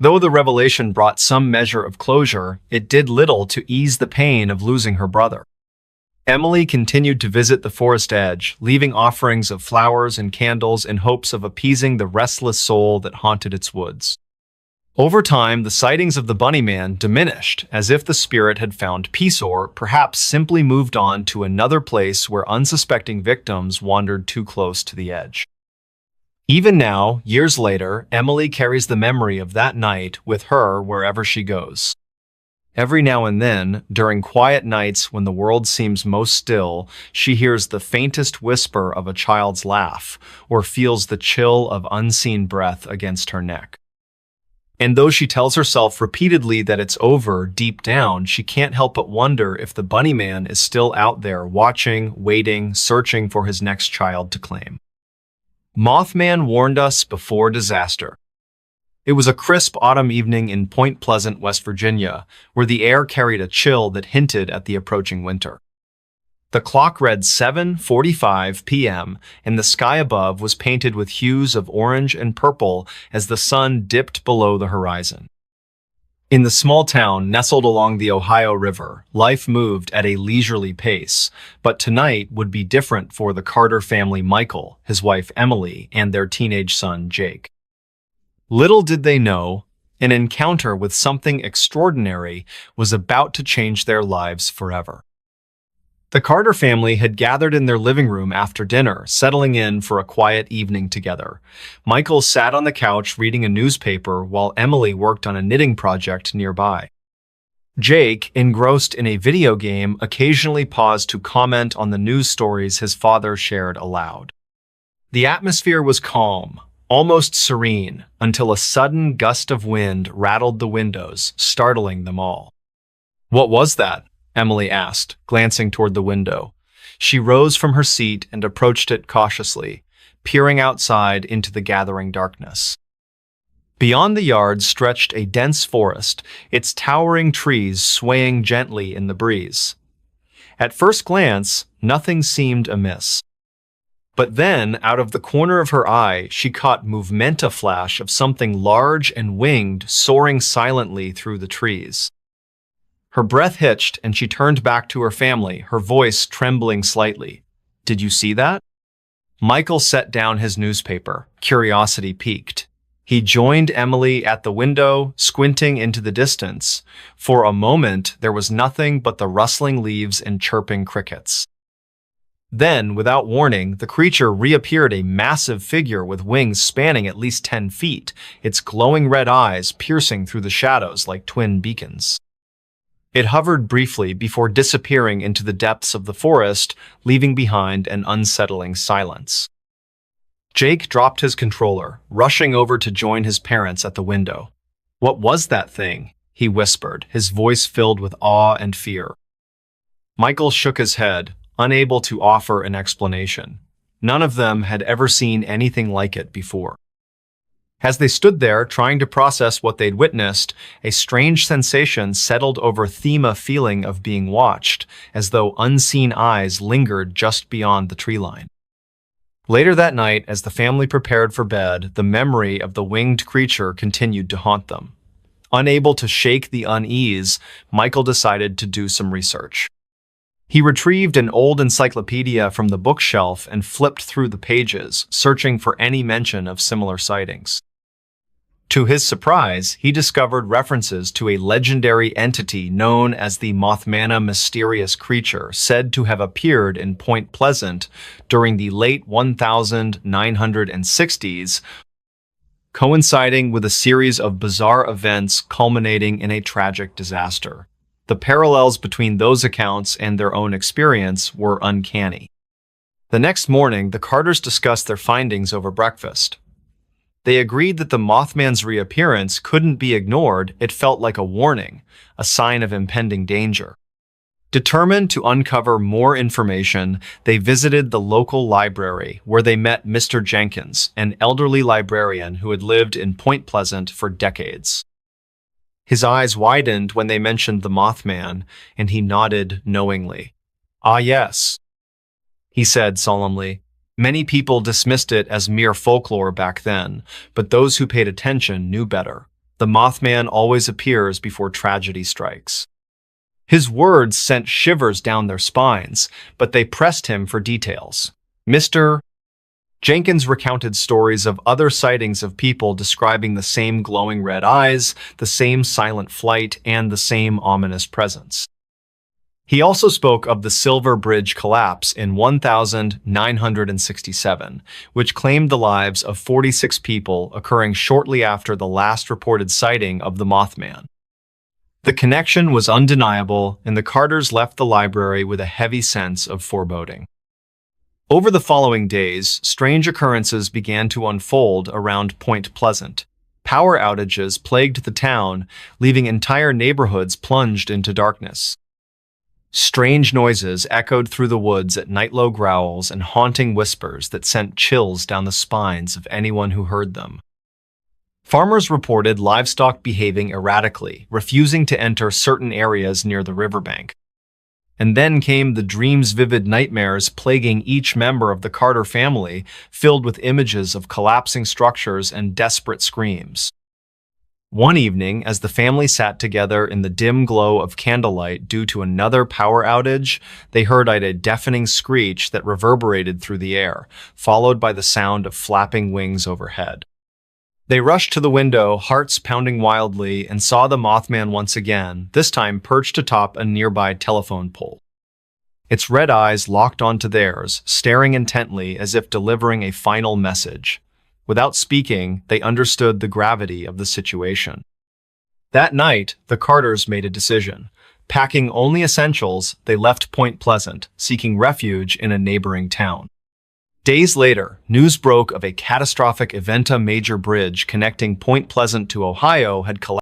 Though the revelation brought some measure of closure, it did little to ease the pain of losing her brother. Emily continued to visit the forest edge, leaving offerings of flowers and candles in hopes of appeasing the restless soul that haunted its woods. Over time, the sightings of the bunny man diminished, as if the spirit had found peace or, perhaps, simply moved on to another place where unsuspecting victims wandered too close to the edge. Even now, years later, Emily carries the memory of that night with her wherever she goes. Every now and then, during quiet nights when the world seems most still, she hears the faintest whisper of a child's laugh or feels the chill of unseen breath against her neck. And though she tells herself repeatedly that it's over, deep down, she can't help but wonder if the bunny man is still out there watching, waiting, searching for his next child to claim. Mothman warned us before disaster. It was a crisp autumn evening in Point Pleasant, West Virginia, where the air carried a chill that hinted at the approaching winter. The clock read 7:45 p.m., and the sky above was painted with hues of orange and purple as the sun dipped below the horizon. In the small town nestled along the Ohio River, life moved at a leisurely pace, but tonight would be different for the Carter family: Michael, his wife Emily, and their teenage son Jake. Little did they know, an encounter with something extraordinary was about to change their lives forever. The Carter family had gathered in their living room after dinner, settling in for a quiet evening together. Michael sat on the couch reading a newspaper while Emily worked on a knitting project nearby. Jake, engrossed in a video game, occasionally paused to comment on the news stories his father shared aloud. The atmosphere was calm, almost serene, until a sudden gust of wind rattled the windows, startling them all. "What was that?" Emily asked, glancing toward the window. She rose from her seat and approached it cautiously, peering outside into the gathering darkness. Beyond the yard stretched a dense forest, its towering trees swaying gently in the breeze. At first glance, nothing seemed amiss. But then, out of the corner of her eye, she caught a flash of something large and winged soaring silently through the trees. Her breath hitched and she turned back to her family, her voice trembling slightly. "Did you see that?" Michael set down his newspaper, curiosity piqued. He joined Emily at the window, squinting into the distance. For a moment, there was nothing but the rustling leaves and chirping crickets. Then, without warning, the creature reappeared, a massive figure with wings spanning at least 10 feet, its glowing red eyes piercing through the shadows like twin beacons. It hovered briefly before disappearing into the depths of the forest, leaving behind an unsettling silence. Jake dropped his controller, rushing over to join his parents at the window. "What was that thing?" he whispered, his voice filled with awe and fear. Michael shook his head. unable to offer an explanation. None of them had ever seen anything like it before. As they stood there trying to process what they'd witnessed, a strange sensation settled over them, a feeling of being watched, as though unseen eyes lingered just beyond the tree line. Later that night, as the family prepared for bed, the memory of the winged creature continued to haunt them. Unable to shake the unease, Michael decided to do some research. He retrieved an old encyclopedia from the bookshelf and flipped through the pages, searching for any mention of similar sightings. To his surprise, he discovered references to a legendary entity known as the Mothman, mysterious creature said to have appeared in Point Pleasant during the late 1960s, coinciding with a series of bizarre events culminating in a tragic disaster. The parallels between those accounts and their own experience were uncanny. The next morning, the Carters discussed their findings over breakfast. They agreed that the Mothman's reappearance couldn't be ignored. It felt like a warning, a sign of impending danger. Determined to uncover more information, they visited the local library, where they met Mr. Jenkins, an elderly librarian who had lived in Point Pleasant for decades. His eyes widened when they mentioned the Mothman, and he nodded knowingly. "Ah, yes," he said solemnly. Many people dismissed it as mere folklore back then, but those who paid attention knew better. The Mothman always appears before tragedy strikes. His words sent shivers down their spines, but they pressed him for details. Mr. Jenkins recounted stories of other sightings of people describing the same glowing red eyes, the same silent flight, and the same ominous presence. He also spoke of the Silver Bridge collapse in 1967, which claimed the lives of 46 people, occurring shortly after the last reported sighting of the Mothman. The connection was undeniable, and the Carters left the library with a heavy sense of foreboding. Over the following days, strange occurrences began to unfold around Point Pleasant. Power outages plagued the town, leaving entire neighborhoods plunged into darkness. Strange noises echoed through the woods at night-low growls and haunting whispers that sent chills down the spines of anyone who heard them. Farmers reported livestock behaving erratically, refusing to enter certain areas near the riverbank. And then came the dreams, vivid nightmares plaguing each member of the Carter family, filled with images of collapsing structures and desperate screams. One evening, as the family sat together in the dim glow of candlelight due to another power outage, they heard a deafening screech that reverberated through the air, followed by the sound of flapping wings overhead. They rushed to the window, hearts pounding wildly, and saw the Mothman once again, this time perched atop a nearby telephone pole. Its red eyes locked onto theirs, staring intently as if delivering a final message. Without speaking, they understood the gravity of the situation. That night, the Carters made a decision. Packing only essentials, they left Point Pleasant, seeking refuge in a neighboring town. Days later, news broke of a catastrophic event. A major bridge connecting Point Pleasant to Ohio had collapsed.